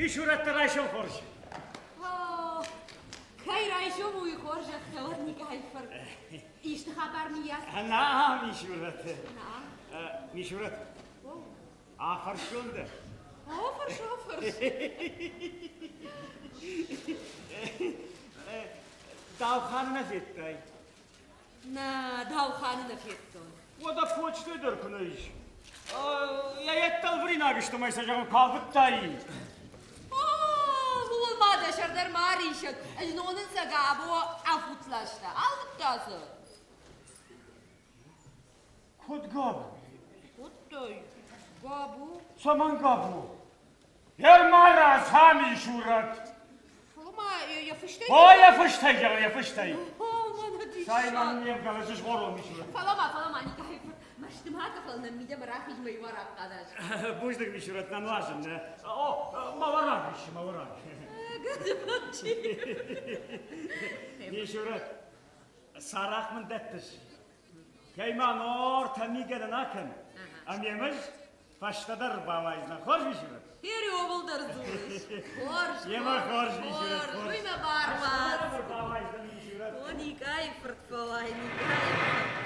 صورت رایشون خورش. کی رایشون موی خورش اختیار نگاهی فر. ایشت خبر نیست. نه می صورت. نه. می صورت. آخر شونده. آفر. داوخانه نفیدتای. نه داوخانه نفیدتون. و دا پوچته در کنیش. یا یتال برین آگشتم ایسا جاگم کابتایی. Olmadı şerder marişet. Ejnonun sagabı afutlaştı. Aldıktası. Kod gab. Kuttoy. Gabu. Saman gabu. Yer mara sami şurat. Ama yapıştı. O yapıştay yapıştay. Olmadı dişat. Saymanın yem kalıcız var olmuş şurat. Falama nikahı. Maştıma kafalına mide merak etmeyi var arkadaş. Bujduk bir şuratdan lazım ne? O mavarak. Bir şurat. Sarak mı dettiş? Kayman orta migeden akın. Amyemiz baştadır babayızdan. Hoş bir şurat. Heri oğuldur zuğuş. Hoş. Yeme hoş bir şurat. Hoş. Duyma barbar. Baştadır babayızdan bir şurat. O nikahı fırtfalay nikahı.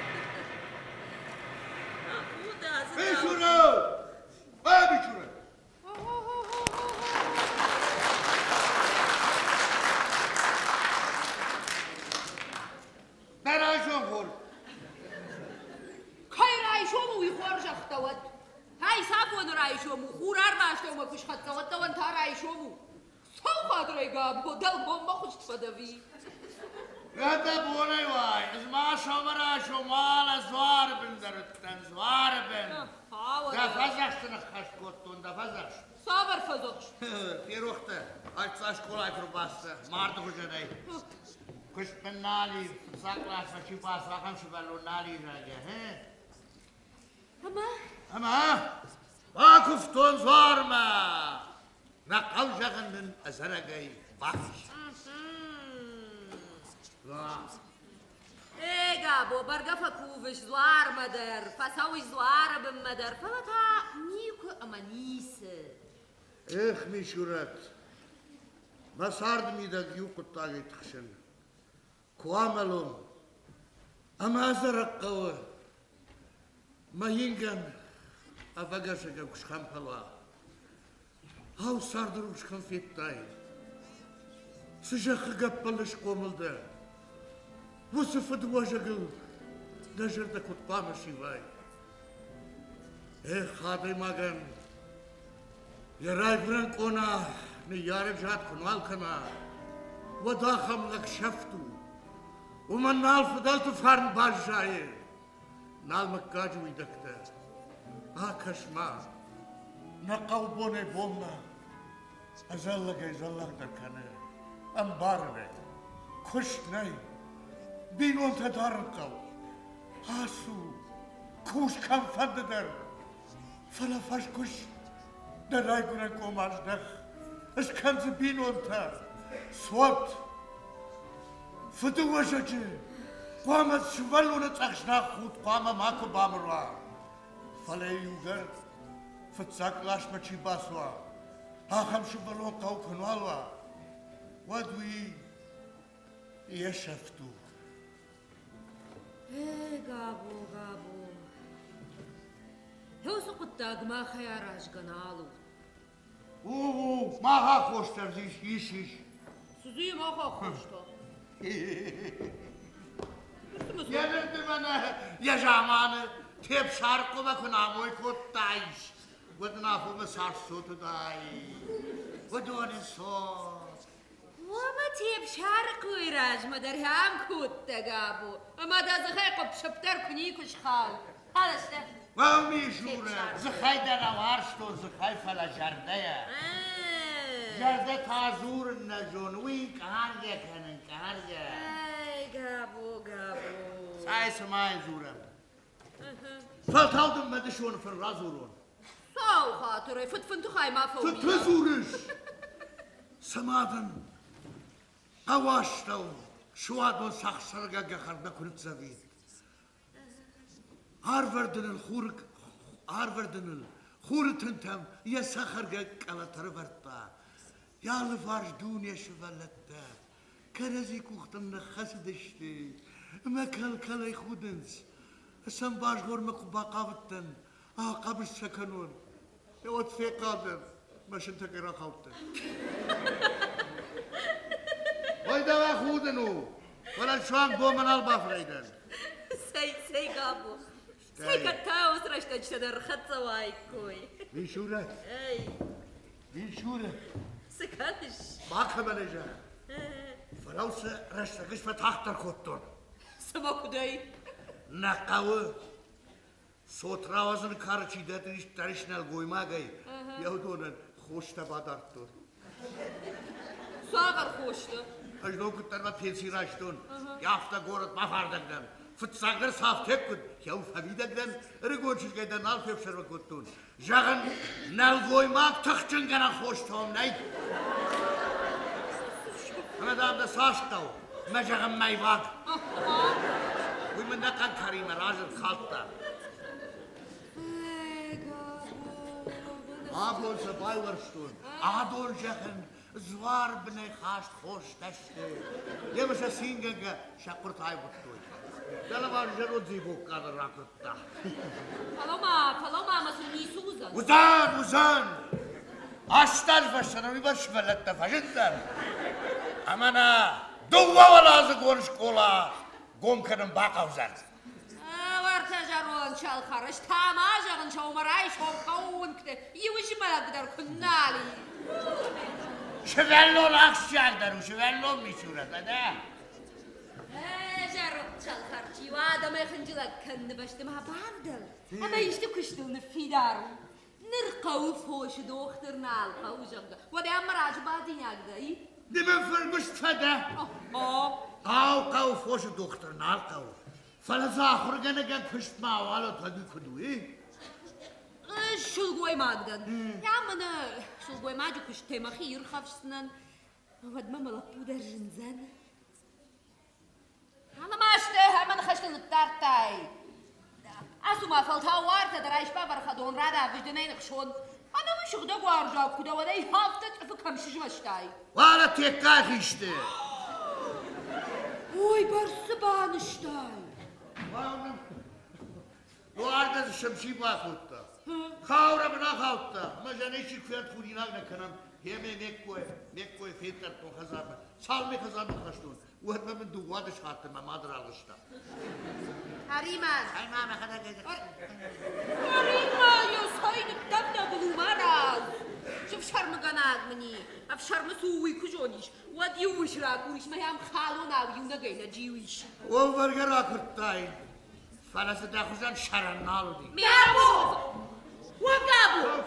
Bir şurat. Var bir şurat. Ben rayşon خور. Kay rayşomu uykhor jaxtavat. Hay safon rayşomu xurar baştomu kuş xatsavat tavan ta rayşomu. Sov xadray gabo dal bomba xuş tfadavi. Ya da bonay vay. İzma şomara şomala zvar bindarıttan zvar bin. Da fazaştını xaşkottun da fazaş. Sabır fazoş. Bir vakti açsaş kolay kurbası. Mardı hocaday. Kuş ben nali saklaşma çipas vakam şüphelü nali rage. Ama vakuftun zvar mı? Nakal jagındın azaragay bakış. Gabo bargafa kuvish zlar madar. Fasawish zlar bim madar. Falata niku amanisi. Mişurat. Masardım idak yukuttağı tıkşın. Kuamelum. Ama azarakkavı. Mayingan. Avagaşaga kuşkan pala. Hav sardır kuşkan fettay. Sıcakı gappalış komulda. Bu sıfıdı vajagıl. Dajırda kutpamışı vay. Khaday magan. Yaray brank ona. Ne yarı jat kunal kana. Vadakham lak şaftu. Uman nal fadaltu farn bajşayı. Nal makkacı uydakta. Kaşma. Naqav bone bomba. Azallaka izallakta kana. Ambarve. Kuş nay. Bin on tadarın kav. Hasu. Kuş kan fandıdır. Falafaş kuş. Daray guran komarzdak. Es kan ze bin onta. Swat. Fıtı vaşacı. Kuama şival ona takşna khut kuama mako bamrwa. Falay yugar. Fıtsaklaşma çibaswa. Aham şival on kav kunalwa. Wadwi. Yaşaftu. Gabo. Heusu kuttag ma khayaraj ganalu. Maha hoşlar iş. Suzuyu ma khoşto. Gelirdi bana yaşamanı. Tep şarkı bakın amoy kuttayış. Wadna fume sarsotu day. Wadoni so. Wama tep şarkı iraj madar ham kutta gabo. Ama da zahayqab şaptar kuni kuş khal. Halaşta. Vami şura. Zıkhayda var sto zıkhay fala jardaya. Jarda tazur najon. Uy kahar ya kanan kahar ya. Ay gabo. Say samay zuram. Faltaldım ben de şunu fırrazurun. Sağ hatırı fıtfıntı khayma fawmi. Fıtfızuruz. Samadan. Avaştav. Şu adon saksarga gakharda kurup zavit. Harvard'ın hurtun tam ya sakharga kalatarı vartta. Yalnız farz dünya şövalette. Kerezi kuhtun khasd işte. Ma kalkalay khudens. Sen baş görme kuba kavıttın. Kabış sakanun. Ot fekadır. Başın tekrar kalktı. Oyda ve khudenu. Valla şu an goman al bafraydan. Сей габу. Сей катау срашта чтадыр хатсавай кой. Bir şure. Эй, Bir şure. сыкатыш. Bak hemen ece. Falausa rastagış ve tahtar kottun. Самокудей. Nakavı. Sotravazını karıçıydı. Diş tarişnel koyma gay. Yahudonan hoşta badarttı. Сагар хошты. Ajdo kutlarma pensiyon açtın. Yafta gorut mafardagdan. Fıtsagır saf tek kut. Yav favidagdan. Rigoçuz gaydan al pepşerva kuttun. Jağın nal koymak tıkçın gana hoş tom ney. Ama da saçtav. Mecağın meyvad. Uyman da kan karime razır kaltta. Abonsa bayvarstun. Adol jağın. Zvar bine haast hoş taştı. Yemese singenge şakurt ayvuttu. Dala var jero zibuk kadar rakutta. Paloma masın iyisi uzan. Uzan. Astar başına bir baş velette faşitler. Amana duva valazı konuş kola. Gomkanın baka uzan. Varta jaron çalkarış. Tamajağın çavmaray şovkavun kte. Yıvışı malagdar kunnali. Şevellon akşaldar, şevellon mişurat hadi. Jaron çalkar çiva da mekhincilak kendi baştıma bardal. Ama işte kuştuğunu fidarım. Nırkavuf hoşu doktor nal kavuşamda. Vada ammaracı badin yagda. Demen fırmış fada. Kav foşu doktor nal kav. Falaza ahurgana gen kıştma avalı tadı kudu. Şul goymagdan. Ya mana şul goymacı kuş temahı yırxavşsınan. Vadma malak bu derjinzen. Ana maşte hemen haşlılık tartay. Asuma falta varta da rayşba var khadon rada vicdanayın kşon. Ana bu şuqda guarda kuda vaday hafta tırfı kamşışı maştay. Valla tekkah işte. Oy barsı banıştay. Bu arada şemşi bakutta. Kavra bina kavutta. Maja neşik fiyat kudinak ne kanam. Heme mekkoy fiyatlar to hazarma. Salme hazarma kaçtun. Uhatma ben duva da şartım mamadar alışta. Hariman. Ayma ne kadar gelecek. Hariman yo sayınıp dabda bulmaraz. Şuf şarmı ganag mani. Af şarmı suwi kujoniş. What you wish ra kuriş mayam khalon av yunda gayna jiwiş. O verger akırttay. Falası da kuzan şaran nalı di. Merhaba. Wagabu.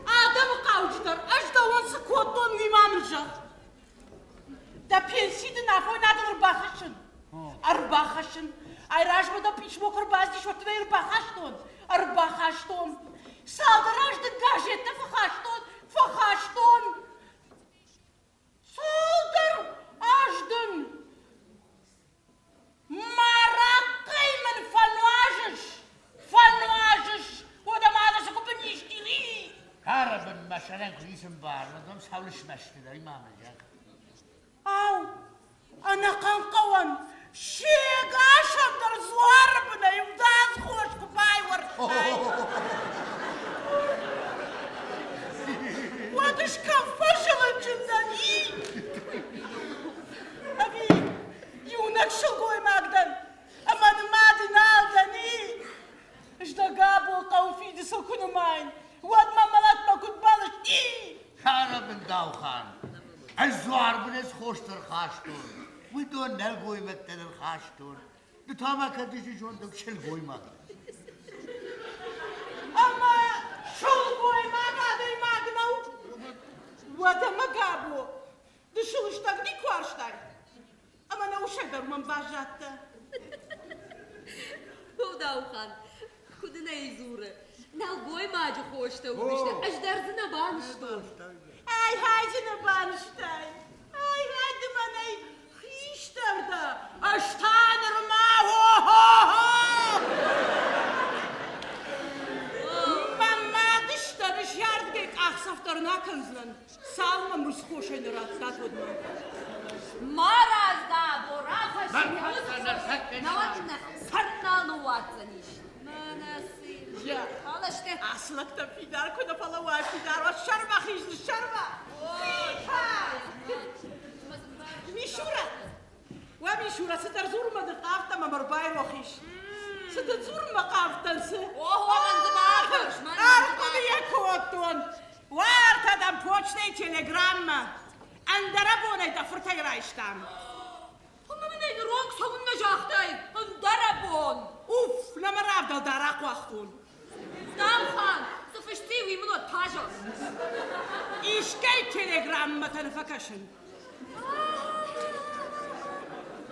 Adamı kavuştur. Ajdavansı koddan uymamışak. Da pensiydi nafoy nadır bakışın. Arbakışın. Ay rajmada pişmo kırbazdi şotu ve irbakaştun. Arbakaştun. Saldırajdı gazette fakaştun. Saldır ajdın. Marakaymen fanuajış. O da mağazası kupun işkili. Karabın maşaren kulisin bağırladım savlışmıştı da imamacak. Au, ana kankawan. Şega aşamdır zuar buna imdaz hoş kupay var. Wadış kafaşılıcından iyi. Abi, yunak şılgoymagdan. Aman madin aldan iyi. İşte gabo kavfiydi sokunumayın. Wad mamalatma kutbalış iyi. Karabın davxan. Azzuar bines hoştur xaştur. Bu da nel koymaktadır xaştur. Bu tama kadışı şonduk şel koymak. Ama şul koymak adaymadın av. Wadama gabo. Dışılıştak ni kuarştay. Ama ne uşaklar man bajatta. Hudavxan. Kuduna izure. Nal goymacı hoşta uyuşta. Ajdarzına banıştun. Ay haycına barıştay. Ay hadi bana hiştarda. Aştanırma ho ho ho. Mamma dıştarış yar gek ahsaftarına kanzlan. Salma mushoşen rattat odma. Maraz Gabo, rafa Ben şimdi. hakikaten sakın. Navatna, sarnalno vatsaniş. Manası. Ya. Al işte. Aslakta fidar koda pala var fidar. O şarma hizli şarma. Mishura. Wa mishura sitar zurmadı qafta mamar bayroxiş. Sitar zurma qaftansı. Oho, anzıma. Arkodu yakotun. Var tadam poçtay telegramma. Andara bonay da fırtay rayştam. Ama ne rong savunacaktay. Darabon. Uf, namar avdal darak vaxtun. Davhan, sıfıştı uyumunu taşos. İşkay telegramma tanıfakaşın.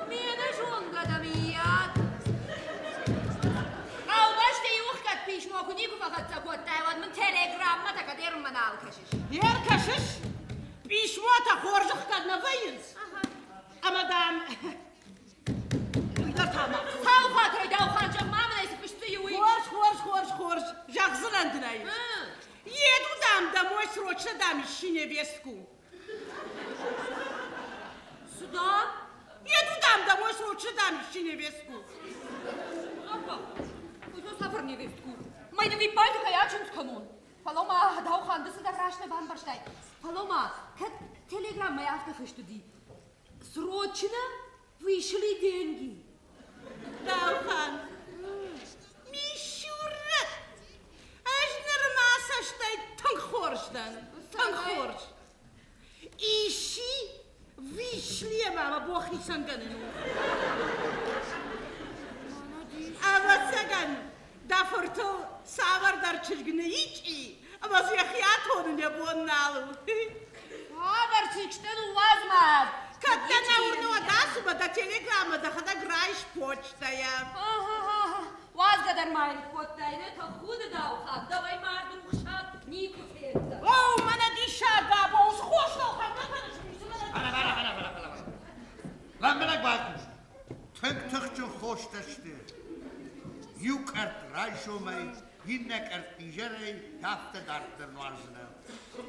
Mene jonga da miyat. Avdaş da yok kat pişmo kuni ku fakat takottay vad men telegramma ta kaderim man al kaşış. Yer kaşış. Pişmota horcuk kadna vayız. Ama dam... Da tamam. Sağ fatroy davhan jamma ne sıfıştı uyum. Хорж. Жахзын андынай. Еду дам домой срочно дам ищи невестку. Сюда? Еду дам домой срочно дам ищи невестку. Опа. Кузо сафар невестку. Meine wie bald kayaçın kanun. Paloma davhan dısı da raşne ban baştay. Paloma, kat телеграмма я откафышты ди. Срочно вышли деньги. Davhan. Mişurat. Ajner masaştay tank horjdan. Tank horj. İşi vişliye mama boği sanganın. Ama sagan. Da fırtıl savardar çizgine hiç iyi. Ama ziyahiyat onu ne bu nalı. Haber çıkıştan ulaşmaz. Kattana urnu adasıma da telegramma da kada grayş poçtaya. Vazgadar maylik pottayne ta худы davhan. Davay mardum kuşat niku fiyetta. Oh, mana dişa gabos hoş da hamda tanışmışsın. Lan bana bakmış. Tıkçı hoş taştı. Yukart rayşomay, yine kart dijerey, hafta darttır nuarzına.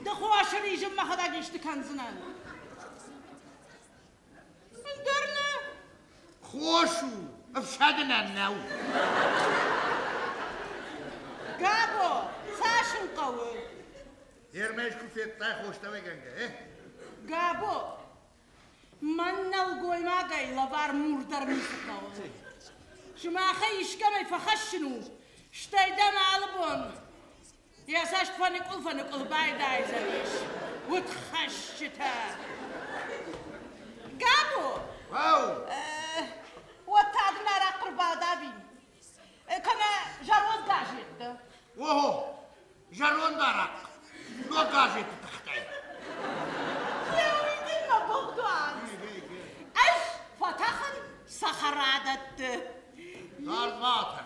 Da hoşun ijim mahada geçti kanzınan. Dörnü. Hoşu, öfşadinen nav. Gabo, saçın kavu. Yermeş kufettay hoşta ve genge, Gabo, mannal goyma gayla var murdar misi kavu. Şumaha işkamay fahaşşinu. Ştaydan alıbon. Yasaş fanikul bayday zaviş. Vut haşşita. Gabo. Wow. Votadına rakırbada bin. Kana jarvoz gajetti. Oho, jaron darak. No gazeti tahtay. Ya uydun mu Bogdan? Ay, Fatah'ın saharadattı. Darma atar.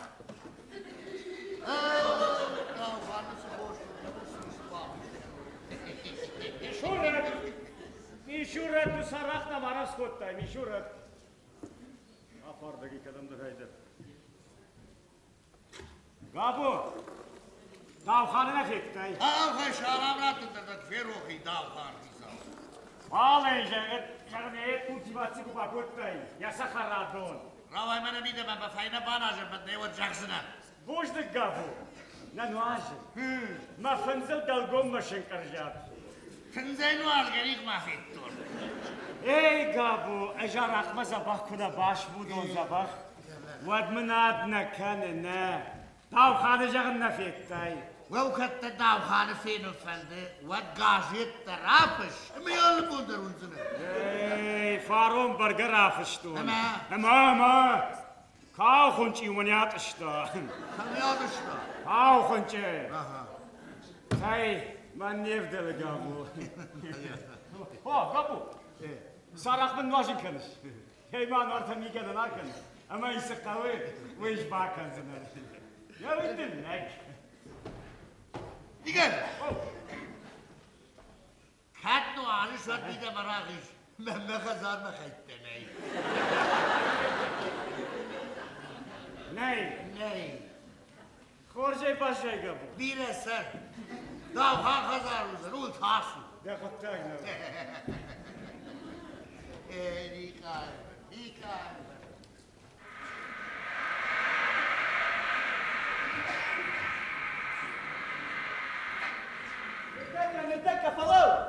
Мишурат bu saraqda maras kottay, Mишурат. Apar dakikadan da haydi. Gabo. Davxanına fektay. Avha şalavratında da ferohi davhan hisa. Alay jagnet motivatsiya kupa kottay. Yasa xaradon. Ravay mana bir de ben fayna banajım ben ne var jaksına. Boşluk Gabo. Na nuajı. Ma fınzıl dalgom maşın karjat. Tınzaynu algerik mahvettur. Ey Gabo, ejar akma zabah kuda baş budon zabah. Vad mınadna kanına. Davxanı jagına fektay. Vavkatta davhanı fenu fendi. Vad gazet tarafış. Mi yol bundur unzunu. Ey, faron burger afıştun. Ama? Ama. Kalxunç iwaniyat işte. Tanıyorduştu. Kalxunç. Aha. Hey, man nevdeli Gabo. Ha, Gabo. Saraqmın vaşın kanış. Hey, man orta migeden akın. Ama isi qavi, bu iş bakan zinar. Ya öldün nek. Diger. Kat no anı şu bir de marağış. Ben kazar mı kayıttanay. Ney? Ney? Xorjay başay Gabo. Bir eser. Dav haqazar mısın? Ul tasın. De kottayna. Nikah. Nikah. نتكة فلو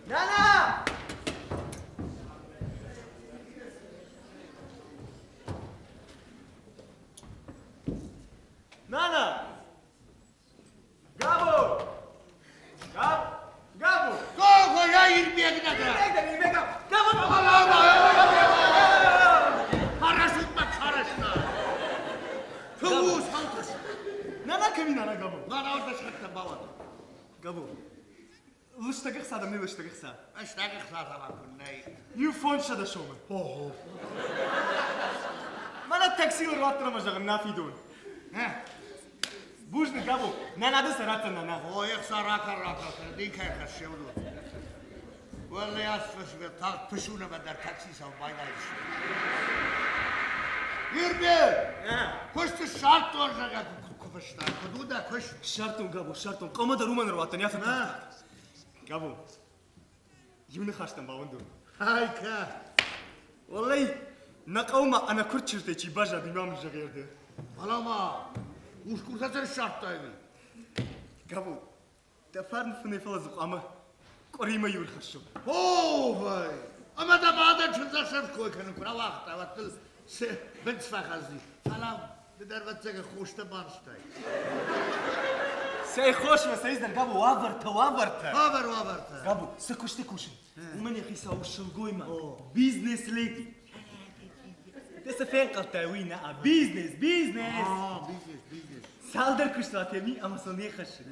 نانا نانا قابو قابو Koy ya 20'ye gidecek. Paraşütme karışma. Çoğu saltış. نانا كمين انا قابو Lan orada çıktı baba. قابو وش تقخص هذا مني وش تقخص Eşteki kısata bakın ney. يو فون شدا شومه هو ما انا التاكسي والرواتر ما شغلنا في دون Heh. بوجني قابو نانا ده سرات نانا O yoksa rakar rakar. Dinker kaşıyordu. Vallahi asfış ve tartışına bedel taksi sav baydayız. Yürü. Koştu şart olacak. Kufuşlar. Kudu da koş. شرطهم قابو شرطهم قوم دارو من رواتن يا فتح قابو يمني خاشتم باوندو Harika. والله نقوم انا كرت شرتي باجا بيمام جغيرده Alama. Uşkursacan şarttaydı. قابو تفارن فني فوزق اما قريمه يول خشو Vay. Ama da bazen çıldırsan koy kanı kura vakit. Avattıl. Ben sıfakazdı. Salam. Bir dervatçaya hoşta banştay. سي خوش ما سيزدر قابو وافرت Haber haberta. قابو سكوشتي كوشن ومن يخي ساو الشلقويمة بيزنس ليدي تسا فين قلتاوينا بيزنس Biznes. سالدر كشتاتيمي اما صنيع خشن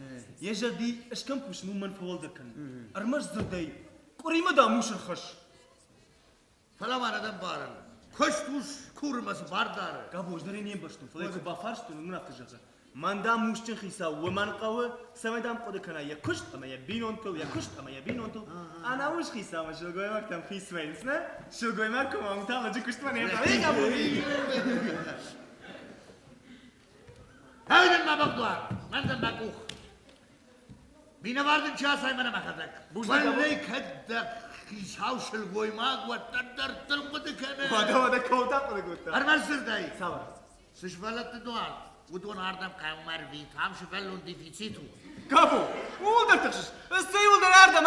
يجدي اشكم كوش مو من فولدر كن ارمش زردي قريمة داموش الخش Salam anadan bağırın. Koş tuş kurması bardar. قابو جدرين ينبشتون فلايكو بافارشتون من افتجاجا من دام موشتن خيسا ومن قوة سمدام قد كنا يا كشت اما يا بينونتو يا كشت اما يا بينونتو انا وش خيسا ما شلقوي مكتم خيس وينسنا شلقوي مكتم امتالا جي كشت من يبقى ايه قابو Hevdin mabak duvar. Menden bakuk. Bine vardın çağ saymana bakadak. Vallahi kaddak. Hisavşıl koymak ve tattırtırmadı kene. هذا كوتا قد قلت Arman sırdayı. سوا Sıçvalatı duvar. Udun ardam kaymar vi. Tam şüphellun deficitu. قابو مو قدر تخشش السيول ده اردا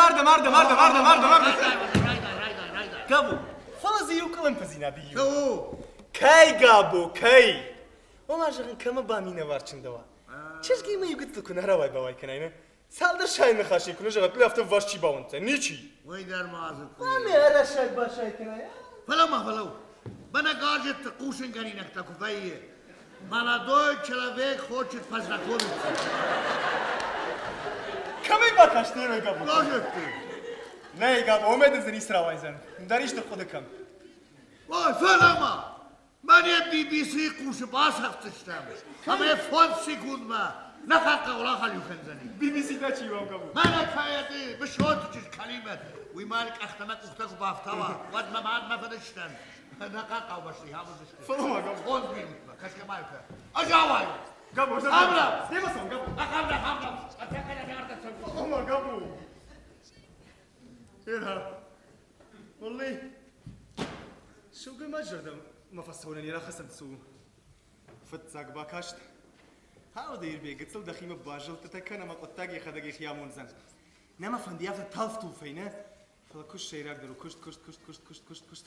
Rayda. قابو فلازي يوكلم فزينا دي Çoğu. كاي قابو كاي وما جغن كما بامينا وارچن دوا چشگي ما يقت لكن هراوي باوي كناينه سالدر شاين خاشي كنو جغت لافت واشچي باونت نيچي Vay der mağazı. ما هرا شاي باشاي كنايا Falama. Bana gadget kuşun garinakta kufayı. Молодой человек хочет познакомиться. كمي باكاش تيرو قابو Gadget'ti. لا قابو ومدن زني سراوايزن داريش تخدكم Vay falama. Ben hep BBC kuşu basaktıştım. Ama hep 10 sekundma. Ne kadar ola kalıyor kendini. بي بي سي داتشي وام قابو Ben hikayeti bir şort için kelimet. Uymalık ahtamak uhtak baftava. Vad mamad mafadıştan. Ne kadar başlı hamız işte. فلما قابو 10 minut bak. Kaşke mayka. Acavay. قابو Hamra. ديما صون قابو Hamra. Atakana yarda çabuk. أما قابو هنا والله شو قل ما جردم ما فصولني لا خسن سو فتساق باكاشت هاو دير بي قتل دخيمة باجل تتكنا ما قطاقي خدقي خيامون زن نما فنديافة تالفتو فينا فلا كش شيراك درو كشت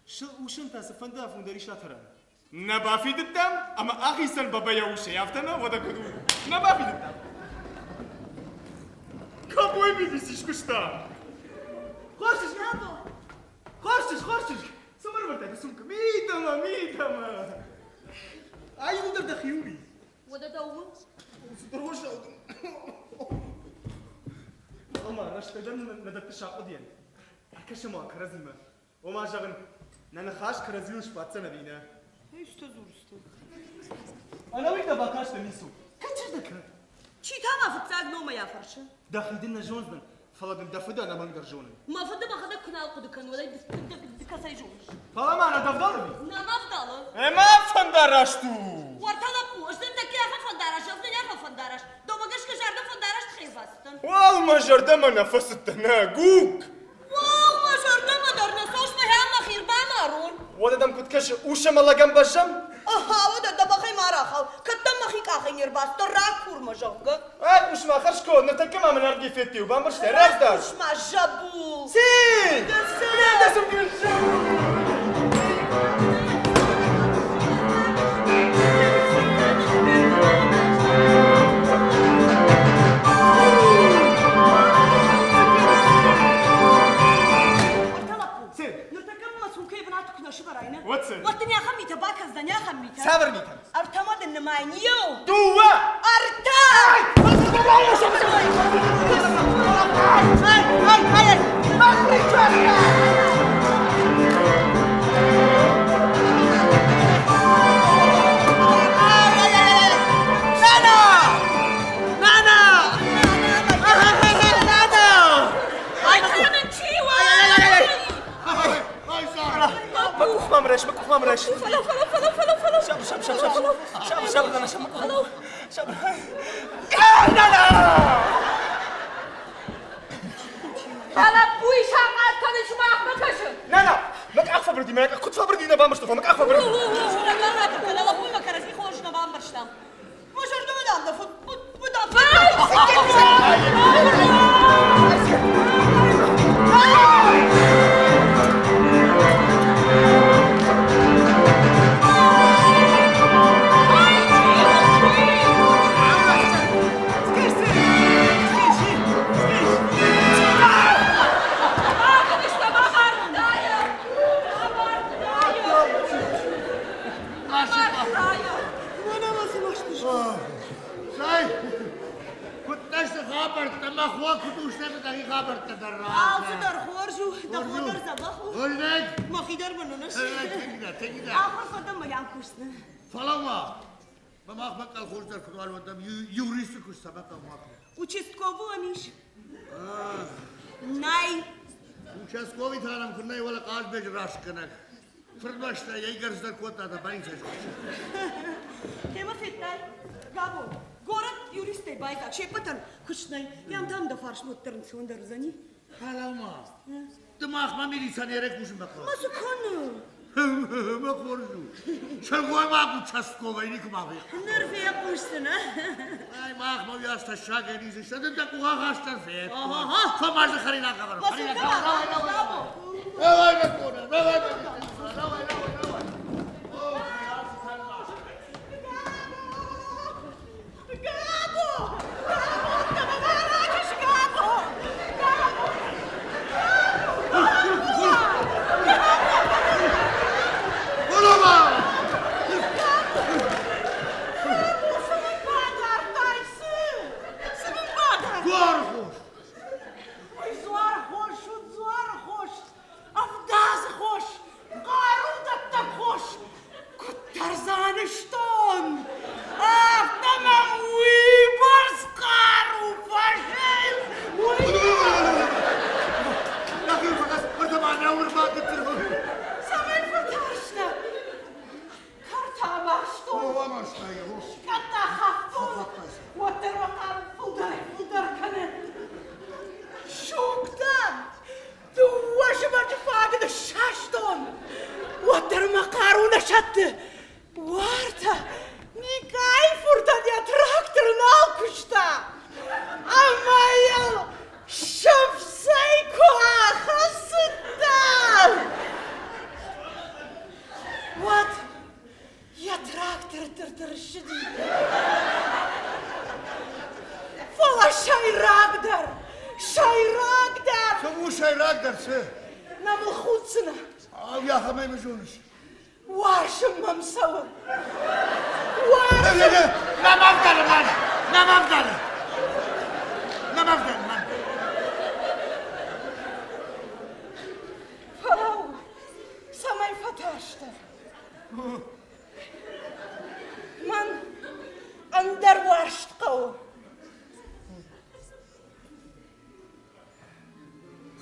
شو وشن تاس فندا فندري شاتران نبا في الدم اما اخي سن بابا يوشي يافتنا ودا كدو نبا في الدم كابوي بي بي سيش كشتا خشش يابا خشش سمر مرتا بسمك ميتما اي ودر دخيوري وده دوم ستروش اما نشتغل ندت شاقدين اكشما كرزيما وما جغن نانا خاش كرزيوش باتسنا بينا Üstü zurstu. انا ويدا باكاش تميسو كتش دكا Çi tamam fıksak noma yaparşı. داخل دينا جونزن فلادن دفدا أنا من درجوني ما فضل ما خدك كنا أقول كان ولا بكسر جونش فلا ما أنا دفدارني نعم أفضل ما فندرشتو ورتلا بوش ده كيف فندارش أصلا يا فندارش دو ما جش كجارد فندارش خيفاستن والله جرد ما نفس التناقوك والله جرد ما درنا صوش ما هم خير بامارون وده دم كنت كش وشم الله جنب الجم أها وده دبخي ما راخو كتم خيك أخي نرباس تراك كور ما جوجا مش ما خرج كود نتكلم من أرجي فيتي وبامرش ترافدار مش ما جابو سين ده سمكن واتسن وقتني خميته باك الزنيا خميته سافرني كم ارتمد النمانيو دوا مامرش فلو شاب انا شاب هلا بوي شغال كانش ما أخبركش لا ماك اخفى بردي ماك كنت فبردي انا بامرش ماك اخفى بردي لا بوي ما كرزي خوش نبام برشتم مش أرد مدام ده فوت участковый амиш най участковый танам кунай вала қалбеж рашканак фырдашта ейгарздар котада баницаш тема феттай габо город юристей байкак шепатан кучнай ям там да фарш муттерн сондар зани халама дмах мамилиционерек мушим бако масукону مخورجو شلوی ما участковый ник мавы нерве пустина ай мах мо яста шагени зе шаден да куга гастар фет Ага. комарда харина кабар Басын габо давай бакора давай давай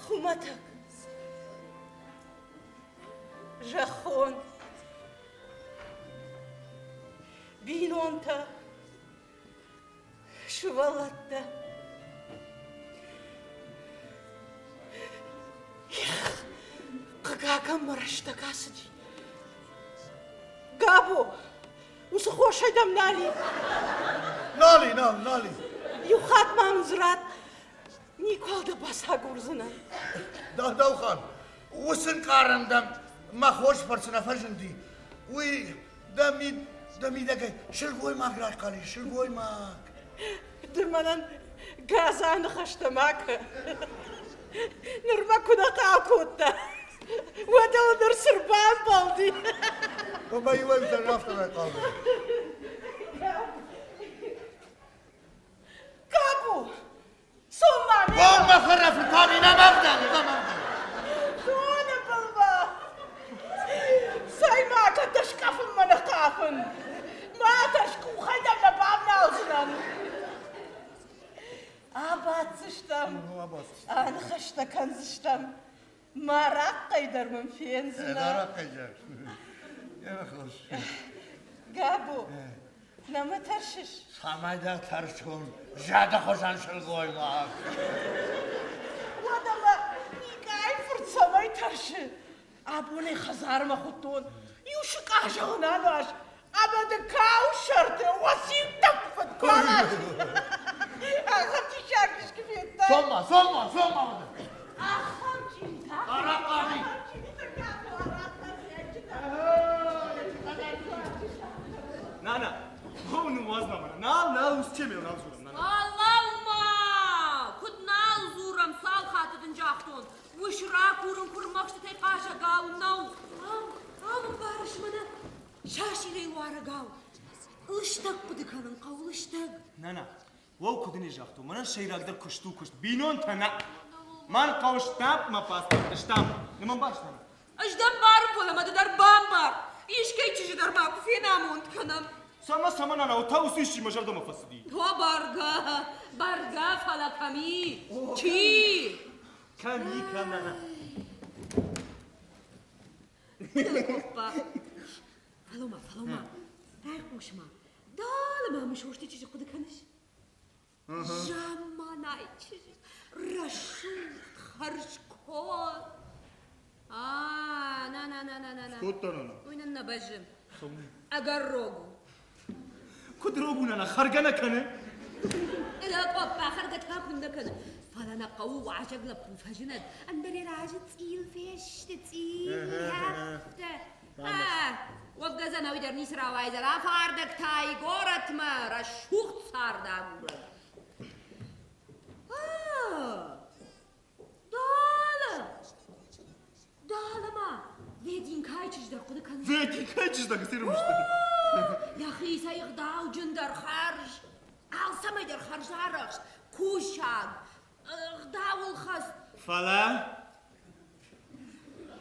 خمتك جخون بينونتا شوالتا قاقا مرشتك اسدي قابو وسخوش دم نالي نالی يخات ما مزرات نيكول دا باسا قرزنا داو خان وسن قارندم ما خوش پرسنا فجندی وی دمی دکه شلگوی ماک راش قالی شلگوی ماک درمانان غازان خشتماك نرما كنا قاكوتا ودو در سربان بالدي بابا يوم ترافت ما قاضي كابو سوما بابا خرف الطابي لا مبدأ دون بلبا سايماك تشكف من قافن ما تشكو خيدم لباب ناوزنان آباد زشتم أنا خشتك زشتم ما راقي در من فين زنا قيجر يا خوش قابو نما ترشش سامايدا ترشون جادا خوشان شلگوي ماك ودما نيكاي فرصماي ترشي أبوني خزار ما خطون يوشك عشان باش أبدا كاو شرطة وسيم تقفت كولاش أخذتي شاكش كفيت سوما أخذتي Arap abi. Nana, onu vazma bana. Nal usçemiyor nal zuram nana. Allahumma! Kud nal zuram sal xatıdın jaxton. Vışra kurun kurmakştı tek qaşa gav nav. Alın barışmını. Şaşirey vara gav. Ilıştak bıdıkanın qavılıştak. Nana, wow kudini jaxto. Mana şeyragdar kuştu kuştu. Binon tana. Man kavuştam ma pasta iştam. Niman baştan. Ajdan barım polamadı dar bambar. İşkey çişi dar ma kufina mont kanam. Sama nana o tavusu işi majalda ma fasidi. To barga falakami. Çi. Kami nana. Hoppa. Faloma. Rayquşma. Dalmamış hoştu çişi kudu kanış. Jamanay çişi. Raşut, harşkol. Na. Skutta nana. Oynanna bacım. Agar rogu. Kudrogu nana khargana kanı. لا قبع خرجت هاكل نكد فانا قوي وعشق لبو فجند اندري راجل تقيل فيش تقيل وقت زنا ويدر نسرا وايزا لا فاردك تاي غورت ما رشوخ صار داغور دالا ما فيدين كايتش در قد كان Veti kaçış da kısırmıştı. يا اخي سيغداو جندر خارج عاصمة در خارج عرش كوشاق غداو الخس Fala.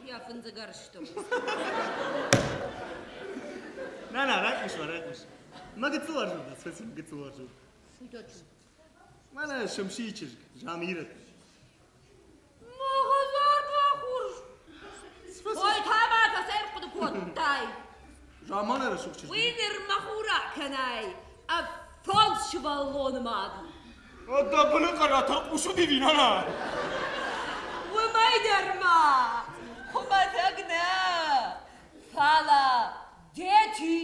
يا فنزقرشتو Nana rakmış. Ma gıtsuvar şurada. Sesim gıtsuvar şurada. ويتوتشو Mana şamşi içir. Jamiret. مغزار باخورش وي تابا كسير قد كوتاي Jaman ara çok çizdi. وين المخورة كناي أفونس شبالون مادي O da bunu karata kuşu dedi nana. وما يدر ما وما تقنا فالا дети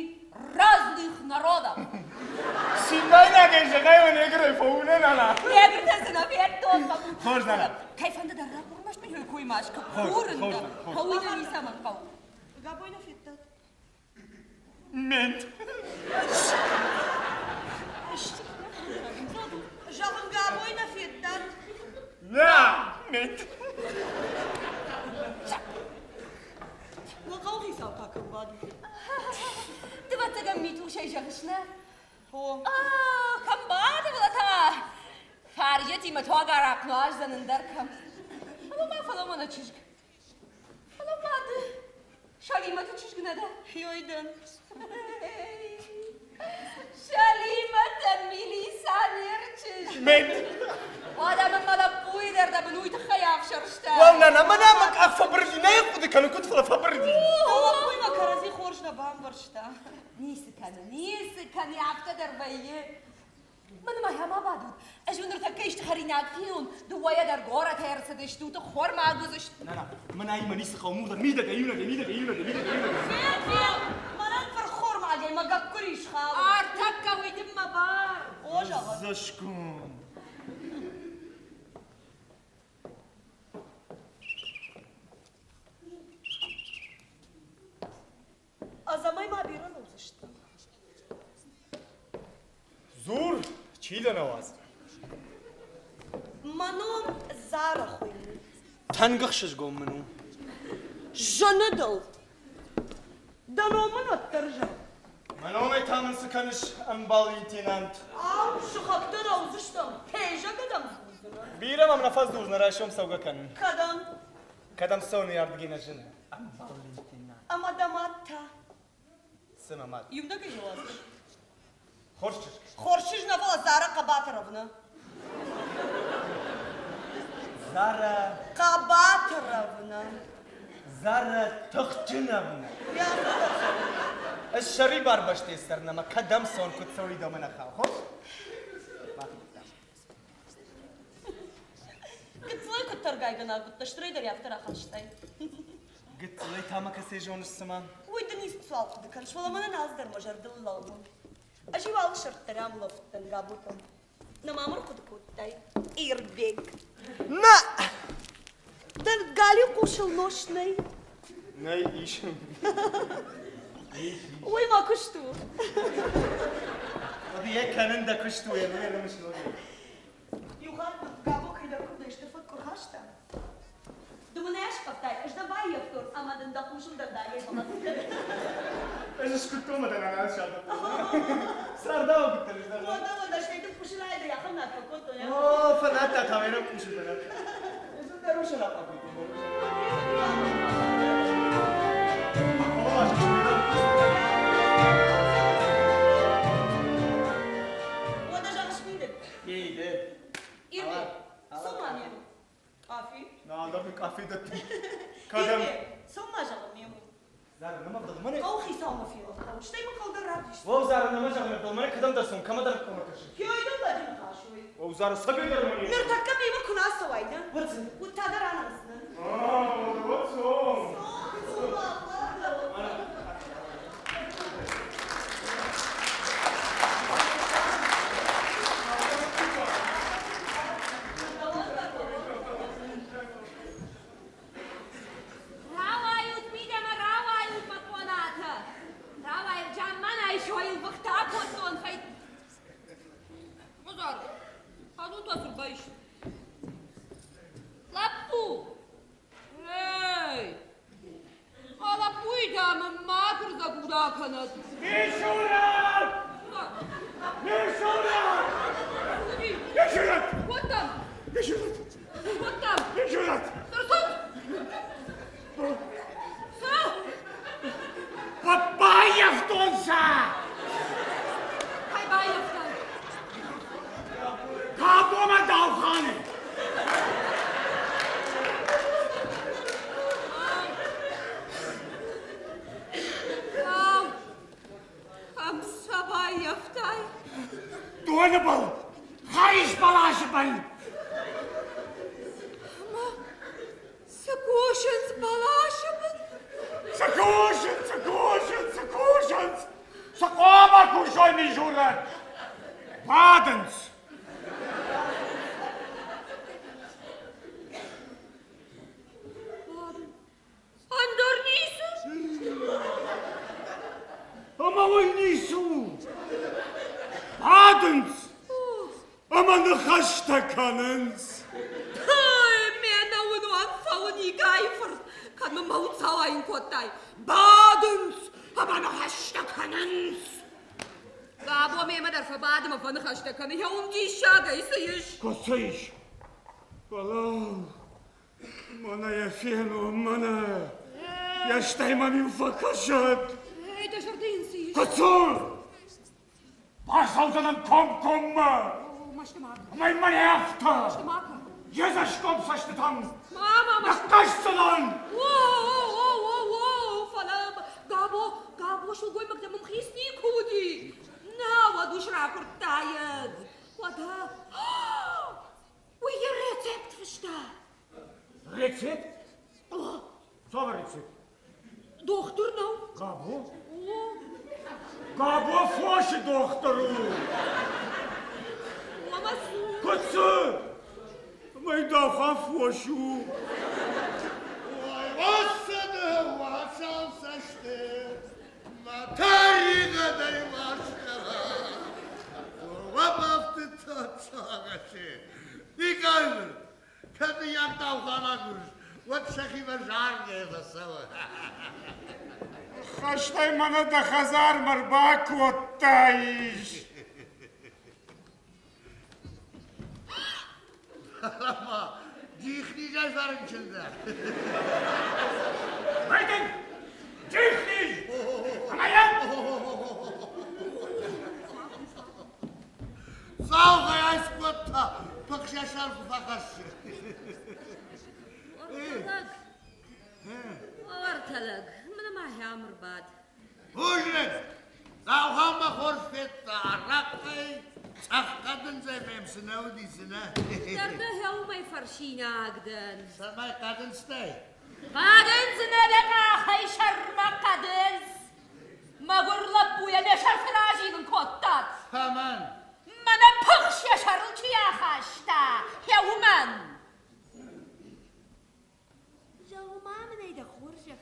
разных народов. Sindayna gençe kayma ne göre faune nana. Я говорю, на фертон. Хош nana. كيف عند درب مش بيقول كوي ماش خوش. كورن هو ده يسمى قو قابوينا في التالت Ment. جاهم قابوينا في التالت La. Ment. وقوغي ساوكا كبادي تبى تجميتو شيء جغشنا هو كم بعد ولا تا فارجتي ما توقع رقلاج زنندر كم ما فلو ما نتشجك فلو بعد شالي ما تشجك ندا يويدن شالي ما تميلي سانيرتش Ment. وهذا من ملبوي در ده بنوي تخياف شرشت شتا وانا انا ما نامك افبردي لا يقود كانوا كنت فلا فبردي والله ما كرزي خورشنا بام برشتا نیسکن یافته در بیه من ما هم آبادود اجون رو تکیش تخریناک فیون دوایه در گوره ترسدش تو خور ما گذاشت لا لا من اي منيس خامور ميدك ايونا ميدك منان فر خور ما جاي ما قبكريش خاو آرتک ویدم ما بار اوش آقا زشكون azamay ma بیرون گذاشتم زور چی نواز منم زار خویم تنقخشش قوم منو جندل دانو منو ترجم منو ما يتامن سكنش امبالي تينانت آو شخصتر آوزشتم پیجا قدم زوزنم بيرم ام نفس دوز نراشم سوغا كن کدام كدم سوني ياردگينا جن امبالي تينانت اما دامات تا سمامات یمده که جوازش خورشش خورشیش نفال زارا قبات ربنا زارا قبات ربنا زارا تخجنبنا یا الشري باربشتي سرنا ما كدم سون كنت سوي دومنا خاو خوش قلت لك الترقاي قنا قلت اشتري دري افتر اخشتاي قلت لي تامك سيجون السمان ويدني سؤال قدكنش والله ما انا نازدر مجرد اللون اجي والله شرط ترام لفتن قابوتم نما امر قد كوتاي ايربيك ما قالي قوش النوشني ناي ايش وي ما كشتو هذه كان عندك كشتو يا انا مش نوري يغاد قابو كيدا كنت اشتفكر هاشتا دومناش قفتاي اش دباي يفتر اما دندقوش دنداي خلاص ايش كنتوا ما انا عارف صار داو قلت لك ودا شيء تفوش لا يا خلنا تفكرتوا يا اوه فناتا كاميرا مش بنات اذا داروش لا قبل ودا جاش ميدك ايه ده ايربي سمعني عافي لا ده في كافي ده كلام ثم جغنيمو زار انا ما بضل مني او خيسام في وقت وش تيم قال درابيش وو زار انا ما شغل بضل مني كدم درسون كما درك كما كش كيو يدل لا دين خاشوي وو زار سبي در مني نرتكب لي ما كنا سوينا واتس وتادر انا مسنا واتس هوم راوایوت میدم راوایوت مکوناته راوایو جامان ای شویل وقتا کتون فید مزار هادو تو باش لابو هی حالا بویدم ماکر زبودا کند میشورم میشورم میشورم کتم میشورم کتم میشورم سرسوت سو Попаевтонса! های بایفتن Kapıma dalhanı! Ау, هم سبایفتای Doğru bal! Hayış balaşı ben! Сакошин с балашем. Sakuşun, sakuşun, sakuşun! Sakoma kuşoy mi jurlar! Badens! Андорнису. Ama oynuyorsu! Badens! Ama ne haşta kanınız! Мена унуан фауни гайфер. Kan me maut sawain kotai. Badens. Aber noch hashta kanens. Gabo me madar fa badem van hashta kan. Ya die shaga isish. Kosayış! Valla! Bana yefiyenu, bana! Yaştayma min fakaşat! Ey de jardin sish. Kaçır! Başsaltanın kom komma! Maştı maka. May manefta! Maştı maka. Jezaşkom saçlı tam. Mama, Yaklaşsın lan. Falam, Gabo, şul koymak da mımkhisni kudi. Na, vaduş rakurtayız. Vada. Uy, recept fışta. Reçet? Sonra reçet. Doktor nav. Gabo? Gabo foşı doktoru. Ama su. Kutsu. Meydaha foşu. Vasadı vasal saçtı. Matari kadar vaşkala. Vabaftı tatsağı. Dikaydır. Kendi yakta avkana kuruş. Vat şakime żar geyda sava. Haştay bana da hazar mır kottayış. Ama cihli zarın içinde. Haydi. Cihli. Anayan. Sağ ol kayayız kotta. Bakışaşar kufakası. Ortalık. Mana mahyamır bad. Hujret. Davhamba horfetta. Rakkay. Saf kadın zevmem sınav dizine. Darda helmay farşinagdan. Samay kadın stay. Kadın zınadaka hayşarma kadın. Magurlap buya neşar firajinin kottat. Aman. Mana pıkş yaşarılçı yaşta. Hevman. Javmam neyde khurjak.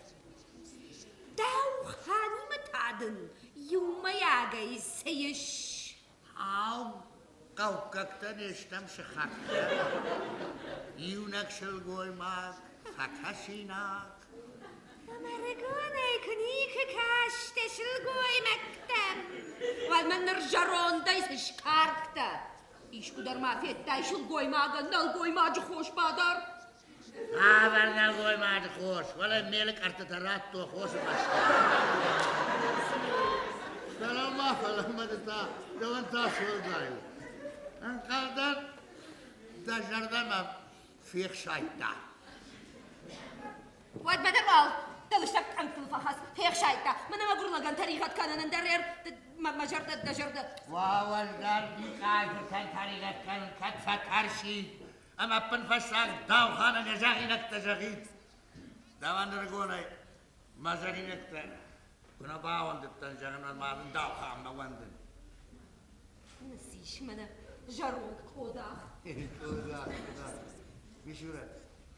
Dav hanımı tadın. Yumayagay seyiş. Av. Kavkaktan işlem şıkakta. Yunak şıl goymak. Fakasinak. Maragona kunika kaşte şılgoy mektem. Val men nerjaronda ise şkarkta. İş kudar mafiyette şılgoy maga nal goy macı hoş badar. Verden goymadı hoş. Valla melik artı ratto hoş başta. Selam falamadı ta. Devan ta şuldayı. Ankara'dan dajardan fiyek şaytta. Vad bedar val. Dalıştak kankıl fahas. Fiyek şayta. Mana magurlagan tarikat kananın derer. Majarda dajarda. Vavallar bir kayfırtan tarikat kan katfat arşi. Ama penfasak davhana nezahinak tazahit. Davanır gonay. Mazarinekten. Buna bağlandıktan canımlar mağdın davhama vandın. Nasiş mana jaron koda. Koda. Müşüret.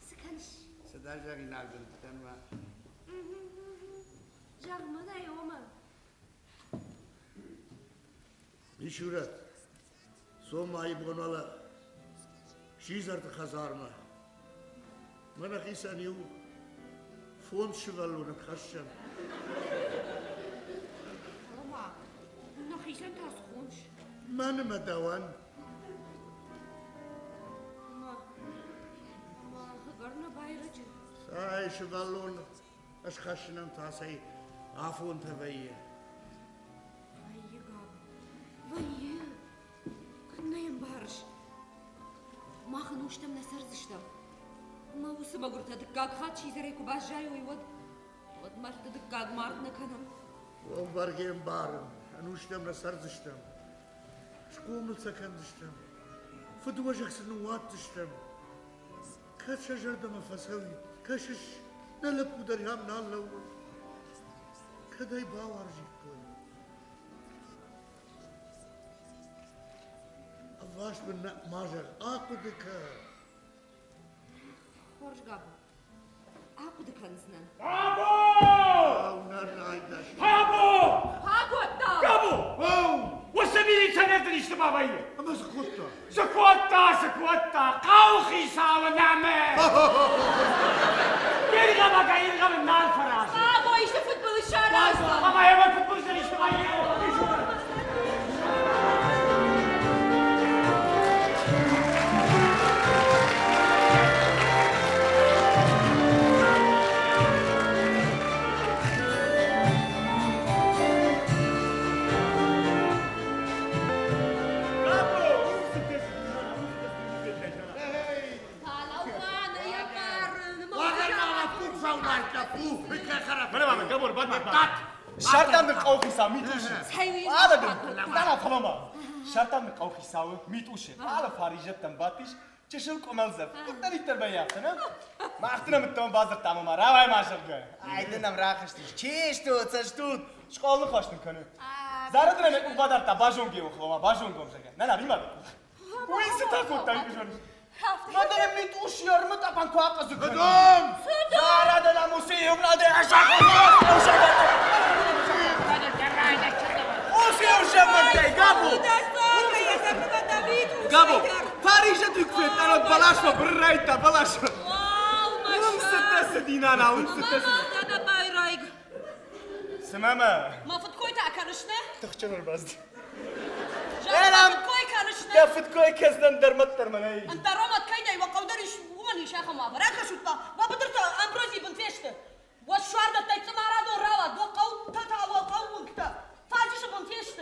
Sıkanış. Sedar zahinak dıntıktan var. Jarmana yoma. Müşüret. Somayı bonalı. Şiz artık hazarma. Mana kisan yu. Fon şıvalunu kaşşam. Ama. Nahisan tas khunş. Mana madawan. Ama hıgarna bayracı. Say şıvalunu. Aşkaşınan tasayı. Afon tavayı. Vayı gab. Vayı. Kınayım barış. Mahın uçtam nasar zıştam. Ma usıma gurtadık gag hat çizerek kubajay oy Vod martadık gag martna kanam. On bargem barım. Anuştam na sarzıştam. Şkumul sakandıştam. Fıduvacaksin uattıştam. Kaç şajardama fasavi. Kaşış. Nalap udaryam nallavu. Kaday bavarcık koy. Avaş bin majar. Akudika. Horj gab. Aku dıkanıznan. Gabo. Avnar aydaş. Gabo. Ha kotta. Gabo. Wasabili sanatın işte babayı. Ama sıkıntı. Sıkvatta. Kavhi sağlı name. Yirgama ka yirgama nal farası. Ha bu işte futbol işarası. Ama hemen futbolcular işte babayı. Mana mana gabor bad bad. Şartdan qawxisa mituşi. Ala dana tamama. Şartdan qawxisa mituşi. Ala farijatdan batiş. Çeşil qomalzab. Qutdan itterben yaptın ha? Maqtina mittan bazır tamama. Ravay maşalga. Aydınam raxıştı. Çeştu, çeştu. Şkolni xoşdun kuni. Zaradına mek bu kadar ta bajonge oxlama, bajonge omsaga. Nana bilmadi. Bu insi takottan güjoniş. Madem mituş yarımı tapan kuaqası kuni. Gıdım! Zaradına musi yuqladı aşağı. Musi uşamakta gabu. Gabu. Paris'e tükfet, anot balaşma, brrayta balaşma. Un sıtası dinana, un sıtası. Dana bayrayg. Smama. Mafut koy ta karışne. Tıxçanır bazdı. Mafut koy karışne. Ya futkoy kezden dermat termanay. انت رمت كيدي وقودريش ومني شيخ ما براك شوطا ما بدرت امبروزي بنتيشت والشوارد تايتمارا دو راوا دو قو تتا وقو وقتا فاجش بنتيشت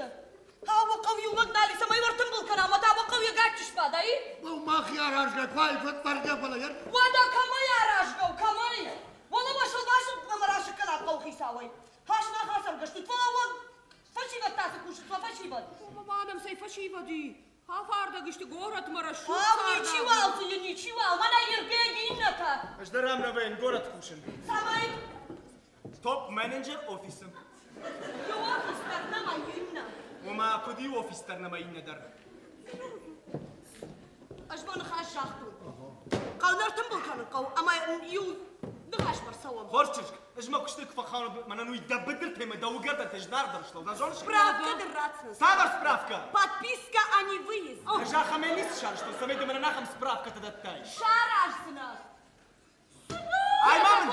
ها وقو يوغدالي سما يورتم بالكنا متا وقو يغاتش باداي Bu mahyar harcak, vay fıtlar yapılayır. ودا كما يا راجو كماني والله ما شو باش مراشك كنا قو خيساوي هاش ما خاسر قشت تفاوض فشي بتاسك وش فشي بد ما انا مسي فشي بدي ها فاردا قشت غورت مرا شو ничего وانا يربيجي انتا Ejderam navayn gorat kuşun. سامي Top manager ofisim. يوقف استخدام يمنا وما كدي ofis terna mayne der. اجبن خاش شاختو قالنا تنبل كان قو اما يو دغاش برسوم Horçisk. Ejma kuştuk fakhan mana nu ydabbedil tema dawgarda tejdar darshlo. Da zon справка дырацнс Савар справка. подписка а не выезд Ежа хаменис шар, что самеди mana нахам справка тадаттай. шарашсына Ay mam.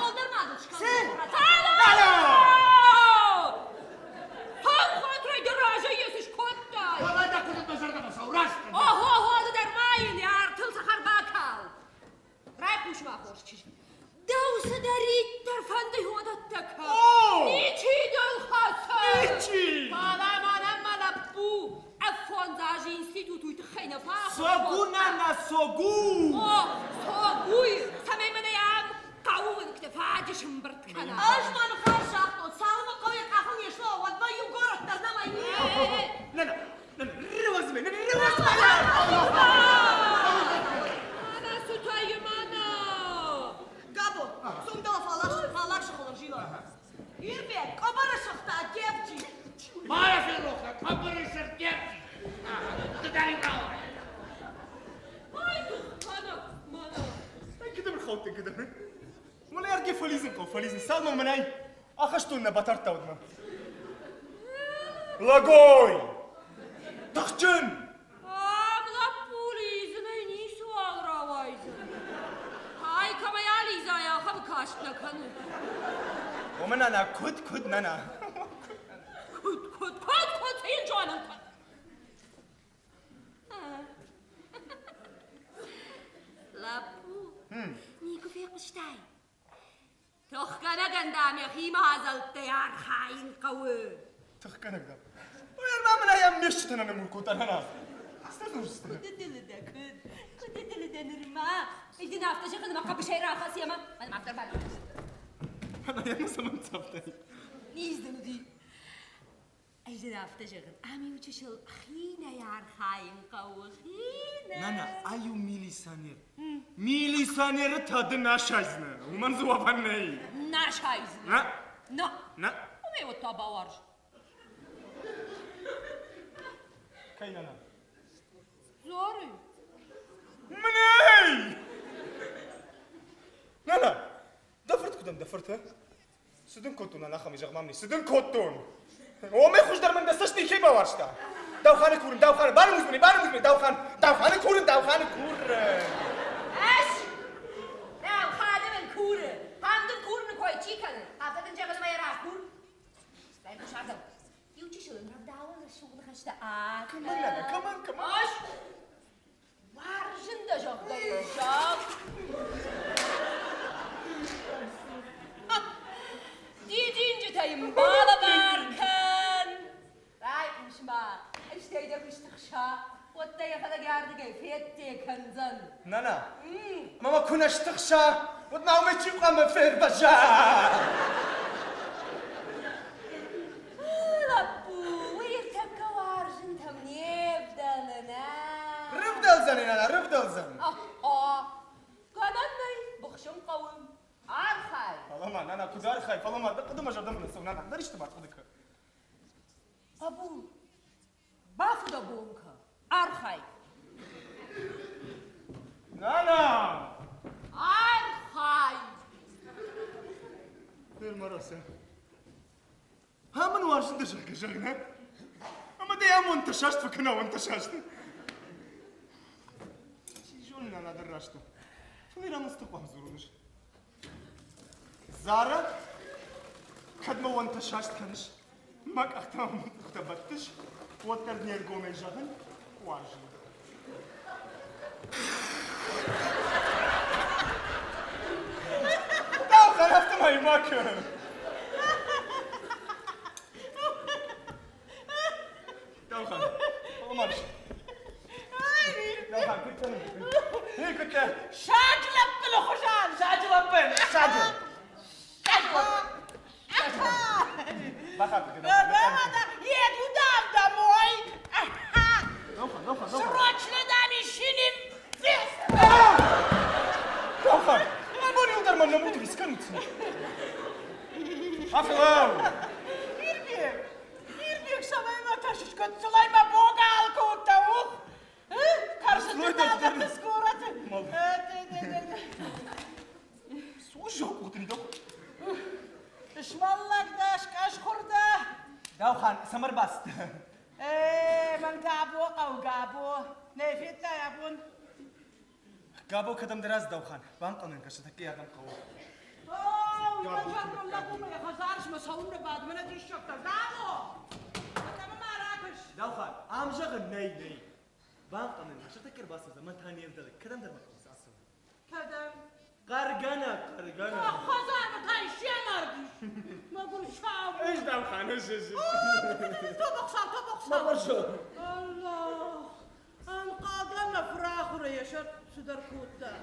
Sen! Alo! Ham kontrol daraja yesiş kottay. Kolay da kudum dışarıda masa, uğraştın. Oho, da dermayın ya, tılsa karbakal. Raypuş ma horçiş. Davsa darit tarfandı hodattaka. Niçi dol khasa. Niçi? Bala mana bu. Afondaj institutu itkhayna fa. Soguna na sogu. Oh, soguy. Samemene yam. قاوم اكتفاج شمبرت كنا اجمل خرشاق صالمه قوي قاخن يشلو وضا يغورت ترنما لا لا لا رواز من انا ستاي مانا قابو سوم دو فالاش خلر جيلا يربي قبر شختا جيبجي ما في روحك, kabır ısır gepsi. Tadari bravo. هاي مانا كده بالخوت كده ولا يرجع فليزن سالما مناي اخشتونا بطرتا ودما لاغوي تخجن ابلا بوليزنا نيسو اغراوايز هاي كما يالي زايا خب كاشتنا كانو ومن انا كد نانا كود سين جوانا لابو نيكو في قشتاي تخكنا قندام يا خيما هذا الطيار خاين قوي تخكنك ده ويا ما من ايام مشت انا ملكوت انا استنى كنت دل نرما ايدي نافتا شغل ما قبل شيء راخص يا ما انا ما افتر بعد انا يا ناس ما تصفتني نيزدن دي ايدي نافتا شغل امي وتشل خينا يا خاين قوي خينا نانا ايو ميلي سانير تادنا شايزنا ومن زوابني ناشايز نا ومي وطابا ورج كاين انا زوري مني نانا دفرت كدم دفرتها سدن كوتون انا خمي جغمامني سدن كوتون ومي خوش در من دستشتي كي باورشتا داوخانه كورن بارو مزمني داوخانه كورن اش ناو خادم كوره هندن كورن كوي تشيكن هافتن جبل ما يراس كور استاي مش عارف يوتي شو نرب داول الشغل خشتا كمان اش وارجن ده جوك ده شاف دي جينجي تايم بالا باركن راي مش ما ايش تايدك مش تخشى وانت يا فدا قاعد جاي فيتي كنزن نانا ماما كنا اشتخشى ودناومي قام فير بشا ربو ويرتك وارجن تمني بدلنا رفدل زنين انا رفدل زن قدمي بخشم قوم عارخاي والله ما انا كدار خايف والله ما قدم جردم من السونا انا اقدر اشتبع خدك ابو بافد ابونك عارخاي نانا عارخاي في المرسى ها من وارشن دشك شغنا اما دي ام وانت شاشت فكنا وانت شاشت شيجولنا انا دراشتو فلينا مستقبح زورونش زارا خدمة وانت شاشت كنش ماك اختام اختبتش وترني القومي جغن واجن داو خلفت ماي ماك داو خلف والله ماشي داو خلف كنت هي كنت شاج لبن خشان شاج ربن شاج بخاف كده يدو دام دموي دوخن سروج لداني شنين فيس دوخن بوني ودر من نموت بسكنت عفوا يربيك سماي ما تشش كنت سلاي ما بوغا الكو تاوخ كارسن تاوخ تسكورت سوجو قلت لي دوخ اشمالك داش كاش خرده دوخن سمر باست من قابو قو قابو نيفيتا يا بون قابو كدم دراز دوخن بانقنن كشتكي يا دم قو وشكرا لكم يا خزارش مسهون بعد من ادري الشكر قابو انا ما راكش دوخن عم شغل ني بانقنن كشتكي باس زمان ثاني يبدل كدم در مقص اصلا كدم قرقنا خزار بتاعي شي مردش ما اقول شعب ايش دوخن ايش طبق ما برشو الله انقاذنا فراخ ريشت سدر كوتا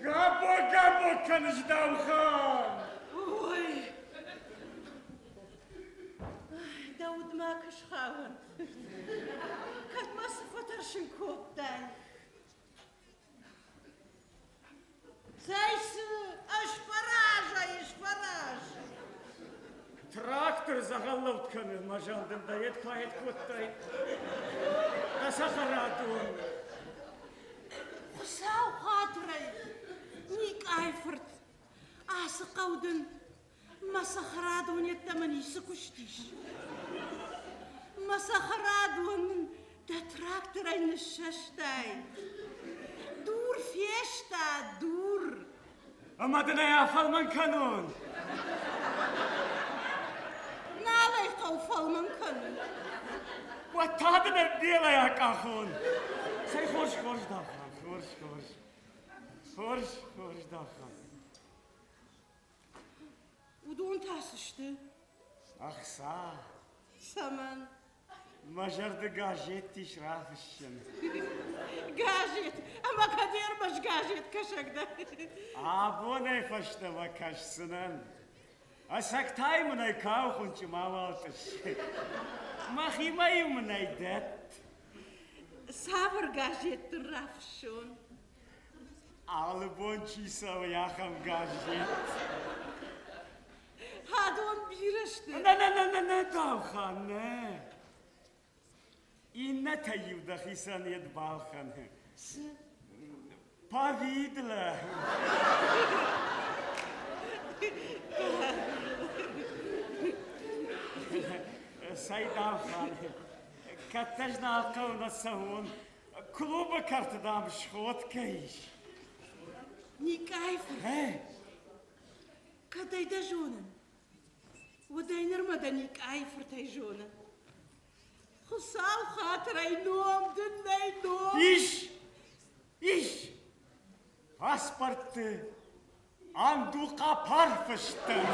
قابو قابو كنش دوخان اوي داود ما كشخاون كانت ما صفتر شنكوتاي زيس اش فراج تراكتور زغلوت كان المجال دم دايت كايت كوتاي تسخراتون وساو خاطري نيك ايفرت قودن ما سخرادون يتمني سكشتيش ما سخرادون تراكتورين الششتاي دور فيشتا دور اما دنا يا فلمن كانون نالي قوفل من كانون وتادنا الديلا يا كاخون سي خوش داخل خوش داخل ودون تاسشتي اخ صح سمن مجرد قاجيت تشراف الشم قاجت اما كدير مش قاجت كشك ده ابوني فشتا وكاش سنن اسك تاي من ايكاو خنش ما والتش ما خي ما يوم نايدت صابر قاجت ترافشون على بونشي سو يا خم قاجيت هادون بيرشتي لا داوخان إن تيو دخيسان يد بالخان باvidla سيداوخان كتجنا قونا سهون كلوب كارت دام شخوت كيش نيكايف كداي دجونن وداينر مدنيك عايفر تيجونا خصاو خاطري نوم دناي نوم إيش باسبرت عنده قبار فشتن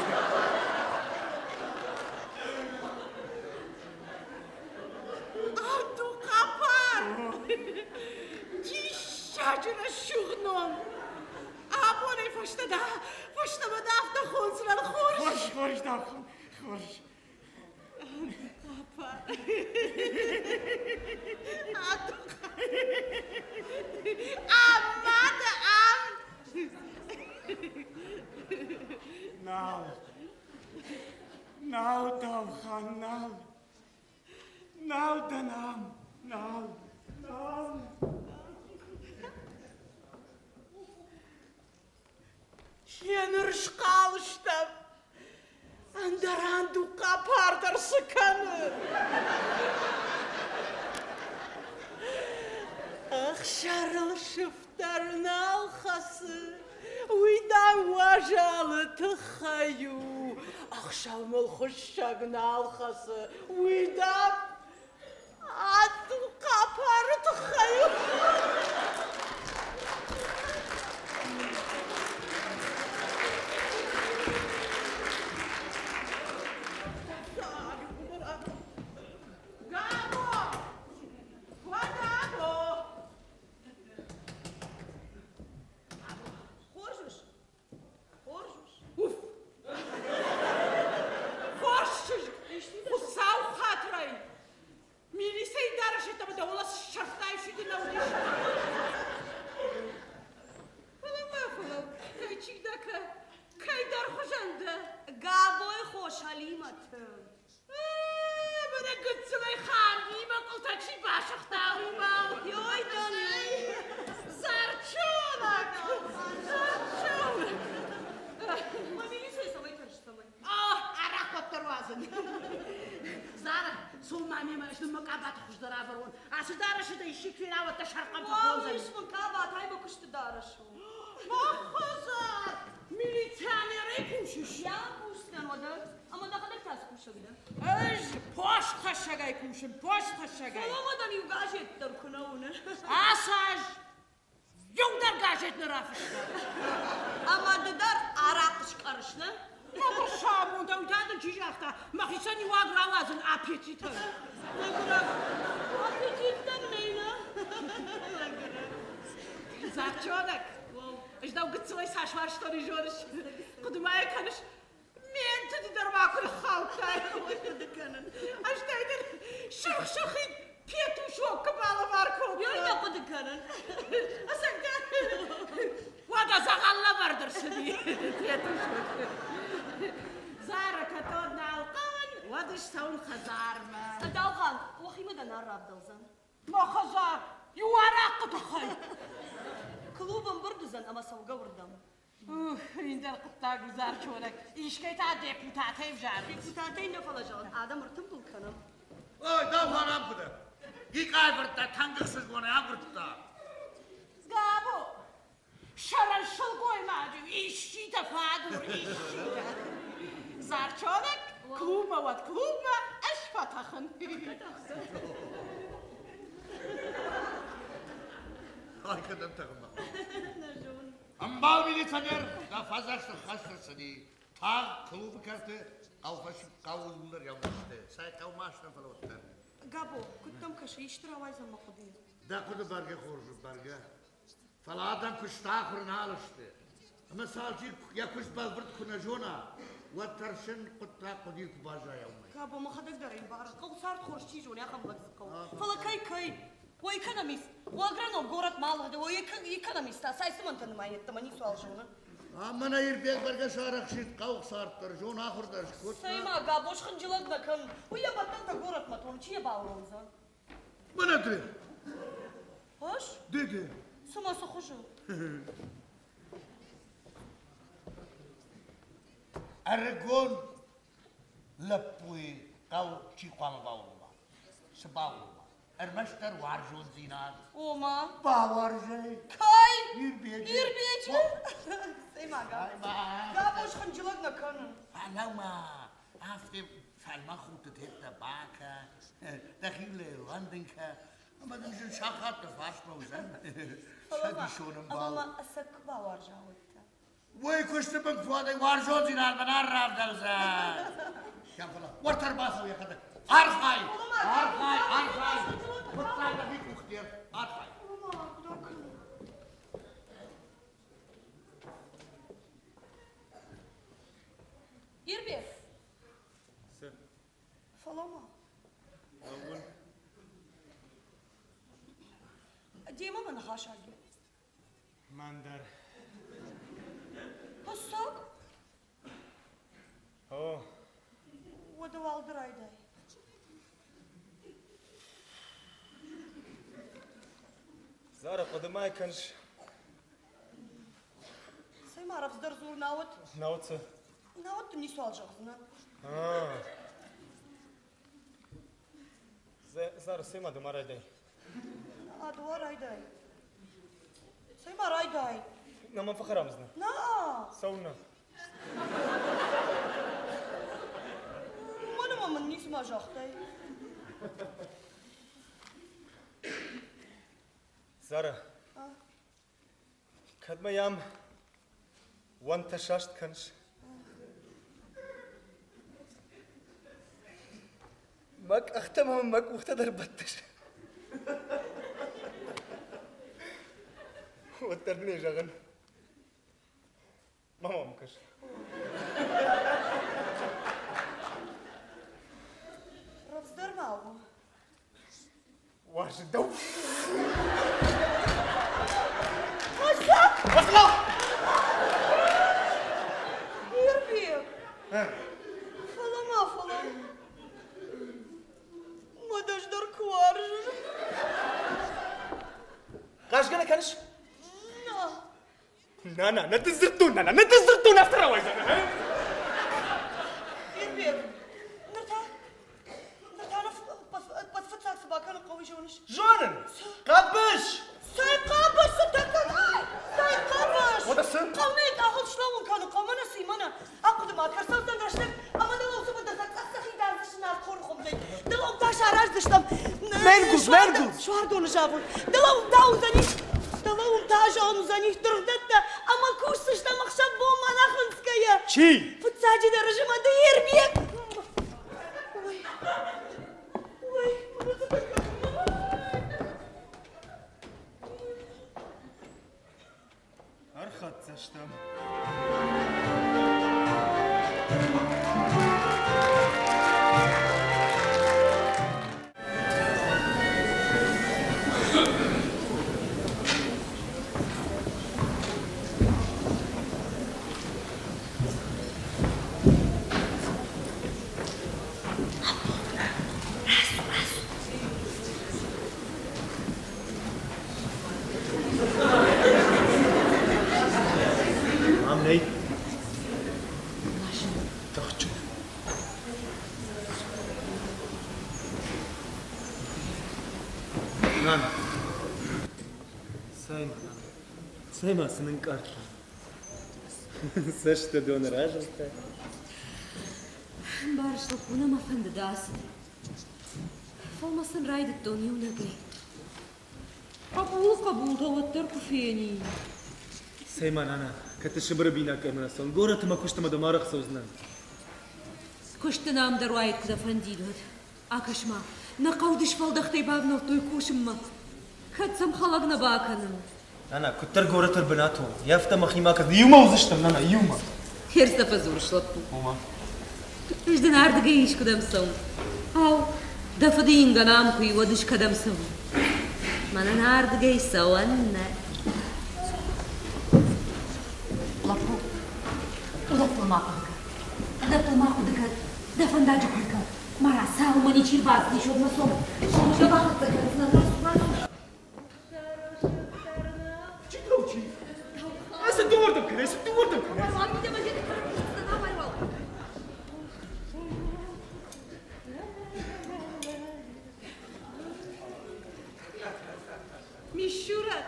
da, başta mı da hafta konsular hoş. Xo'sh, Davxon, xo'sh. Amma da am. Nou. Nou, Davxon, nou. Nou, danam. Nou. Nou. Yenir kalıştım. Andaran duka pardar sıkanı. Ah şarıl şıftarın alxası. Uydan vajalı tıxayu. Akşamıl hoşşagın alxası. Uydan adu kaparı tıxayu. Oy, Davxon am kuda. İlk ayvırtta tangıksız bana ayvırtta. Gabo, şaranşıl koymadı, işçi de fadur, işçi de. Zarçonek, kluma vat kluma, eş patakın. Arkadan takılma. Ambal militsioner, da fazlaştı hastası Tağ kılıbı kartı, alfaşıp kavuzlar yanmıştı. Say kavmaşına falan otlar. Gabo, kutam kaşı iştiravay zaman kudiyor. Da kudu barga korju barga. Faladan kuşta kurna alıştı. Ama salcı ya kuş balbırt kuna jona. Vatarşın kutta kudir kubaja yavmay. Gabo, ma xadak darin bar. Qaw sart xoş chi joni axam gazqaw. Fala kay. Wa ekonomist. Wa agronom город малый. Wa ekonomist. Saysımantın mayettim ani sual jona. Amana irbek barga sarıkşit kavuk sarttır. Jona ahırda şkut. Sayma Gabo, şkınjılagna kan. Uya batanta город matom çiye bağırınza. Bana de. Hoş? Dedi. Suması xoşu. Argon lapui kau cikwama baulma. Sebaulma. Ermester warjon zinad. Oma. Bawarjay. Kay. Irbeci. Irbeci. Sayma Gabo. Gabo, şkınjılagna kan. Alama. After falma goed het de baka. Dagile landinka. Ama bizim şakat da faşmozan. Şadi şonum bal. Ama asak bawarjawta. Vay kuştu bak fuaday warjon zinad banar ravdalza. Şafala. Wartar basu ya kadar. Arxay. Kutlayda bir kuxtiyar. Arxay. Salama. Dima mı nahaşardı? Mandar. Hassak? Oh. Vada valdıraydı. Zara qadamay kanış. Sen mi arabızdır zor navut? Navutsa. Navut ne sualacaksın ha? Ha. Zara sema dumarayday. Adı var ayday. Sen mi arayday? Nama fakaramızda. Na. Savuna. Manımın ne sualacaktay? Zara. Kadma yam. Wanta şaşt kanış. Mak ahtamam mak uhtadar battır. Otardın ejağın. Mamam kaş. Arabızdır mı avu? Varşı dav. Hassak! Asla! Yürüyüm. Falama falan. Madaşlar kuvarır. Kaç gene kanış? Na. Nana, ne tızdırttun nana, ne tızdırttun aftara vayzana, ha? Yürüyüm. Nırtana patfıtsaksı bakanı kavuşuyormuş. Joanın, kapış! Sen kapışsın takın. Sen kapış. O da sen. Kavnayı ahıl şlavun kanı. Kavmana sıymana. Akudum akarsan daşlar. Ama da olsa bu da saksak idar dışına korkum değil. Dalom taş arar dışlam. Mergul. Şuar donacağım. Dalom da uzanış. Dalom taş uzanış durdat da. Ama kuş sıçtam akşam boğmana hınskaya. Çiğ! Fıtsacı da rejima da yer biyek. Oy. Oy. Burası da Arxat zaştam. Am ney? Taxçı. Nan. Sayma senin kartı. Saçta döner ajasta. Barışlık buna mı efendi dağısın? Olmasın raydık donuyor ne gay. Kabul tavattır kufiyeni. Sayma nana. Katı bira bina kemana son. Gora tıma kuştama da marak sözlen. Kuştu namdar vayet kıda efendiydi. Akışma. Ne kavdiş faldak deybab noktoy kuşumma. Katsam halagına bakanım. Nana, kuttar gora tır binato. Yafta mahima kaz. Yuma uzıştım nana, yuma. Her sefer zoruşlap bu. Oma. İşte nerede iş kadamsın? Av, dafa deyin ganam kuyu vadış kadamsın. Mana nerede savanna. Lapu, udatma makaka. Udatma makaka. Dafandacı kuyka. Mara sağ mani çirbaz diş olma son. Şimdi bakıp da karısına nasıl. Çitlauçi. Asa doğurdum kare, asa doğurdum kare. Vallahi bir de bacı da karısına ne var valla. Mishura.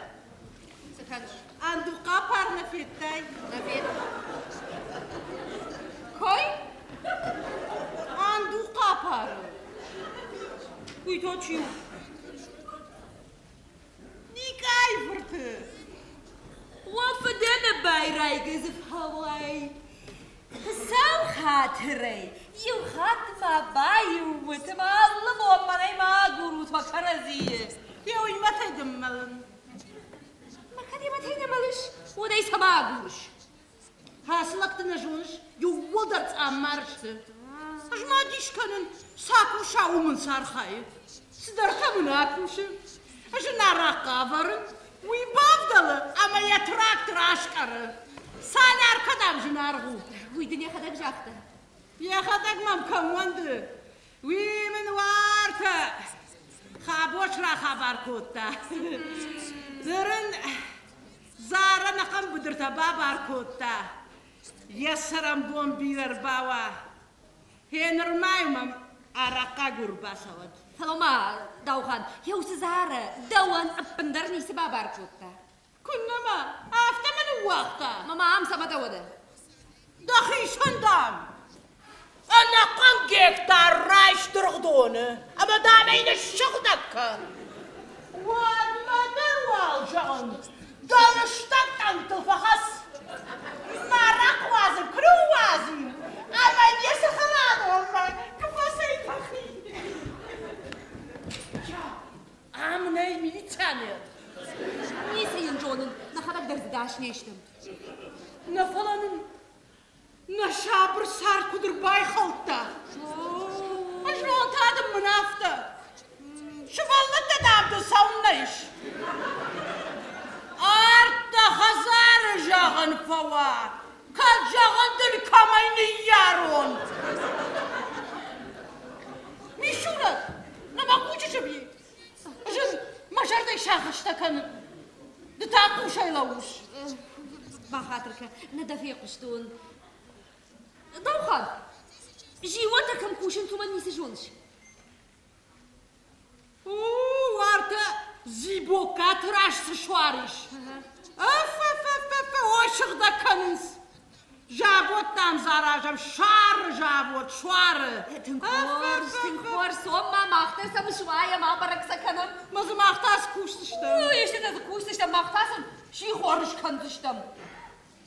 Sıkanış. Andu kapar na fitay. Nafiyet. Koy. Andu kapar. Kuytoçu. Nikay fırtı. وفدنا بايراي قزف هواي ساو خاطري يو خاتمة بايو متمعلم ومني ما قروت وكرزية يا وين ما تدملن. ما كان يما تينا ملش ودي سماقوش Haslakta na junj. Ju wadart amarshte. Aš ma dişkanın sakuşa umun sarxayı. Sıdarta mı akmışım? Şu naraka varın. Uy bavdalı ama ya traktör aşkarı. Sen arkadam şu nargu. Uydu ne kadar jaktı. Ya kadak mam kamandı. Uy min varta. Xaboçra xabar kotta. Zırın zara nakam budurta babar kotta. Yasaram bombiler bawa. Henurmayumam araka gurbasawad. Saloma, Dauhan, ya usizara, dawan apandar ni si babar kutta. Kunnama afta min waqta. Mama am sama dawada. Dahi sandam. Ana kan gektar raish durgdone. Ama dameyn şıqdakka. Wad madar wal jan. Danıştak tantı fahas. Marak wazim, kru wazim. Ama yesi khalad olma. Kafasay tahi. Am ney militane. Ni seyin John'un ne kadar derzi daş neştim. Ne falanın. Ne şabır sar kudur bay halkta. Ajno tadım mınafta. Şu vallahi da damdı savunna iş. Artta hazar jağın fava. Kal jağın dil kamayını yaron. Mişulat. Ne bakıcı çabi. Ajın majarda şahışta kanı. Dıta kuşaylavuş. Bahatrka, ne dafi kuştun. Dauhan, jiwata kam kushin tuman nisi jonş. Arta ziboka tıraş sıçvarış. Oşıqda kanıns. Jabottan zarajam şar jabot şvarı. Tinkhor, somma mahta sam şvaya ma barak sakanım. Mazı mahtas kuştuştum. İşte de kuştuştum mahtasım. Şi horış kandıştım.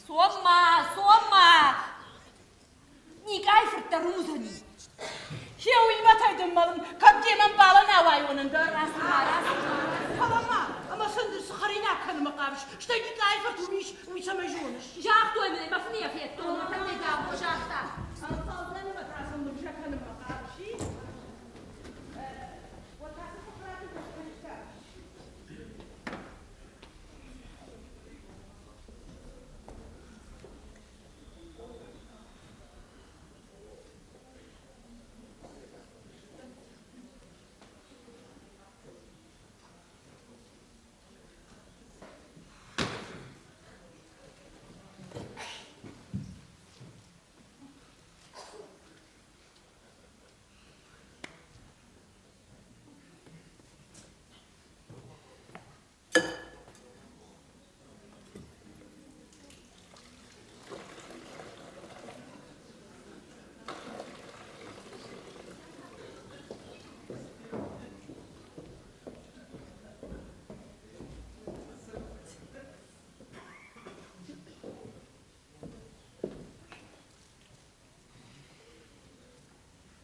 Somma. Ni gayfırtta rumuzani. Hiyo ilmataydım malım. Kaptemen bağlan avay onun da. Rasma. Kalama. Ama sen de sıkarına kanıma kalmış. İşte git layfı tumiş. Uysama jonuş. Jaak tu emine mafni ya fiyat. Toma tamme da bu jaakta. Alfazdan bakarsan bu kanıma kalmış.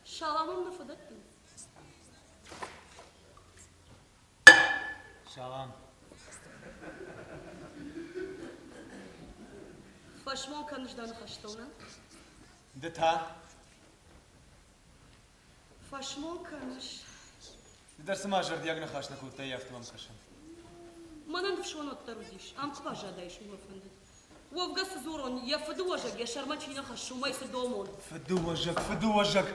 Şalamım da fıdıktım. Şalam. Faşmol kanıjdanı kaçtığına. Dıta. Faşmol kanıj. Dersi majar diyagna kaçta kutta yaftım kaşın. Манан вшон оттарудиш. Ам кважа дайш муфанды. Вовга сзорон, я фдуажак, я шармачина хашумай сдомон. فدو وجهك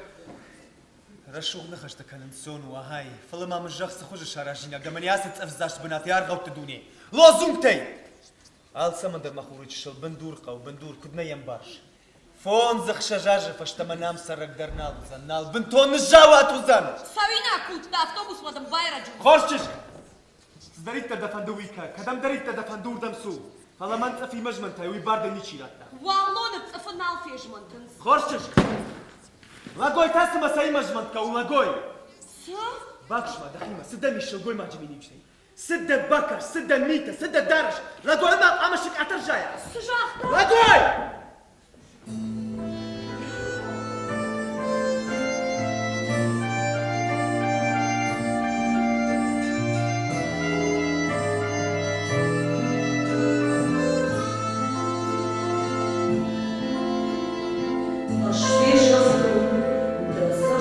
رشوق نخشت كان نسون وهاي فلما من جخس خوش شراجينا قمن ياسد افزاش بنات يار غوت دوني لازمتي قال سمندر مخورج شل بندور قو بندور كدنا ينبارش فون زخ شجاجة فاشتمنام سرق درنال وزنال بنتون الجوات وزن Savina kut da avtobus vadam bayracı. خرجتش زدريت دفندويكا كدم دريت دفندور دمسو فلما انت في مجمن تاوي بارد نيتشي لاتا Валон цафанал фежмантынс. خرجتش لاقوي تاسما ساي مجمنتكا ولاقوي Сё? باكشما دخيمة سدة مش شلقوي ما جميني بشي سدة بكر سدة ميتة سدة دارش لاقوي ما عمشك عترجايا Sıcakta. لاقوي Aż wiesz, do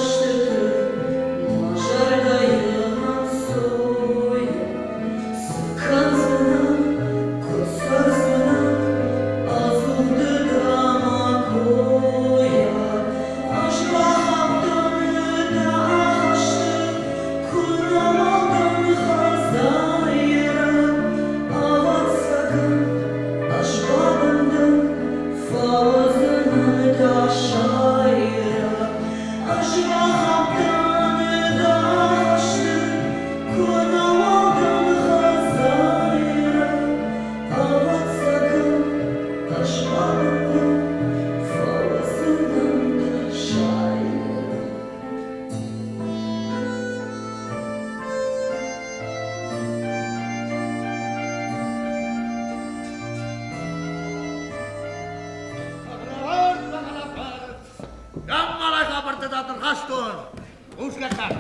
Uskatan.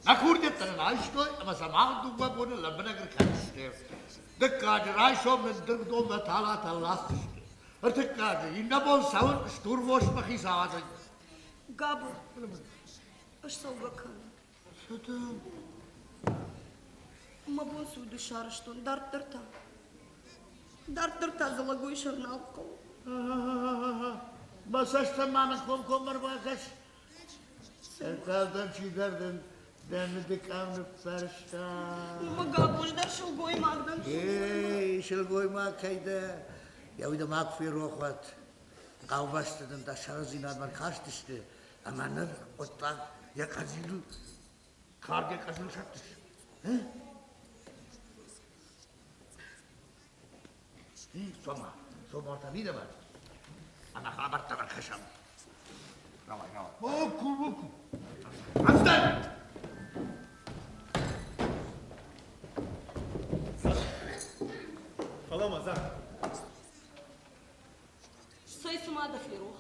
Nakurdettan aştoy ama zaman dugma bunu lambana kırkanişte. Dıkkâdı rayşomla dırdomla talata lastıştı. Tıkkâdı inna bol savun sturvoşmak hizadı. Gabo. Ăștia bakalım. Sadım. Mă bun să dușară știu, dar tărta. Dar tărta zălăgui și rnalco. Masajta manı komkomlar bakış. Serkaldan çiğderdin. Denedik avnıp sarışta. Mă gabuș, dar și-l goi magdăn. Ey, şıl koyma kayda. Ya bir de makfi rohvat. Kavbastadın da şarızınan var kaç düştü. Amanın otlak ya kazılı. Karga kazılı şartış. He? Soma. Soma orta bir de var. Ana haberta var kaşam. Ravay ravay. Oku oku. Aslan! Kalamaz ha. Să-i suma de firul.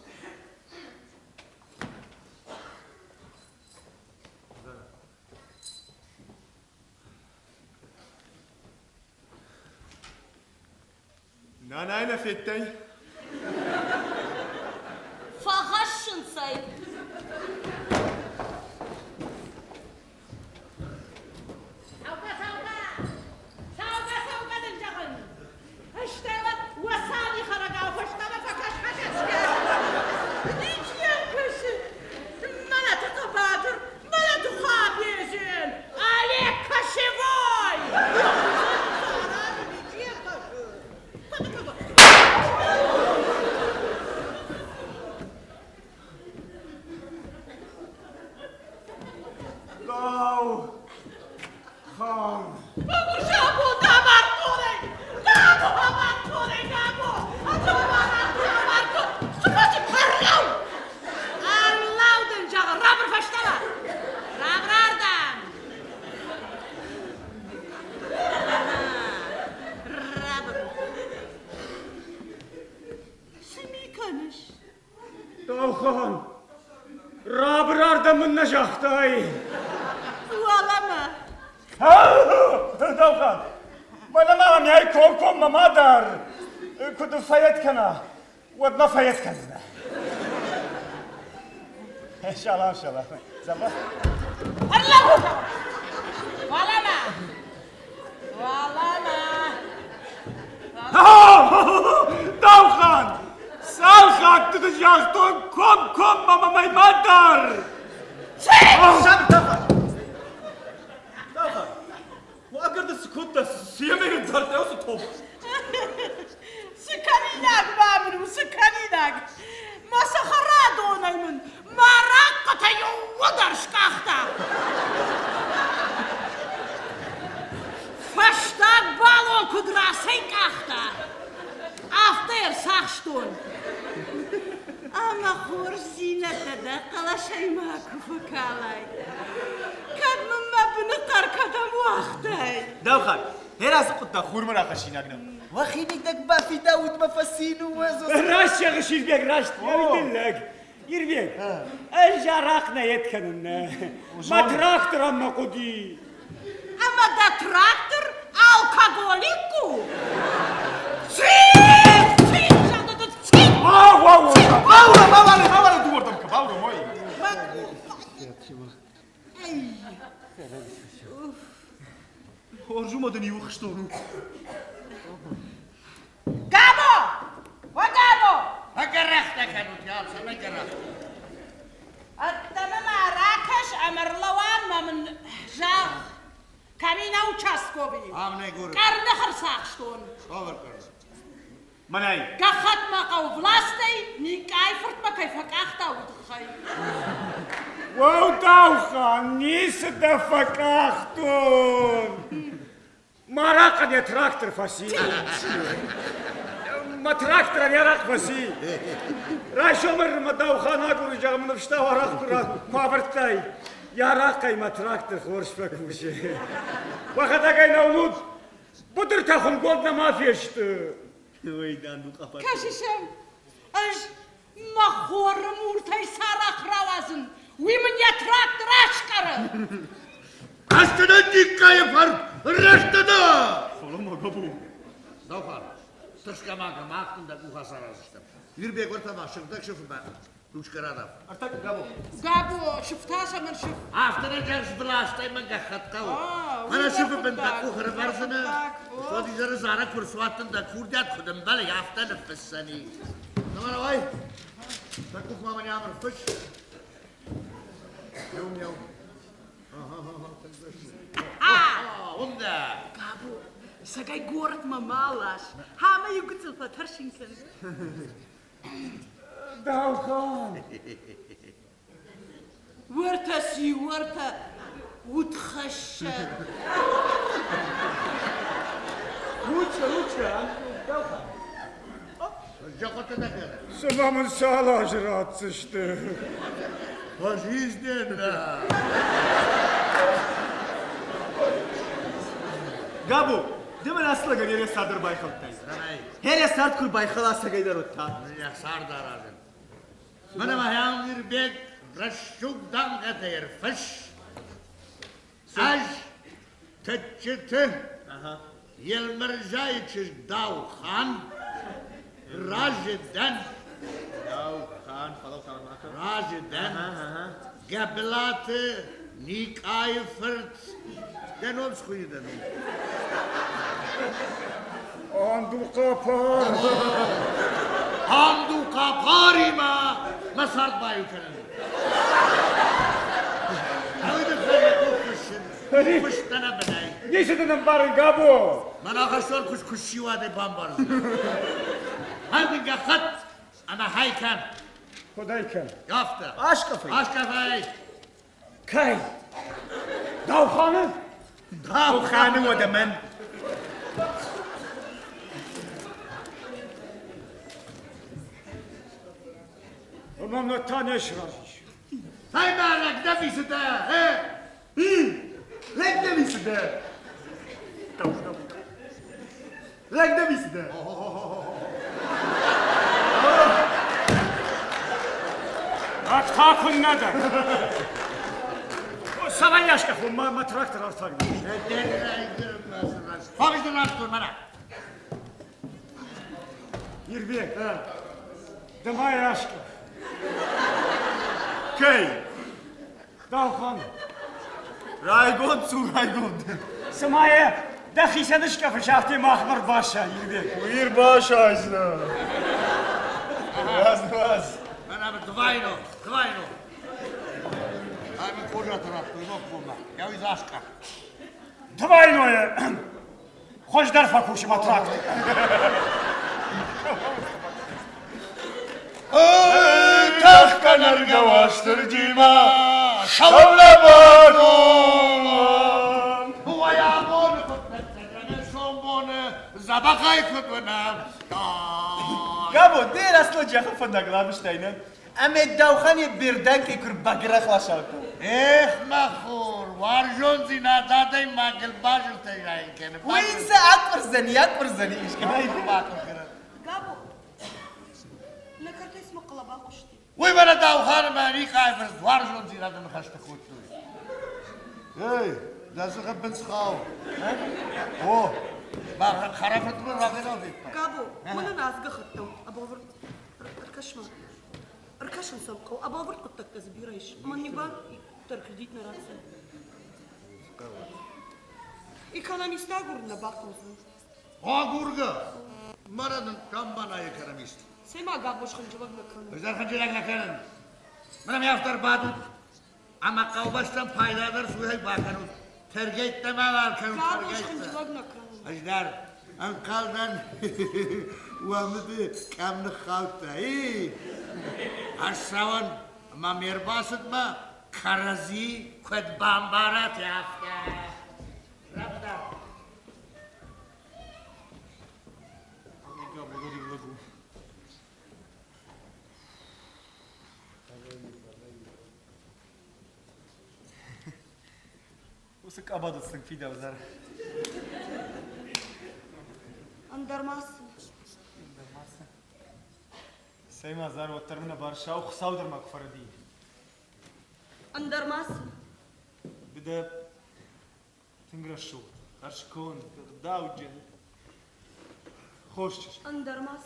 Nanayna fettay. Fahașîn să-i. Davxan, Rabrar da mınnacaktay. Ualama. Davxan, bana mağam yay kom mamadar. Kudu fayet kana, wadna fayet kanzna. Şalam. Zamba. Arlagu! Ualama! Davxan, salxat tutacaktın kom mamamay madar. Sen Davxan. Davxan. Bu akırda skutta siyemeyin tartıyorsun top. Sıkaninak babırım, sıkaninak. Masa harad onayımın. Marak katayı vodar şkahta. Faştak balon kudrasın kahta. After saçtun. Ama hor zinete de kalaşayım akıfı kalay. Kadmın mabını karkadam vaxtay. Davxan. Her skutta xurmana xaşinagna. Vaxinik ba fi Davud mafasinu wazo. Raş yakışır bek raş. Yavidillek. Girbek. El jarak ne yetkenine. Matraktor amma kudi. Ama da traktör alkoholiku. Hava duvardan kabavga moy. Orjumadan iyi uxuştunu. Gabo! Wa Gabo! Akarrakta kanut ya sana akarrak. Attama Marrakesh amarlawan mamın jağ kamina участковый. Amne guru. Karnı xırsaxtun. Over kar. Manay. Gaxat maqaw vlastay ni kayfurt ma kayfaqaxta udxay. Wow, Davxan, nisi de fakahtun. Maraka ne traktör fasi. Ma traktör yarak fasi. Raşomır ma Davxan aguracağımını fışta varak duran pavrtay. Yarak kayma traktör xorş bakmışı. Vakata kayna umut. Budur taxun godna mafiyashtu. Oydan du kapat. Kaşişem. Aj ma xor murtay saraq ravazın. Wimin ya traktör aşkar Mara. Aslında dikkayı fark. Rıhtı da. Oğlum o gabu. Davhan. Tırşkamağa hakkında bu hasar azıştım. Bir bey ortama şıftak şıfı ben. Uçkar adam. Artık gabu. Gabo, şıftaşa men şıf. Haftada gels bılaştay mı gahat kavu. Aa, Bana uy, şıfı ben gahat de kuhır varsını. gahat, oh. Şu dizarı zara kursuatın da kurdat kudum bale hafta nefessani. Numara vay. Takuf mama ne amır fış. Yum yum. Onda. Gabo, sagay gorat mamalas. Hama yugutul patarşinken. Davkan. ورتا سي ورتا وتخشى Lütfen. Davkan. Jakota da kere. Sımamın sağlacı rahat sıçtı. Hoş izdin ha. Gabu. Demen asla gönere sadır baykaltay. Sanay. Hele sart kur baykala sagaylar otta. Ya sardar adın. Bana mahyan bir bek raşşuk damga der fış. Aj tetçitin. Yelmerjay çiz davhan. Rajiden. Kan falan falan. Rajiden. Gabelatı nikayı fırt. Den ops kuyudan. Andu kapar. Handu kaparima. Masart bayu kenen. Haydi fele kufuşun. Kufuştana benay. Geçidinin barın gabu. Man ağaçlar kuş şivade bambarız. Hadi gakat. Ama haykan. Kodayken. Yafta. Aşk kafayı. Aç kafayı. Kay. Davkanı. Bu kanım o demen. Mamla tane şıraş. Say merlek ne bisi de. He? Rekne misi de. Rekne misi de. Bak takın ne de. O sana yaş kapı ma traktör artar. Fakıştır rastır bana. Yirbiye. Dema yaş kapı. Köy. Davkan. Raygon su raygon. Sımaya. Dahi dış kapı şahti mahmur başa. Yirbiye. Buyur baş ağzına. Vaz. Bana bir duvayno. Aymen koca tarafı yok bulma. Ya iz aşka. Dvaynoya. Hoş derfa kuşuma traktör. Tak kanar gavaştır cima. Şavla baron. Bu ayağımı kutlatacağım. Şombonu zabakay kutlanam. Gabo değil asla cahı fındaklamış dayının. Ama davxani birden ki kur bagırak laşalkı. Mahur. Varjon zinadatay magil bajıl teyayın kendi. Bu inse akvar zani işke. Gabo, ne kadar ismi kalaba kuştu. Uy bana davxanı ben ilk ayfırız. Varjon zinadatın kaçta kutlu. Hey, nasıl kapın sıkav? Oh. Bak harafetli rakın oldu. Gabo, bana nazgı xıttım. Abavur, arkadaşma. Arkadaşım sabko, abavur kuttak da zbirayış. Ama ne var? Terkredit ne rahatsız. Ekonomistler grubuna baktım. Agurga. Maranın tam bana ekonomist. Sema Gabo şıncılık bakalım. Özel hıncılar lakanın. Bana miyaftar badut. Ama kavbaştan payladır suhay bakanut. Tergeyt deme var kanut Gabo tergeyt. şıncılık bakalım. Ajdar. Ankaldan. Uamıdı kamlı kavta. Arsavan. Ama mirbasıt mı? Karazi kod bambarat yafta. Rapta. Usuk abadıtsın fidavzar. Andarmazsın. Seymazlar otlarımına barışa o kısavdırmak farı değil. Andarmazsın. Şurada tıngıraşu, aşkın, davcı. Hoş. Andarmaz.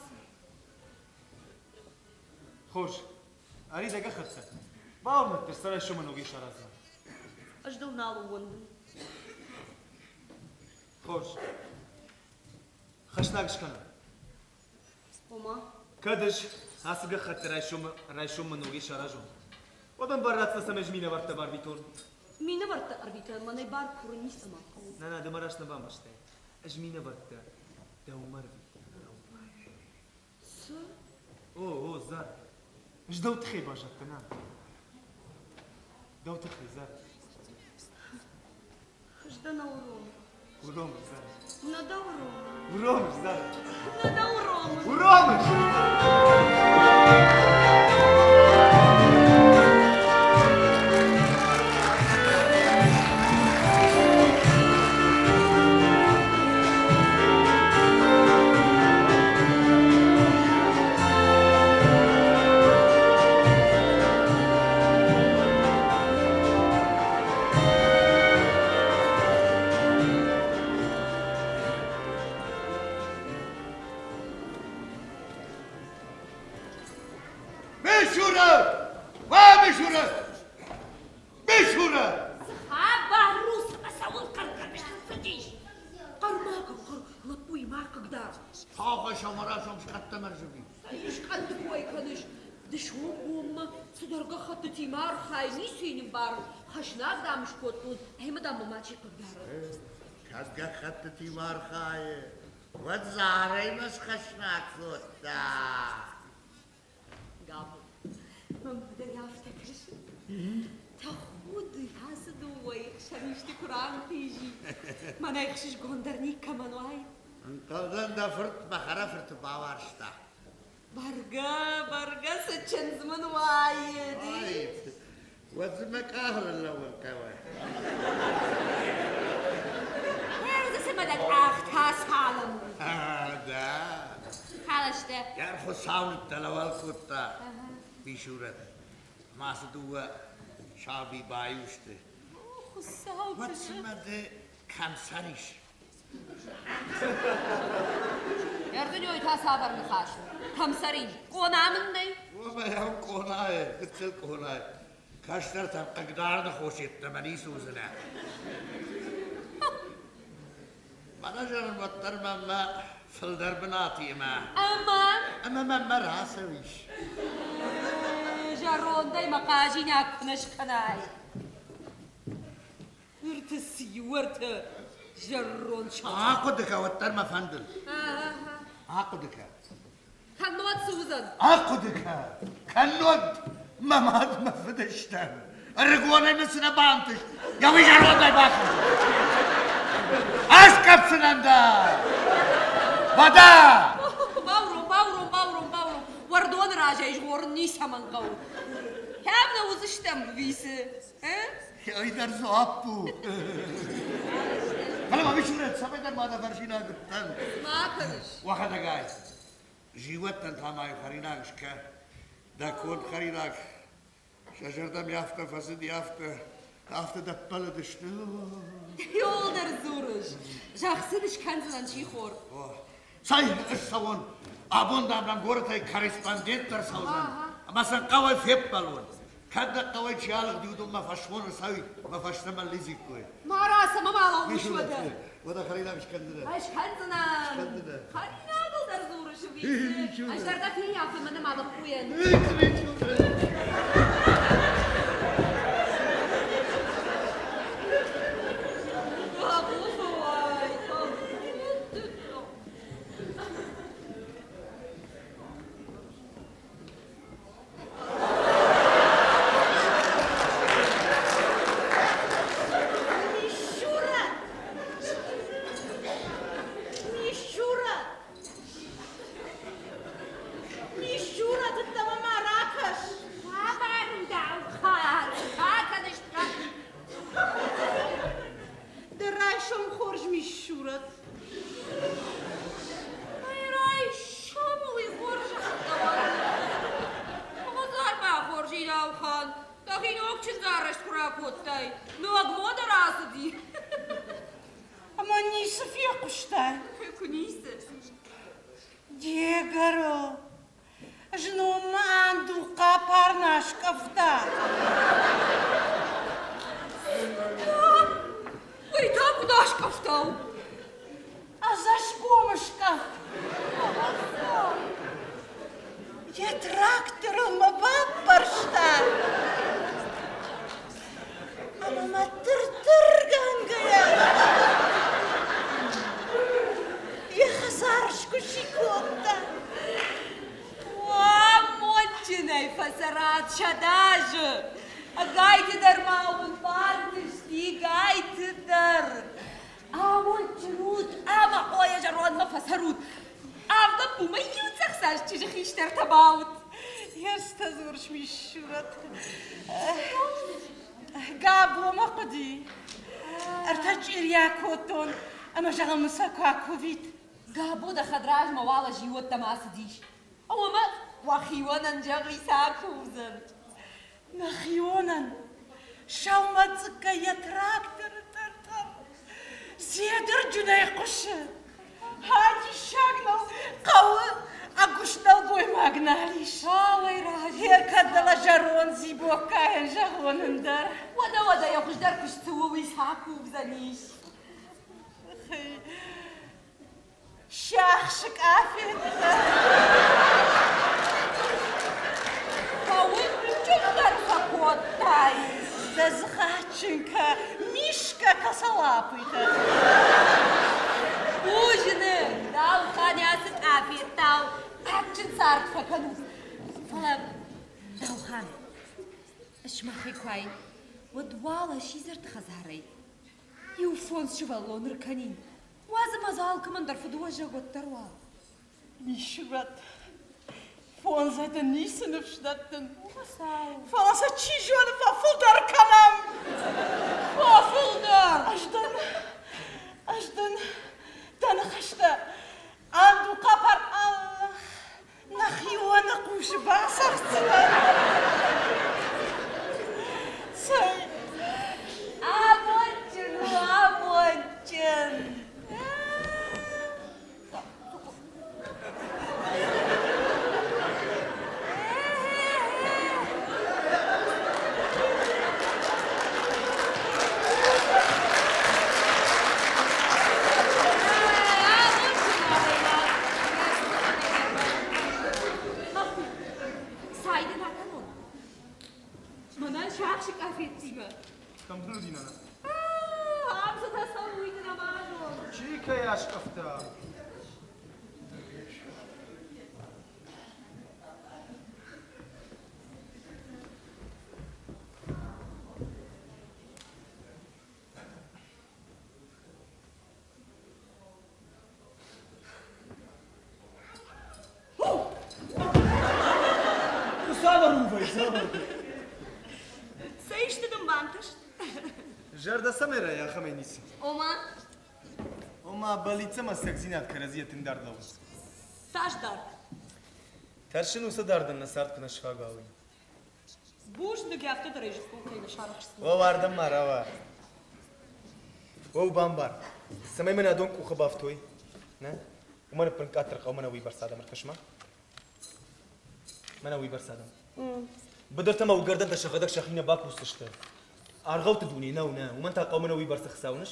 Hoş. Arı da gakhatta. Bağırmak da saray şu manogi şarazma. Ajdav nalu wondu. Hoş. Haşnak şkana. Oma. Kadış, hası gakhatta ray şu manogi şarazma. Odan barratsa samajmine varta bar biton. Mine varta arbitan manay bar kurni sama. Nana demaraş ne bamaştı. Ajmine varta. Davmar biton. Su. O zar. Jdav txi bajat tamam. Dav txi zar. Ajda naurum. Vurom zar. Nadaurum. Vurom zar. Nadaurum. Vurom. Meşhure! Va meşhure! Meşhure! Aba Rus asavul karkarmıştın sıkış. Karma kakar. Lapuy mar когда. Tağa şamara şamşkatta mercibi. Ишкан твой каныш. Дышом бомма. Сударга хатты тимар хайни сеним бар. Хашнак дамш котлун. Айма дамма мачи когда. Kazga khattı timar khaye. Ve zareymas khaşnak kutta. Gabo. Mam da yaftakış. Tahudu hasadu way şanişti Kur'an tiji. Mana yakşiş gondarnik kaman vay. Kaldan da fırt bakara fırt bavarşta. Barga saçın zaman vay. Ay. Ve kahrın lavul kavay. Nerede semadak ahta salam. Da. Halaşta. Yar husavl talaval kutta. Bişuret. Masduwa şabi bayuştu. Kusav. Vatsmadı kamsariş. Yardım yoy tasabar mı kaç? Kamsarin. Konamın ne? Ve ya konay, kıtsıl konay. Kaşlar tapkakdarını hoş etti beni sözüne. Bana canım batırmam ma fıldar binatıyım ha. Ama. Ama ben rahatsızmış. Jarronday maqajin aknaş kanay. Irtısı yuvartı. Jarron çal. Akudika vattarma fandıl. Akudika. Kannuat suzan. Akudika. Kannud mamad mafdıştan. Rıgvanay mısına bantış. Yavi jarronday bakın. Aşk kapsın anda. Vada. Bavrum. Vardon raja iş gorun nisaman qav. Hamna uzıştam visi. Aydar zoappu. Kalama bir şuret. Sabahdan bana verşina gittan. Ma kanış. Vakada gay. Jivattan tamay kharinak şka. Da kon kharinak. Şaşırdım yafta fasid yafta. Hafta da paladıştı. Yolдар zuruş. Жақсы kanzılan çiğor. Say savun. Abundamdan goratay korrespondentler savun. Ama sen kavay fep balon. Kadda kavay çiyalık diyordum ma faşmonu savi. Ma faşlama lizik koy. Marasa mama olmuşmadı. O da kharinak kendine. Aş kanzılan. Kanzılan. Harina yolдар zuruşu visi. Aşlarda fin yapımını malıp koyun. Мишура, ты там мама ракаш. Haber Котай. Ну, агмода разу ди. Ama nisi fiye kuşta? Кунисте. Дегоро. Жнума андука парнашкафта. Ой, там наш кафтал. А за шкомышка? Я трактором бабаршта. А мама тыр-тыр-гангая. Я хазаршку шикотта. Мочиной фасарат шадажы. Гайте дар маун партышти, гайте дар. Мочинут, ама оя жарон ма фасарут. Авда бума юцах саш чижи хиштер табаут. Я стазурш мишурат. Габу мақди. Артач ирьякотон. Ама жагам сакаковит. Габу да хадраж мавала живот тамас диш. Ома вахиванан жагли сакузан. Нахионан. Шаумацка я трактор тартар. Седр джунай кушы. Хади шагнал. Кавы агуштал гой магналиш. Шалай раж. Еркадала жарон зибокаен жагонындар. Вада я хуждар куштуы сакузаниш. Шахшик афет. Кавы чудар сакотай. Зазгаченька, мишка косолапый-то. Ужины, дал ханясыт афетал. Акчин сарт факану. Фалам, дал хан. اشمخي كوي ودوالا شيزرت خزاري يوفونس شوالون ركانين وازم ازال كمان درفدوا جاغوت تروا Мишурат. Фон за это нисен в штаттен. وصاو Фаласа чижон фафулдар канам. فافلدر Аждан. Дана хашта. Анду капар Allah. Нахиона куши басахцыла. Сай. Амончин. Saydın hakan Mana şakşık afettiğime. Там блюдина. Hamza da savuydun ama Чика я шкафта. Sayıştırdım bantış. Жарда самера я хаменис. Oma Ома балица масакзинат каразия тиндардавус. saçdar. Таршин уса дардан на сарткана шфагавы. Бужны гяфты да режиссер кайна шарахшсын. О вардам марава. О бамбар. Самай мена дон ку хабафтоy. Ne? Umarım pın katır kavmana uybar sadam arkadaşma. Mana uybar sadam. بدرتما وقردن تشغدك شخينا باك وسشته. أرغوت دوني نونا ومن تقومنا ويبر سخساونش.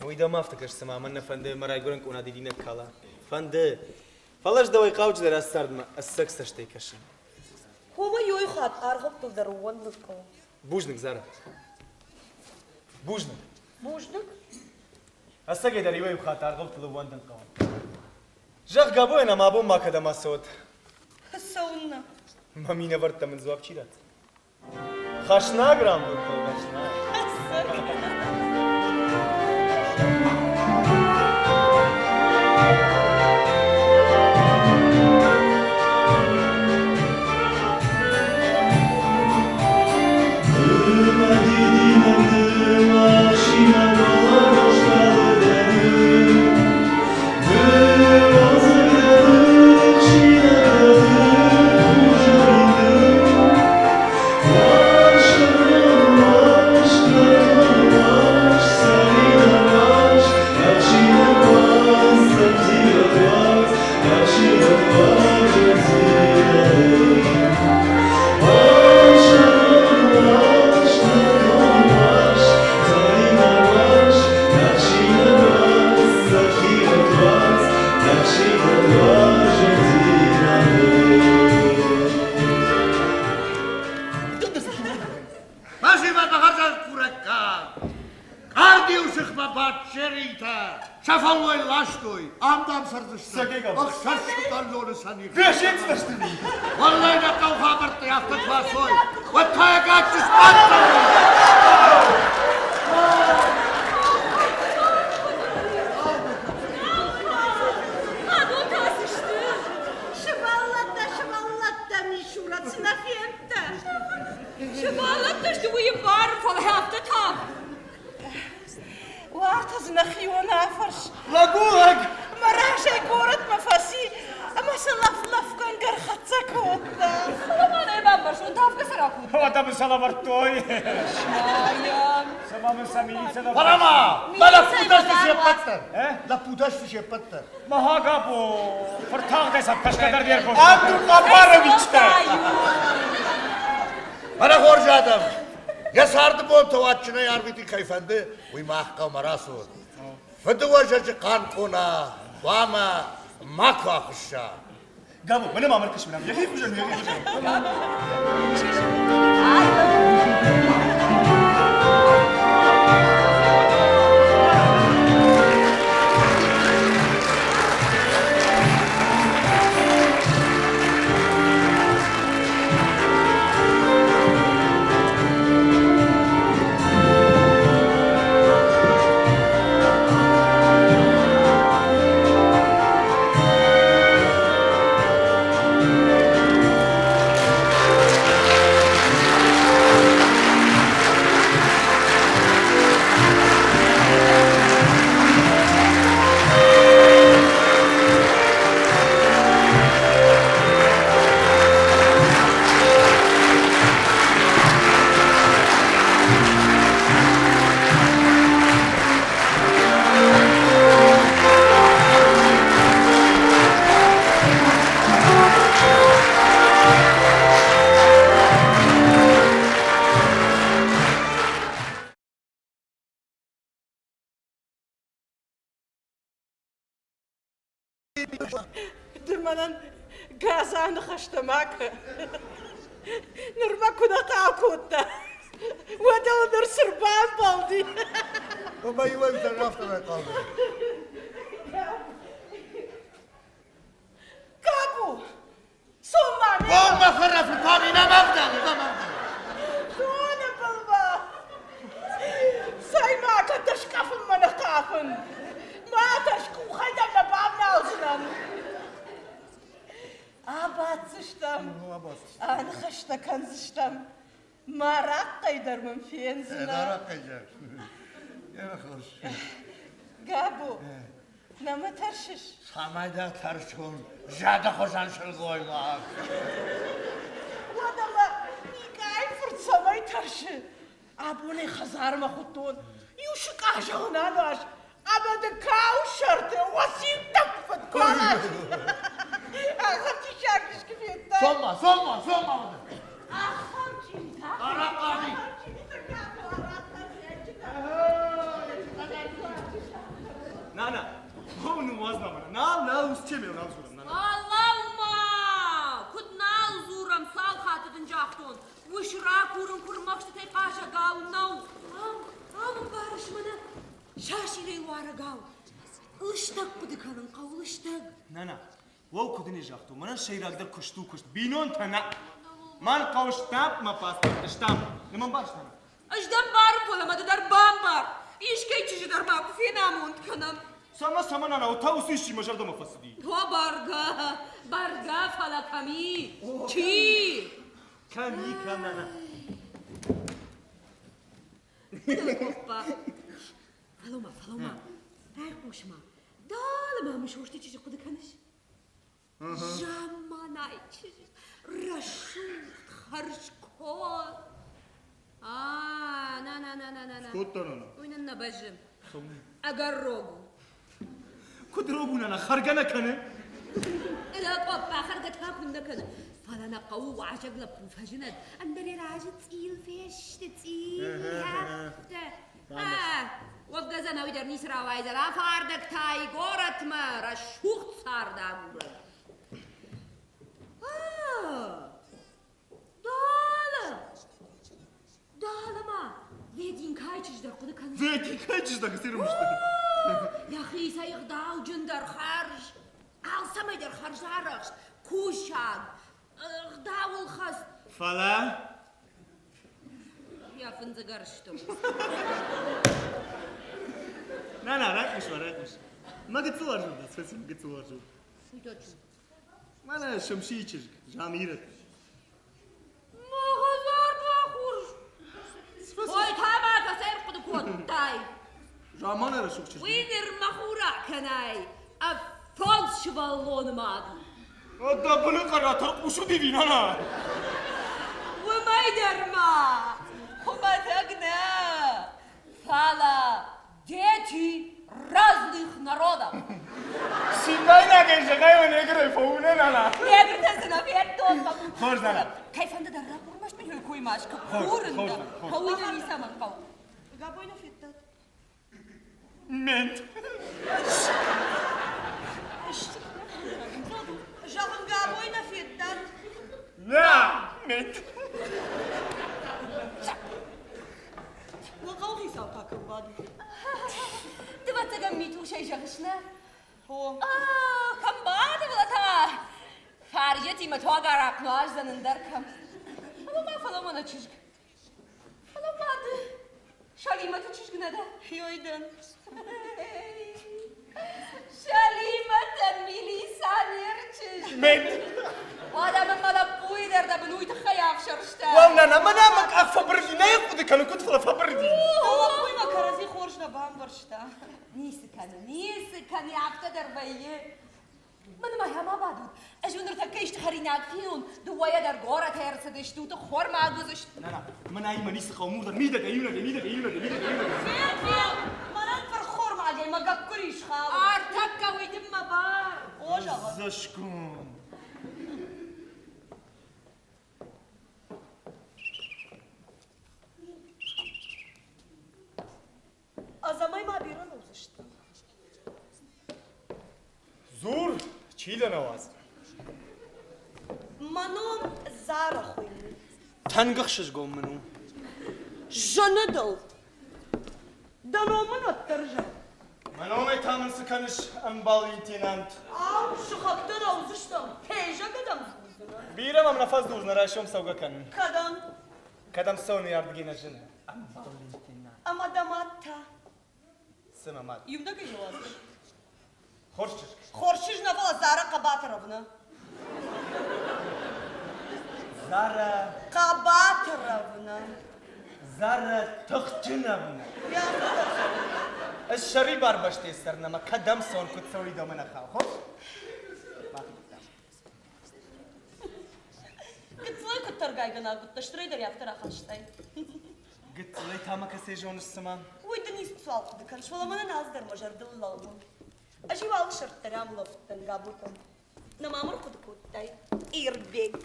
وإذا ما افتكرش سما منا فند مرا يقولن كونا دينا كلا. فند فلاش دوي قاوج در أسرد ما السكس تشتيكشن. Хова ёй хат аргып тылдыруын ныккыл. بوجنك زارا. بوجنك. Буждык? السكي در يوي خات أرغوت لوان دن قوم. جاك قابونا ما بوم ما كذا ما صوت. Хысауынна. مامينا برت من زواب چيرات. خشنا گرام برت خشنا. batxerita. Şafalloy laştoy. Amdam sırdışı. Sakay gabı. Bak şaşkıtan yolu sanıyor. Beş yetişti. Vallahi ne kavga birti yaptık basoy. Ve tayagaççız battı. Hadi o tasıştı. Шваллата, Мишура, цнафента. Şıbalat işte bu yıllar falan hafta tam. وارتا زنخيونا فرش. Lagulak. مراشي كورت مفاسي. أما سلف لف كان قرخت كوتا. Aman ben başım tafka sarakut. O adamı salavartoy. Şayan. Samamın samimi sana. Parama. Milisa La putas imadan się was. patter. He? La putas się patter. Mahaga bu. Fırtağ desem kaç kadar diğer koşu. Abdülkaparoviç'te. Bana borcu adam. Ya sardı bu tovatçına yarviti kayfendi. Uymak kamarasu. Fıdı vajacı kan kona. Vama makva kışa. Gabo, benim amel kışmına. Yakayım mı canım? Yakayım mı canım? درمانن گازان خشتماک. نرما کنا تاکوتا. ودل در سربان بالدی. Baba yuva bir taraftan kaldı. Kabu. Sonlar ne? Bomba fırrafı tamine mevdalı. Tamam. Doğru bulma. Sayma taş kafın bana kafın. Ma taş kuhaydam da babna ağzından. Abat sıçtam. An xışta kan sıçtam. Marak kaydarmın fiyenzine. Edara kayacak. Yana hoş. Gabu. Nama tarşış. Samayda tarçın. Jada hoşan şıl koyma. Wadala nikay fırtsamay tarşı. Abone xazarma xutun. Yuşuk aşağına laş. Abada kav şartı. Vasim takfat kolaş. Ağam çişakmış gibi etti. Sonma. Ağam çinta. Ara kari. Nana, bunu vazna bana. Na usçemiyorum nazgulum. Nana. Allahumma. Kudnal zuram sal hatıdın cahtun. Vışra kurun kurmakştı tek kaşa gavnav. Ağam barışmana. Şaşirey vara gav. Ilıştak bıdıkanın kavılıştak. Nana, wow kudini jaxtu. Mana şeyragda kuştu kuştu. Binon tana. Man kavuştam ma pasta. İştam. Ne man baş nana? Ajdan barım polamadı dar bam bar. İşkey çişi dar ma kufena mont kanam. Sama nana. O tavusu işi majarda ma fasidi. To barga falakami. Çi. Kami nana. Hoppa. Faloma. Rayk boşma. Dağılmamış hoşta çişi kudu kanış. Jamanay çişi. Raşut, harşkol. Na. Skutta nana. Oynanna bacım. Agar rogu. Kudrogu nana. Khargana kanı. لا قطع خرجت هاكل نكد فانا قوي وعشق لب فجند اندري راجل تقيل فيش تقيل هفته وابقى زنا ويدر نسرا وايزر فاردك تاي قورت ما رشوخ صار داغور دالا ما يدين كاي تجدر قد كان فيكي كايتش داك سير مش يا أخي سيغداو جندر خارج عالسما يدر خارج عرقش كوشاق غداو الخس فلا يا فنزقرشتو لا رايك مش ما قد صور شو بس بس قد صور شو ما انا شمشيتش جاميرة ما غزار باخورش هاي تاما كسير قد كوتاي جامانا رشوك وينر مخورا كناي أفونس شبالون مادي هذا بنقرأ وشو دي انا وما يدر ما وما تقنا فلا дети разных народов. سيباينا كان شغاي ونقرأ يفهمون انا Я говорю, наверное, дома. خرج انا كيف انت درب مش من كوي ماشك كورن هو يجي سما قو قابوينا في التات منت جابن قابوينا في التات لا منت وقوغي ساوكا كبادي تبى تجميتو شيء جغشنا هو كم بعد ولا تا فارجتي متوقع رقناش زندركم ما فلو ما نتشجك فلو بعد شاليمة تشجك ندا يويدن شاليمة ميليسان يرتش منت وهذا من ملبوي درد بنوي تخياف شرشتا والله انا ما نامك افبردي نايف بدك انا كنت فبردي والله ما كرزي خورشنا بام برشتا نيسكن يعتذر بيه من ما هي ما بعدود اجون رتكيش تخريناك فيون دوايا در غورة تيرسدش تو تخور ما گذشت لا من اي منيس قومو ميدك ايونا ما ننفر خور مع جاي ما قكريش خاو ارتكا ويدم بار اوجا زشكون ازمای ما بیرون اوزشتا زور چیل نواز منوم زارا خوینی تنقخشش قوم منو جندل دانو منو ترجم منو ما تامن سكنش ام بالينتينانت او شخاكتن اوزشتا هيجا قدم بيرم ام نفاز دوز نراشم سوغا كان قدم كدم سوني ياردگينا جن ام بالينتينانت اما دماتا سمامات يمدا جوازش خورشش خورشيج نفلا زارا قباترفنا زارا قباترفنا زارا تخجنم يا الشري باربشتي سرنا ما كدم سون كنت سوري دومنا خاو خوش قلت لك الترقاي قنا قلت اشتري دري افتر اخشتي قلت لي تامك سيجون السما ويدني سؤال ذكرش والله ما انا نازدر مجرد الله اجي والله شرط ترام لفتن قابوتم نما امر كنت كنتاي ايربيك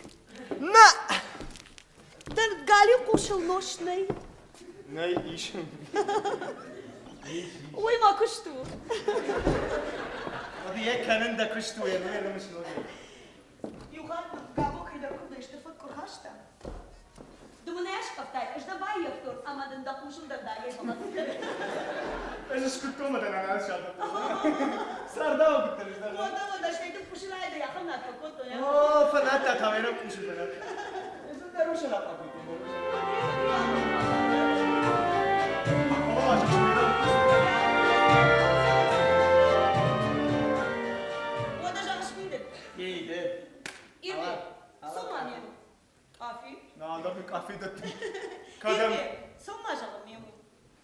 نا دن قالي قوشل نوشني ناي ايش وي ما كشتو هذه هيك كان عندك كشتو يا مين مش نوري يقال قابو كده كنت اشتفكر هاشتا دومنا ايش قبتاي ايش دباي يفتر اما دن دقوشل درداي خلاص ايش كنت ما انا شاطر صار داو قلت لي وده شيء تبوشل هاي يا خلنا تكوتو يا اوه فناتا كاميرا كوش فناتا ايش داروش لا قبل وده جالس ميدك ايه ده إيربي سومانيا كافي لا ده كافي ده كلام سوما جالميمو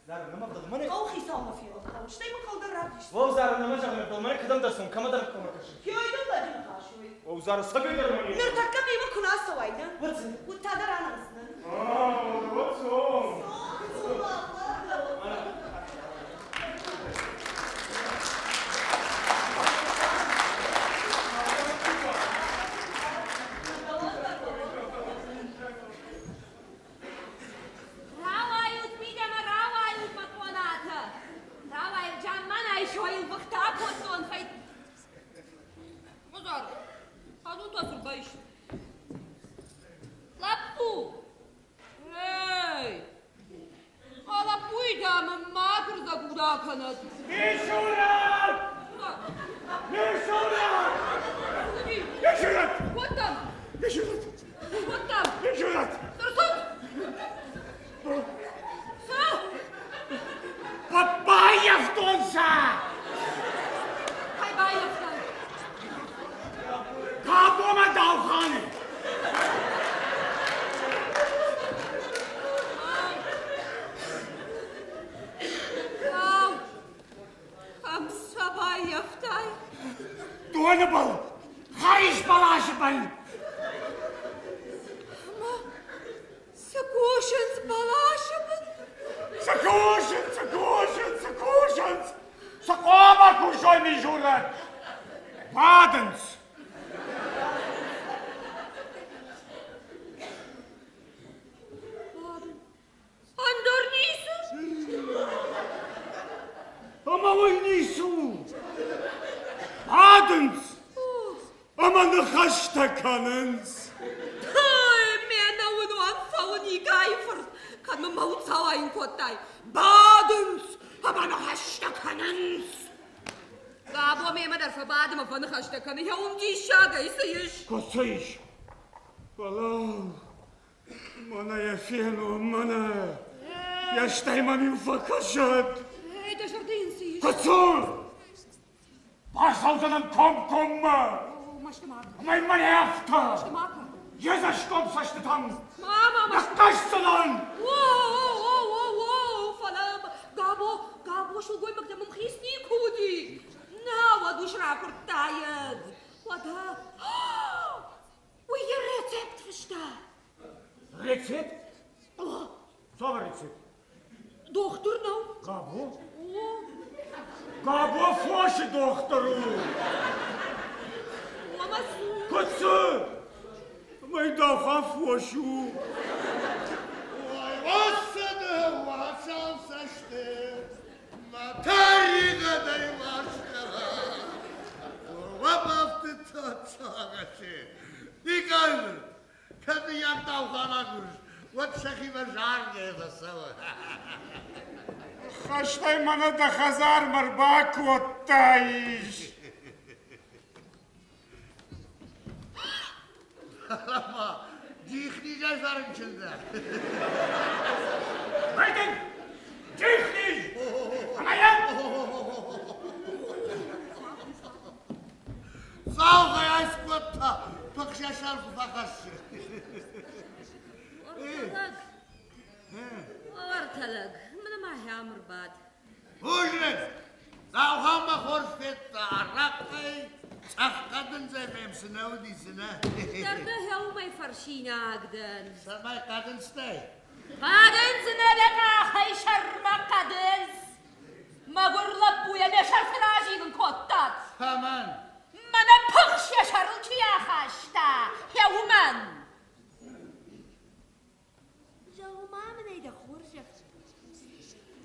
زار لما بدل مني قوخي سوما في الخوش تيم قال درابيش وو زار لما شغل بدل مني كدم درسون كما درك كما كش يا يلا دي خاشوي وو زار صبي در مني نرتكب يما كنا سواينا واتس وتادر انا اسنا واتس هوم راوايوت ميدم راوايوت مكوناتا راوايو جامانا يشوي البختاب وصون فايت مزار هادو تصل بايش لابو هاي Прямо макр загудаканат. Мишурат! Мишурат! Мишурат! Вот там, Мишурат! вот там. Мишурат! Турсун! Сау! Бабаев тонса! Хайбаевтан. Кабома Давханы! Сау! Хамсабаевтай. Doğru bul! Hariç balaşı ben! Сакошинс балашабын. Sakuşun! Sakoma kuşoy Мишурат! Badens! Андорнису. Ama oynuyorsun! Badens! Ama ne kaçta kanınız! Мена унуан сауни гайфер. Канма маутсауайн коттай. Бадынс. Амана хаштаканынс. Габо мема дарфа бадыма фаны хаштаканы. Я умди шагайсыйыш. Kosayış! Valla! Bana yefiyenu, bana! Yaştayma min fakaşat! Эй, да жардынсыйыш. Kaçır! Başsaltanın komma! Маштамака. Mayman hafta! Маштамака. Yezaşkom saçlı tam! Мама, Yaklaşsın lan! Воу, фалам. Габо шулгой магдамым хисни куди. Нава душра куртает. Вада. Ой, я рецепт вышта. Reçet? Sonra reçet. Доктор нау. Gabo? Gabo foşu doktoru! Ламасу. Kaçır! Maydaha foşu! Vasadı vasal saçtı. Matari kadar başlara. Vabaftı tatsağı. Dikkat. Kendi yan tavkana kuruş. Vat şakime zar geyde sava. Kaçtay bana da hazar marba kottayış! Ama cihleyeceğiz varın içinde. Haydi! Cihliz! Anayın! Sağ ol kaya iskotta. Pıkşaşar kufakası. Орталык. Мына махямыр бад. Hujret. Davhama horfetta arrakkay. Çakkadın zefem sınav disine. Дарда хяумай фаршинагдын. Samay kadın stay. Kadın zınadaka hayşarma kadın. Magurlap buya meşar sırajinin kottat. Hemen. Mana pıkş yaşarıl tüya haşta. Hyahuman. Jauman neyde khurjak.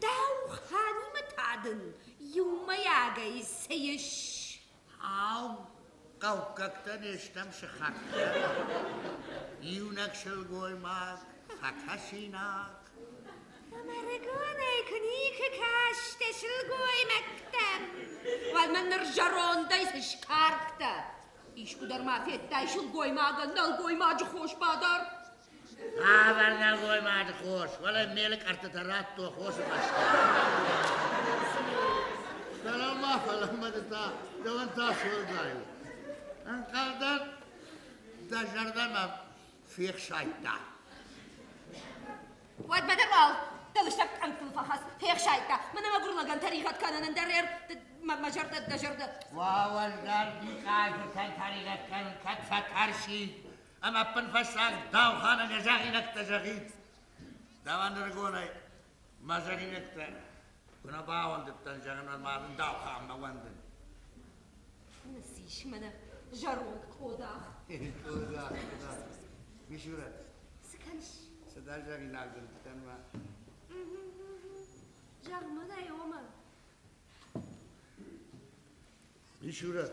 Dav hanımı tadın. Yuma yagay seyiş. Av. Kavkaktan eştem şıkakta. Yunak şıl goymak. Fakasinak. Maragona knika kaşte şılgoy mektem. Val men nerjaronda ise şkarkta. İş kudar mafiyette şılgoy maga nalgoy macı hoş badar. Avardan koymadı hoş. Valla melik artı taratto hoş başta. Selam falamadı ta. Devan ta şuradayım. Ankara'dan dajardan fiyek şaytta. Vad bedar val. Dalıştak ankıl fahas. Fiyek şayta. Mana magurlagan tarikat kananın derer. Majarda dajarda. Vavalgar di kayfırtan tarikatkan katfa karşı. Ama penfasak davhana nezahinak tazahid. Davanır gonay. Mazahinakta. Buna bağlandıktan canın malın davhama vandın. Nasiş mana jaron koda. Koda. Mişurat. Sıkanış. Sadar zahinak dıntıkan ma. Jagma da yoma. Mişurat.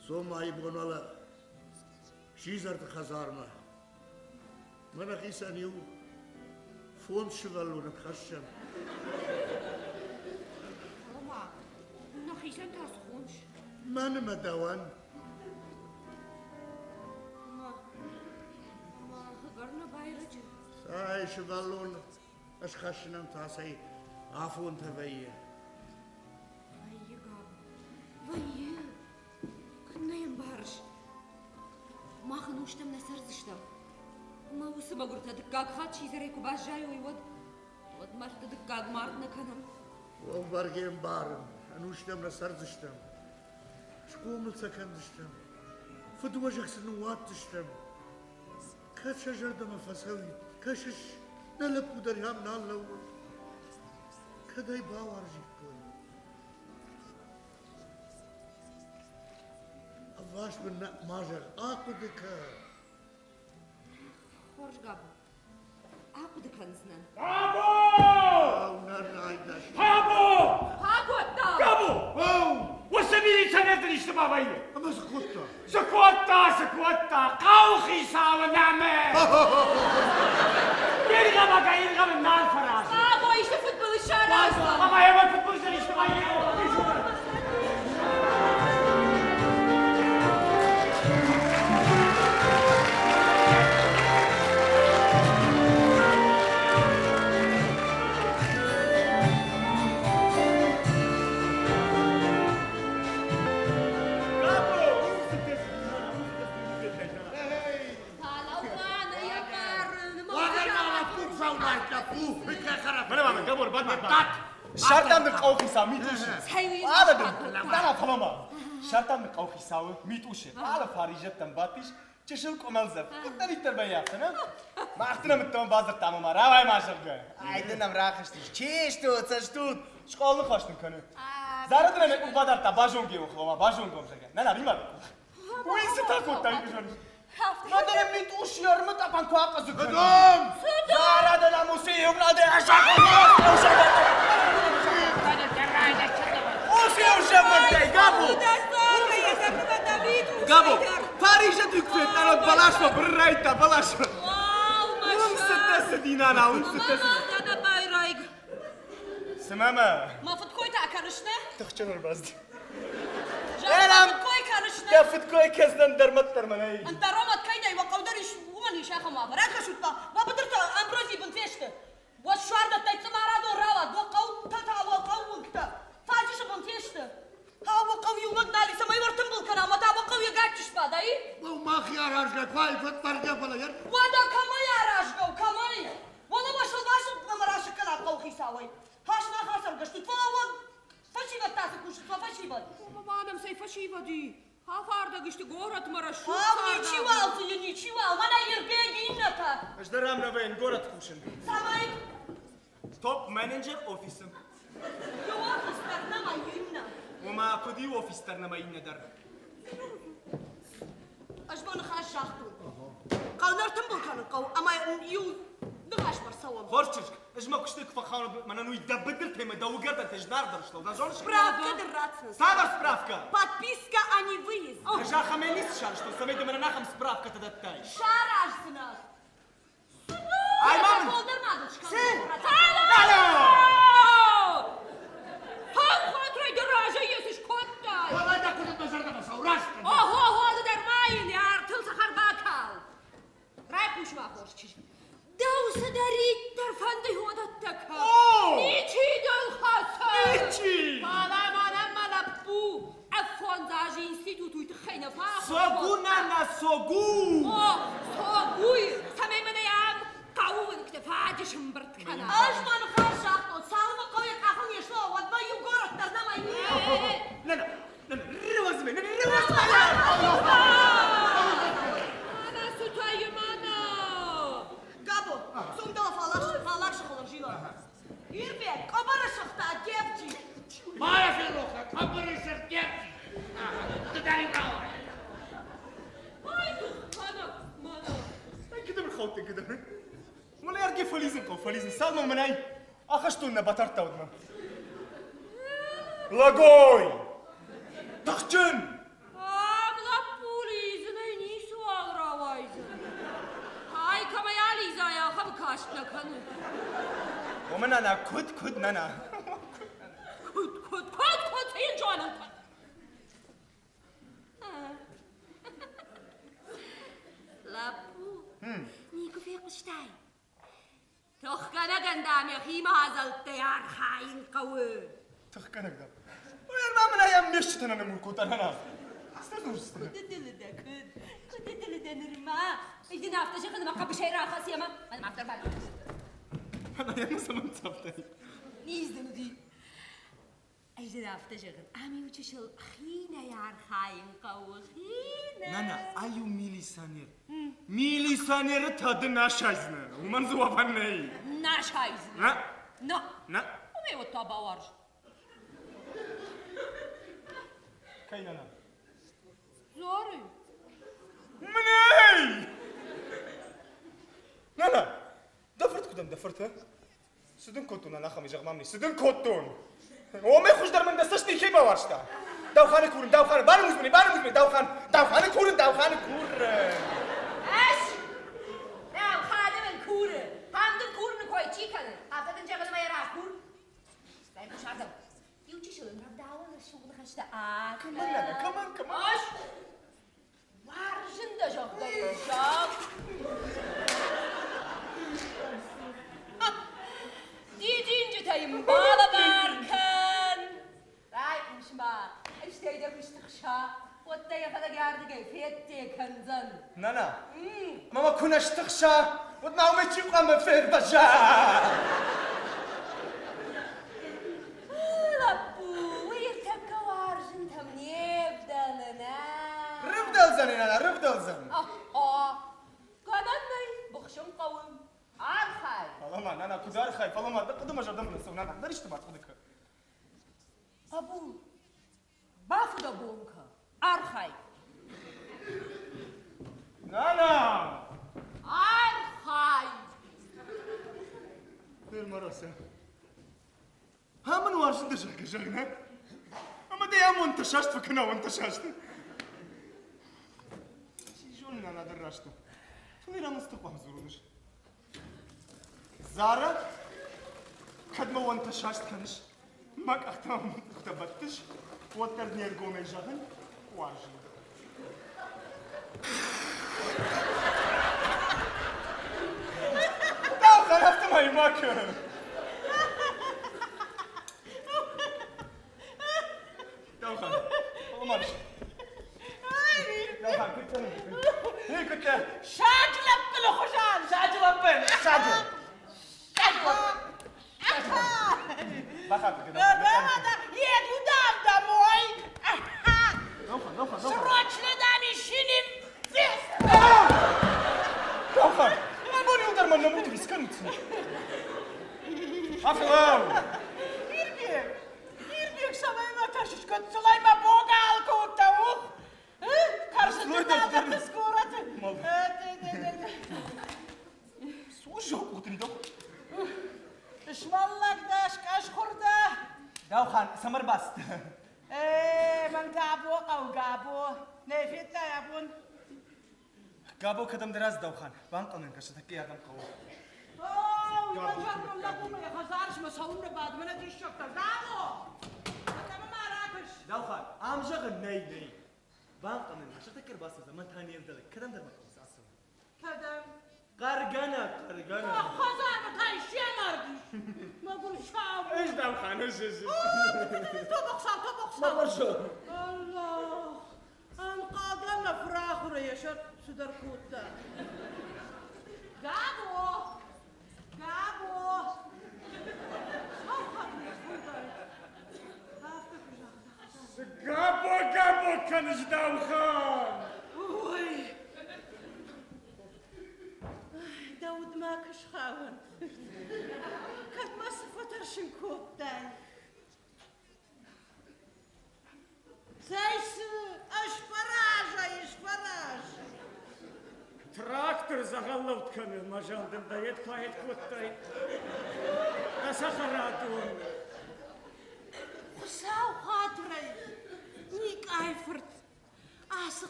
Somayı bonala. Şiz artık hazarma. Mana kisan yu. فون شغلونا خشم Ama, nakişen ters konuş. من مدوان Ama, hıgarına bayracı. ساي شغلونا اش خشنم تاسي عفون تبيه Vayı gab. Vayı. Kınayım barış. Mahın uçtam ne sarzıştam. Ma usıma gurta dıkkak hat çizere kubajay oyvod. Vod martı dıkkak martına kanam. وبرجين بارم انوشتم نسرزشتم شكون سكندشتم فد وجهك سنوات تشتم كاش شجر دم فسوي كاشش نلب ودرهم نالو كداي باور جيكون افاش من ماجر اقدك Hoş gab. Aku dıkansınan. Gabo! او نرايدش Gabo! Hakotta! Gabo! وسبيلي سنة الاجتماعية اما سكوتا سكوتا قوخي ساوى نعمة يرغب النار فراس Abo işte futbolu şarajla. أما هي الفوتبول الاجتماعية Talawana yaparın. Bana bak Gabor bak. Şarttan bir qawxi sami tuşi. Sayıyı Ala dana tamama. Şarttan bir qawxi savi mit uşi. Ala farijettan batiş. Çeşil komalzaf. Kutlar ittir ben yaptın ha. Maqtina mittam bazır tamama. Ravay maşırgı. Aydınam raxıştı. Çeştu, çeştu. Şkolni xoşdun konu. Zaradın emek bu kadar da bajon gev xloma, bajon gomzaga. Ne bilmem. Bu insi takottan güzel. Madem mit uş yarımı tapan kuakazı konu. دم Zaradın amusi yumladı aşağı. Usi uşamak Gabo. Gabo. Paris'e tükfet. Arad balaşma. Brrayta balaşma. Un sıttası dinana. Un sıttası. Yana bayrayg. Smama. Mafut koy ta karışne. Tıkçanır bazdı. Jana koy karışne. Kafet koy kezden dermat termanayı. انت رمت كيدي وقودرش ومن شيخ ما براك شوطا ما بدرت امبروزي بنفشت والشوار ده تيتما رادو راوت وقو تتا وقو كتا فاجش بنفشت ها وقو يولد دالي سما يورتم بالكنا ما تا وقو يقعدش بعدي وما خيار هرجك فاي فتر جبل ير ودا كما يا راشقو كما والله ما شاء الله ما راشق كنا قو خيساوي هاش ما خسر قشت تفاوض فشي بتاسك وش فشي بد ما انا مسي فشي بدي ها فاردا قشت قورت مرة شو ничего, mana yerbeginata. Ejderham raveyn gorat kuşun. Samay, Top manager ofisim. yo ofislerine mayınna. Vama kudi ofislerine mayinne der. Ajban xaşaxtu. Qavnartım bulkanı qav, ama yu dıgaş var savam. Horçisk. Ejma kuştik fakhanı mana nu ydabbedil tema davgarda tejdar darshlo. Da zorsh. Spravka дыраться. Sada spravka. Подписка, а не выезд. Eja xamenis şar, что самой демена нахам справка тогда тай. Шарашсына. Ay mamın. Болдырмадычка. Sen. Alo! Ham kontrol duraja yesiş kotтай. والله ده كنت بزرد بس ورشت Oho, hodu dermayın ya, tıl sakar bakal. Rай пушма хорчиш. Даусы дарит тарфанды ходаттака. О! Ничи дол хаса. Ничи! Мана малапу. Афон зажи институту ит хейна фа. Soguna na sogu. О, согуй. Самей мене ям. Каувын ктефаджи шымбырт кана. Ажман харшахто. Салма кой кахын ешло. Вадба ю город тарнамай. Nana, rivazme, rivazme. Ana sütayım ana. Gabo, sumdala falan şıkılır jilo. Yürbe, kabarı şıkta gepçi. ما في روحك كبر السرتيب تداري باور Ay ana, mana. كده بالخوت كده. ولا يرجع فليزن سالمو مناي. اخشتونا بطرتا ودما. Лагой! Тахчын! Abla puli izine ni sual ravaydı. Hay kamayali izaya ham başına kanı. ومن أنا كد نانا Kut senin canın. Lapu. Nico Ferkenstein. Toch kan ik een dame hier hazal te jaar gaan kouwen. تخكنك ده ويا ما من أيام مشت أنا مركوت أنا استنى كنت دل نرما. إذا نفتش أنا ما قبل شيء راح يا ما. أنا ما أفتر بعد. أنا يا مسا من صفتي نيزدن دي. إذا نفتش أمي وتشل خينا يار خاين كوا خينا. نانا أيو ميلي سانير تادنا شايزنا ومن زوا فني ناشايز. ها نا. نا ومي وطابا ورش. كاين أنا زوري. مني نانا دفرت كدم دفرتها سدن كوتون أنا خمي جغمامني سدن كوتون وما يخش در من دستشني كيما وارشتا داوخاني كورن داوخاني بانو مزمني داوخاني كورن اش نعم خادم الكورة هندن كورن كوي تشيكن هذا جغل ما يراك كور لا مش عارف يوتي شو نرد داون الشغل خشتا كمان لا كمان اش وارجن ده جغل دي دينجي تايم بالا باركن راي مش ما ايش تايدك مش تخشى والتايا فلا قاعد جاي فيتي كنزن نانا ما كناش تخشى ودنا ومتي قام فير بجا لابو ويرتك وارجن تمني بدلنا رفدل زن كانني بخشم قوم عارخاي والله ما انا كدار خايف والله ما قدم جردم نسونا انا داريش تبعت خدك ابو بافو دبونكا عارخاي نانا عارخاي غير مراسة ها من وارش انت جانا اما دي امو انت شاشت فكنا وانت شاشت شيجولنا انا دراشتو فنيرا مستقوى مزورونش زارة خدمة وانت شاشت كنش ماك اختام اختبتش وترنير قومي جاهن واجي داو خلفت ماي ماك داو خلف والله ماشي داو خلف كنت هي كنت شاج لبن خشان شاج لبن ساجل بخاف كده هذا يدو دام دموي نوخل سروتشنا دامي شنين فيس نوخل ما بوني ودر من نموت بسكنت أفلام يربيك سماي ما تشش كنت سلاي ما بوغا الكو تاوخ كارسة تاوخ تسكورت سوجو قوتني دو اشمالك داش كاش خورده داوخان سمر باست من قابو قو قابو نيفيتا يا بون قابو كدم دراز داوخان بانقنن كشتكي يا قم قو يفجر لكم يا خزارش مسوون بعد من ادري الشفطة قابو انت ما راكش داوخان عم شغل ني بانقنن كشتكي باست زمان ثاني يبدلك كدم در مقص أصلا كدم قرقنا خزار بتاعي شيء مردش ما اقول شعب ايش داوخان ايش طبق صار ما برشو الله انقاذنا فراخ ريشت سدر كوتا قابو قابو كنش داوخان اوي داود ما كشخاون كانت ما صفتر شنكوتاي زيس اش فراج تراكتور زغلوت كان مجال دايت كايت كوتاي تسخراتون وساو خاطري نيك ايفرت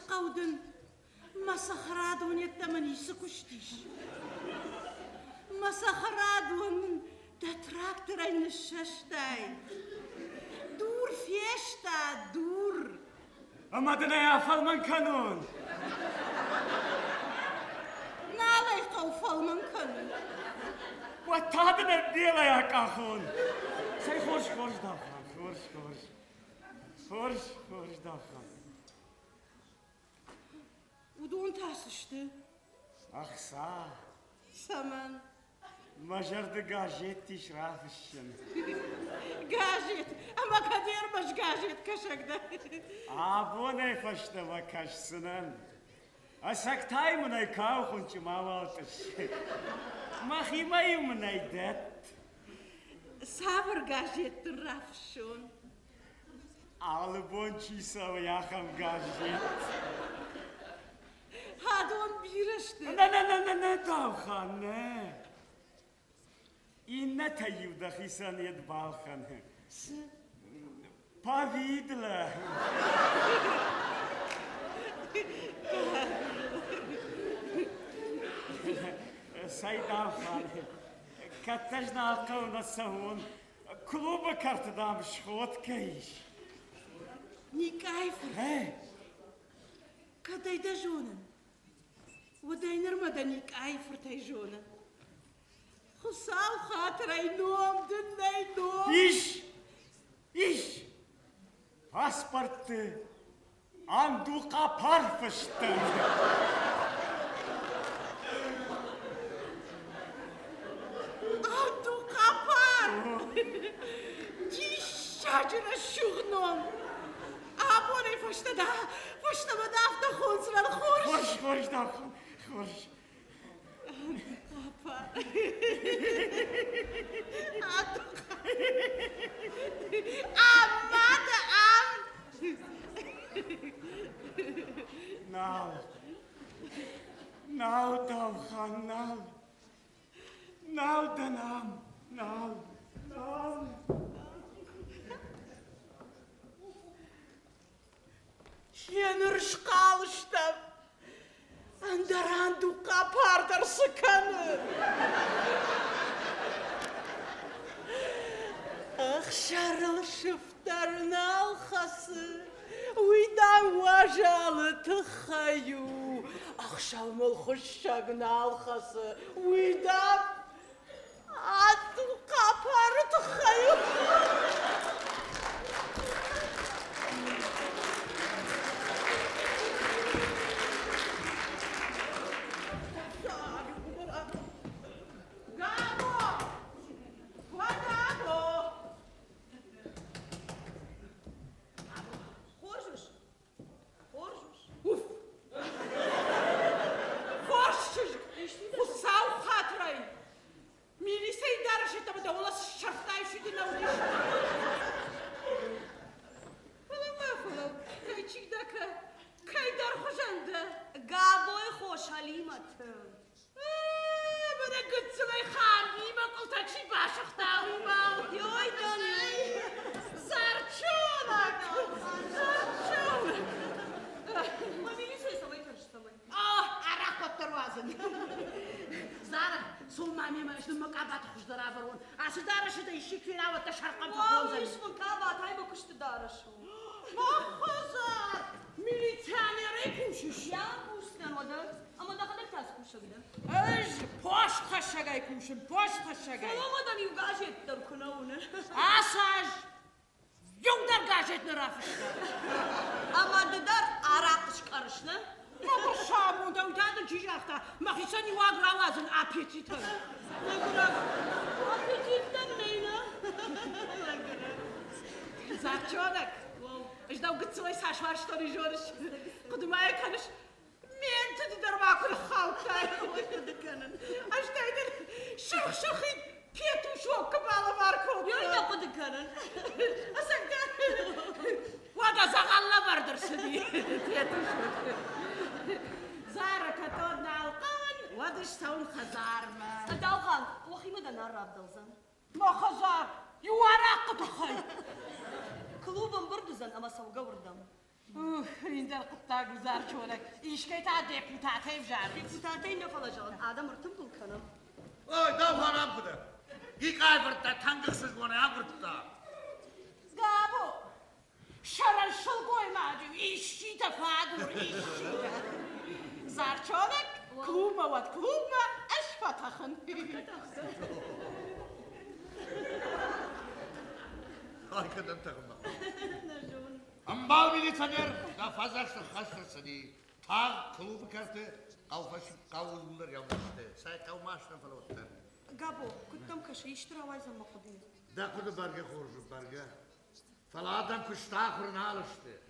قودن ما سخرادون يتمني سكشتيش مسخرات ده تراكتور این الششتاي دور فيشتا دور اما دنيا فالمن كانون نالي قوفل من كن واتادنا الديلة يا كاخون سي خورش داخل خورش داخل ودون تاسشتي اخسا سمن مجرد قاجيت تشراف الشم قاجيت اما كدير مش قاجيت كشك ده عابوني فشت وكاش سنن اسكتاي من ايكاو خنش ما والتش ما خيماي من ايدت صبر قاجيت ترافشون عالبون چي سو يا خم قاجيت هادون بيرشتي لا داوخان نه این نتایو دخیسان ید بالخان پاویدله سيدان خان كتجنا قونا سهون كلوب كارت دام شخوت كيش نيكايفر هي كداي دجونن وداينر مدني كايفر تيجونن خصال خاطر نوم دناي نوم إيش باسبورت عنده قapar فشتن عنده قapar دي شجرة شغنون أبوني فشتا بدافت خونس والخورش خورش داخل خورش ناو داوخان ناو دنام ناو Yenir şkalıştım. Andaran du kapardır sıkanı. Ah şarıl şıftarın alxası. Uydan vajalı tıxayu. Akşamıl xuşşagın alxası. Uydan adu kaparı tıxayu. زارة سو مامي ما اشتم مقابات خوش درابرون عشان دارش ده يشيك فينا وتشرقم واو ايش مقابات هاي ما كشت دارشو ما خزر ميليتاني ريكوشش يا بوستن ودك اما دخلت تاس كوشا كده ايش بوش خشاقاي كوشن بوش خشاقاي والله ما داني وقاجت دركنون اساج يقدر قاجت نرافش اما ددار عراقش قرشنا ما شامون دا ودادن چی رفته مخیصانی واق روازن اپیتیتن نگرم اپیتیتن نینا زرچانک اش داو قد ساشوارش تانی جورش قدمای کنش مين تدي در ماكل خالتاي دكنن اش دايدن شخشخي بيتو شو كبالا ماركو يا يا دكنن اسنك وادا زغلا بردر سدي بيتو شو زارة كتودنا القون ودش تون خزار ما داوخان وخي مدى نار دلزن ما خزار يوارق تخي كلوبن بردزن اما سوقا وردم این در قطع گذار چونک ایشکی تا دیپوتاتی بجاری ديبوتاتين نفلا جان آدم ارتم دول كنم Oy, davranam kuda. İlk ay fırtta, tangıksız bana agırtta. Gabo. Şaraşıl koymacım. İşçi de fadur, işçi de. Zarçolak, klubma vat klubma, eş fatakın. Arkadan takılma. Ambal militaner, da fazlaştı hastası değil. Tağ, klubu kartı, kalfaşıp kavuldular yanlıştı. Say kavmaştan falan otlar. Gabo, kuttam kaşı iştir havayzan makudin. Da kudu barga korju barga. Faladan kuşta kuruna alıştı.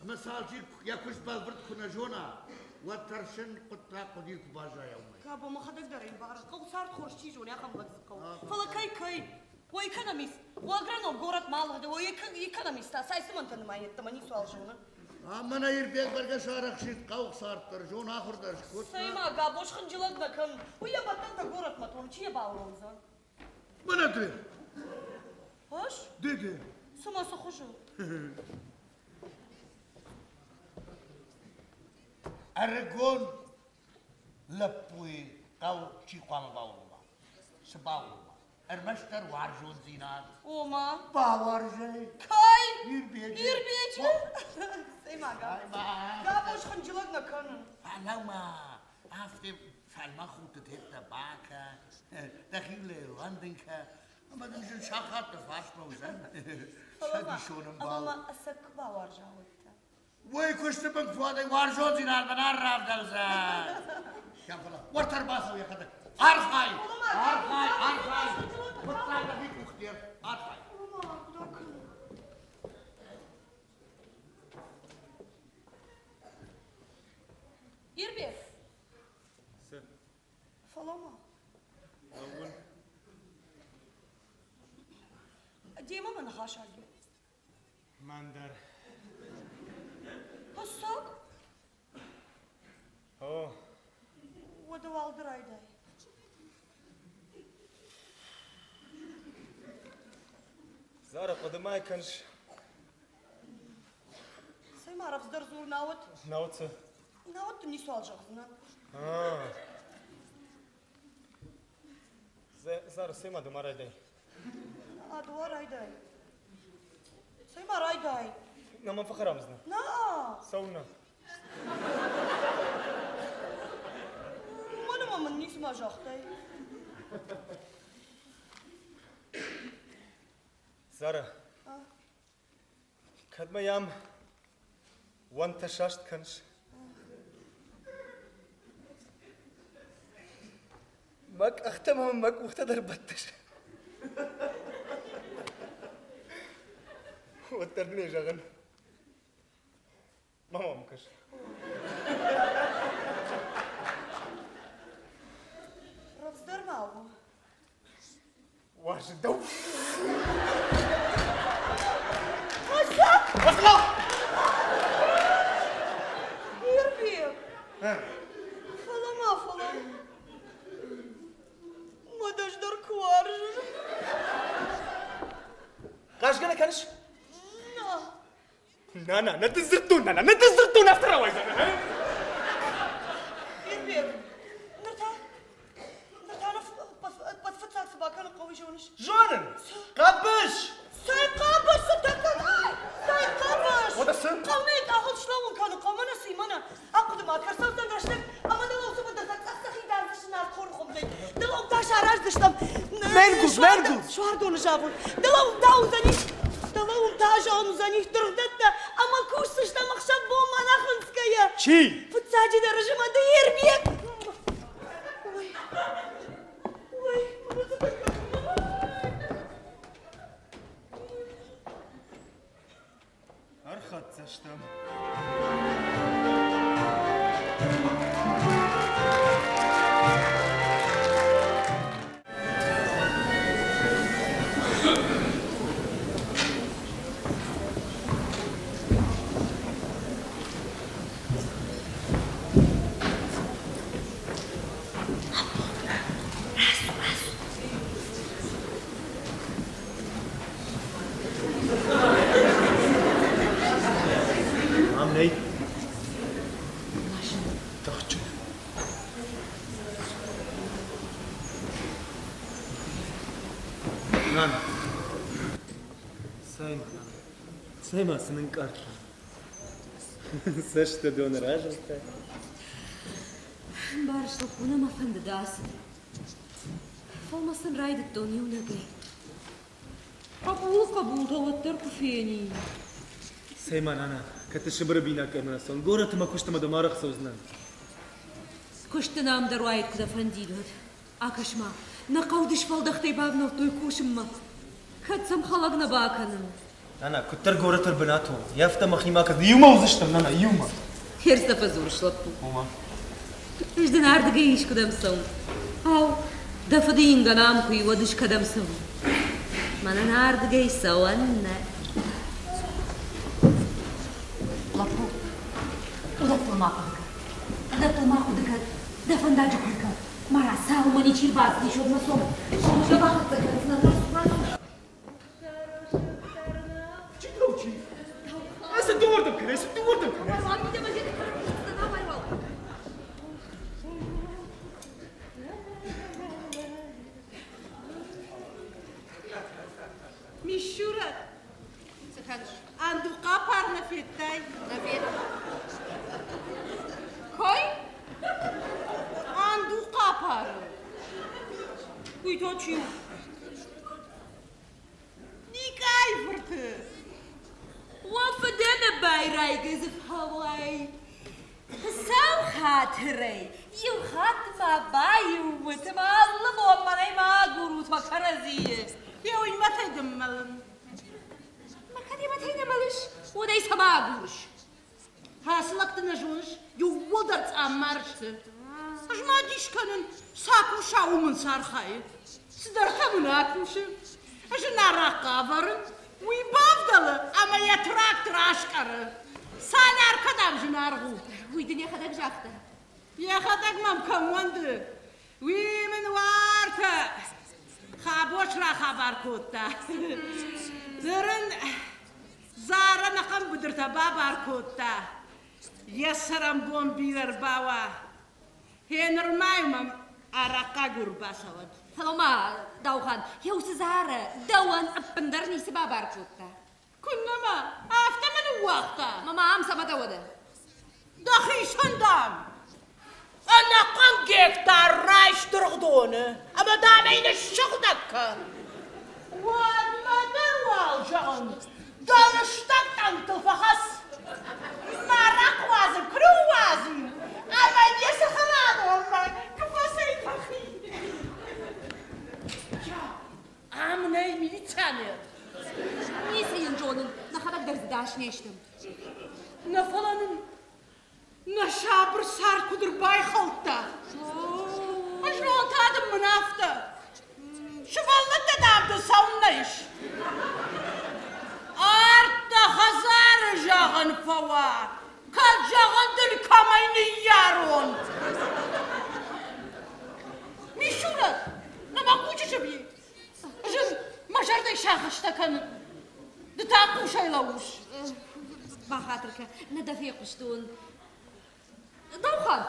Ama salcı ya kuş balbırt kuna jona. Vatarşın kutla kudi kubaja yavmay. Gabo, ma xadak darin bara. Qaw sart khorshti joni aqam qaw. Fala kay. Wa economist. Wa agrano gorat malhada. Wa economist. Saysı mantan mayetta mani sual jona. Aman ayır bek barga şarakşit kavuk sarttır. Jona ahırdır. Sayma Gabo, şkınjılak da kan. Wa ya batan da gorat maton. Çiye bağlonza. Bana dur. Hoş? Dedi. Suma soxuşu. Aragon lapui kau cikwam baulma. Sebaulma. Ermaştar varjon zinat. Oma. Bavarjay. Kay. Yürüyece. Yürüyece. Sayma Gabo. Gabo, şkınjılak da kan. Alama. After falma goed het de baka. Dagile landinka. Ama dizin şakat da fastlozen. Şadi şonun bal. Ama asak bavar javutta. Vay kuştu ben fuaday varjon zinat bana ravdalza. Şafala. Vartar basav yakadı. Arkay. Mutlayla bir kuhtiyar. Arkay. Yirbi. Sen. Falama. Avun. Diyemem bana haşargi. Mandar. Hassak. Oh. Vada valdırayday. Zara qadımay kanış. Sayma araf zdar zur nawat. Nautsă. Nawat ni sual jağzına. Ah. Zara sema de mare dai. Aduvar ayday. Sayma arayday. Nama fakaramızna. Na. Sauna. Mana mamın nisma jağday. Zara. Kadma yam. Wanta şaşt kanış. Mak ahtamam mak uhtadar battır. Ottardın ejağın. Mamam kır. Araf zdar mavu. Varşı dav. Hassak. Asla! Yirbi. Falama. Madajdar kuarj. Kaç gene kanış? Na. Nana, ne tızırttun aftara vayzana, ha? Yirbi. Nırta patfatsak sabakanı kavuşuyormuş. Joanın, kapış! Say kabısı takın. Say kabış. O da sın. Kavmet ahıl şlavun kanı kavmana simana. Akıdım akarsan daşlık. Ama da olsa bu da saksak idar dışına korkum dey. Dalom taş arar dışlam. Mergul. Şu arda onu javun. Dalom da uzani. Dalom taş onu uzani dırgdat da. Ama kuş sıçta makşab bomana hınskaya. Çi! Fıtsacı da rejimanda yerbiyek. Oy. Arxat zaştam. Amney. Taxçı. Sayma senin kartın. Saçta döner ajasta. Barışlık buna mı fındı dasın? Olmasın raydık donuyor ne gay. Kabul tavattır kufiyeni. Sayma nana. Katışıbır bina karnına son. Gora tıma kuştuma da maraq sözünden. Kuştu nam da raydık da fındidir. Akışma. Ne kavdış faldaktay babna toy kuşumma. Katsam halagna bakanım. Nana kuttar gora tır binato. Yafta mahima kad. Yuma uzıştım nana yuma. Her sefer zoruşlap bu. Mama. İşte nerede geyiş kadamsın? Hav. Dafa deyin ganam kuyu vadış kadamsın. Mana nerede geysa o anne. Lapu. Udatılmak kuduka. Udatılmak kuduka. Defandacı kuduka. Mara sağ umani çirbaz diş olma son. Sonuçta bakıp da karısına nasıl. Çıklavçı. Asa doğurdum kres, doğurdum kres. Allah'ım bir de bacını karısına ne var valla. Mishura, Sıkanır. andu kapar na fetay. Nafiyet. Koy. Andu kapar. Kuytoçuyum. Nikay fırtı. وفدنا بايراي قزف هواي ساو خاطري يو خاتما بايو متمالم ومناي ما قروت وكرزيه Yoy matay dımmalın. ما كان يما تينا ملش وداي سما قروش Hasılakta ne jönüş? Yuvudart ammarıştı. Ajma dişkanın sakı şavumun sarxayı. Sidarta mı akmışım? Ajına rakka varın. Uy bavdalı ama ya traktör aşkarı. Sen arkadam jınargu. ويدنيا خدك جاكتا Ya kadak mam kamandı. Uy min varta. Xaboşra xabar kotta. Zırın zara nakam budurta babar kotta. Yasaram bombiler bawa. Henir maymam araka gurbasawat. فلوما دوخان يو سزارة دوان أبندرني سبا باركوتا Kunnama afta min waqta. ماما عم سما دودا Dahi sandam. Ana kan gektar raiş durgdonu. Ama damayını şıqdakka. Vad madar waljan. Dalıştak tantı fahas. Marak vazim, kru vazim. Ama yesi xalad olmak. Kafasay tahi. Ya, amnay militanı. ني سين جونن نخدك درز داش نيشتم Ne falanın. Ne şabır sar kudur bay halta. Ajno tadım mınafta. Şu vallahi da damdı savunna iş. Artta hazar jağın fava. Kacağın dil kamayını yaron. Mişurat. Ne bakıcı şabi. Ajın majarda şahışta kanı. Dıtak uşaylavuş. بخاطرك ندفي قشتون دوخان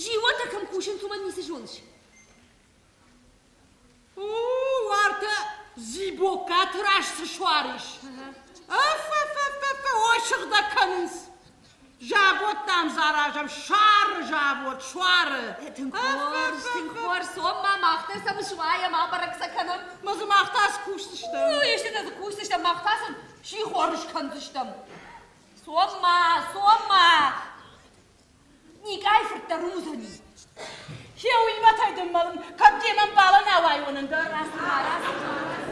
جيوتكم كوشن ثم نيسجونش Arta ziboka tıraş sıçvarış. Öf öf öf öf o ışıkta kanınız. Jabottan zarajam şar jabot şuarı. تنكور سوما ماختر سم شوية ما برك سكنم Mazı mahtas kuştuştu. يشتي تد كوشتشتم ماختاسم شي خورش كنتشتم سوما نيك عايفر تروزني Hiyo imataydım malın. Kaddiyemen bağlan avay onun da. راسما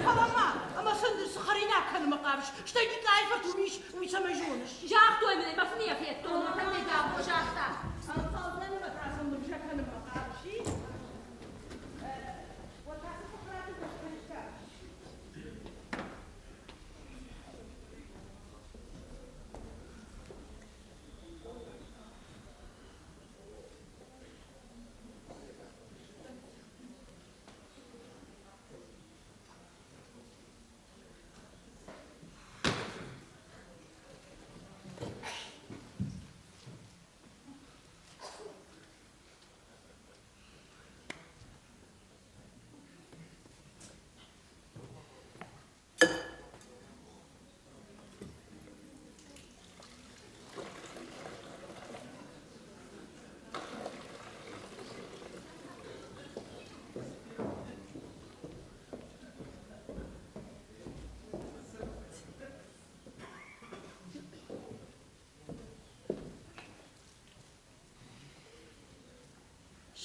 Kalama. Ama sen de sıkarıyla kanıma karış. İşte dik ayfa turuş. Uysama jonuş. جاختو من مفنية في التون مفنية جابو جاختا Alfazlarına bakarsın bu kanıma karış.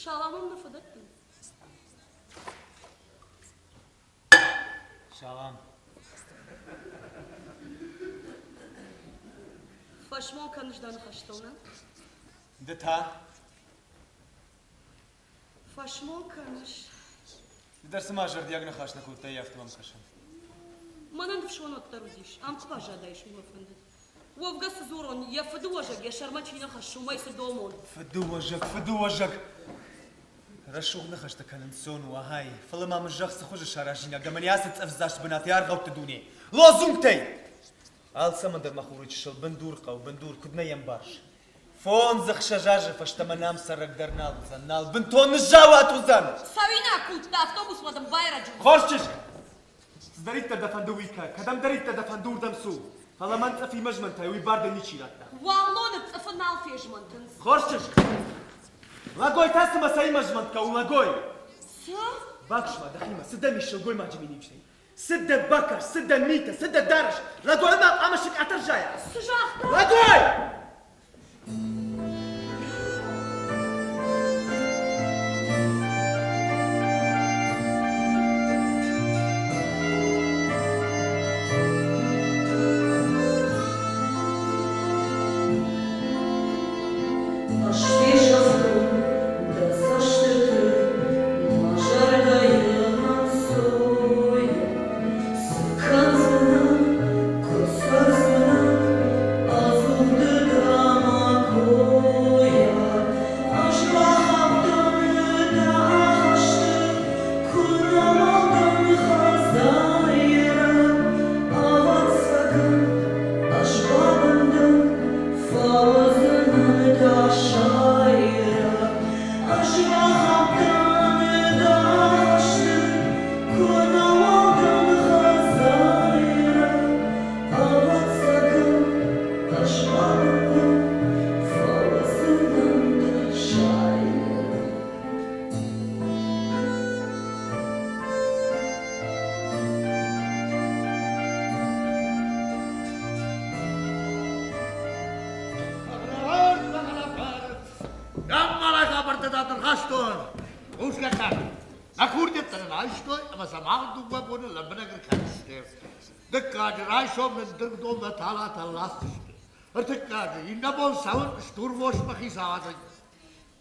Şalamım da fıdıktın. Şalam. Faşmol kanıjdan haştona. De ta. Faşmol kanıj. Dersi major diyagna haşna kurta yaftamam kaşın. Манан фшон оттарудиш, ам кважа даиш муфанды. Вовга сзорон, я фдуажак, я шармачина хашумай сдомон. فدو وجهك. رشوغ نخش تكلم سون وهاي فلما من جخس خوش شراجينا قمن ياسد افزاش بنات يار غوت دوني لازمتي al samandar مخورج شل بندور قو بندور كدنا ينبارش فون زخ شجاجة فاشتمنام سرق درنال زنال بنتون الجوات وزن Савина кутта автобус мадам байраджу. خورشش زدريت دفندويكا كدم دريت دفندور دمسو فلما انت في مجمن تاوي بارد نيشي لاتنا Валлон цафанал фежмантынс. خورشش لاغوي تاسما ساي مجمن كو لاغوي Сё? باكشما دخيمة سدة ميشل قوي ما جميني بشتي سدة بكر سدة ميتة سدة دارش لاغوي اما امشك اترجايا Сжахта. لاغوي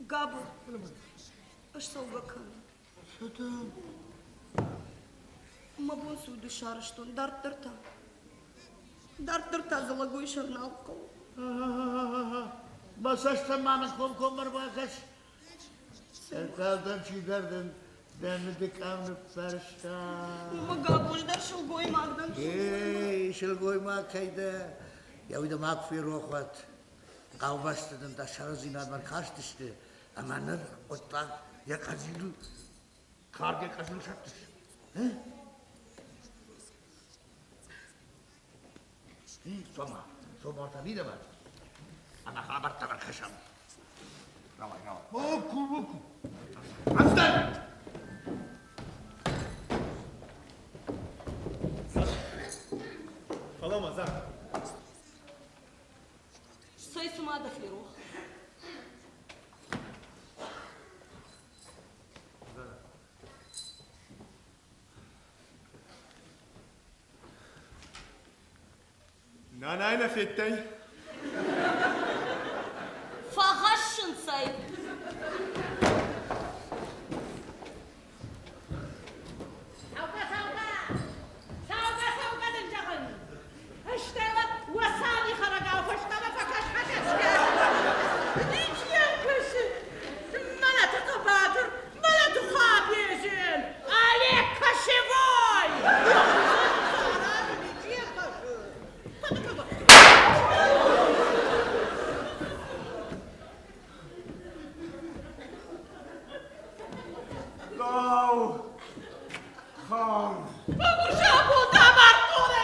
Gabu. Аш салгакан. Мабон суду шарштон дарттырта. Дарттырта залагой шарналко. Masajta manıkom komar bakış. Erkaldan çiğderdin. Denedik avnıp sarışta. Магабуш дар шулгой магдан. Şıl koyma kayda. Ya bir de makfi rohvat. Kavbastının da şarızinadan kaç düştü. Amanır otlak ya kazılı. Karga kazılı şartış. Soma. Soma orta bir de var. Ana kabartta var kaşam. Ravay. Oku. Aslan! Falama zar. Сой сума да флирох. Nanayna fettay. Фагашшын сай. Savga dıncağın. Hıştayla vasani xaraga fıştama fakaş fakaşka. Niçin kışı? Bana tıkıbadır, bana tıkabiyecin. Alek kaşıvoy. Niçin kaşı? Go! Come! Jabu damartore!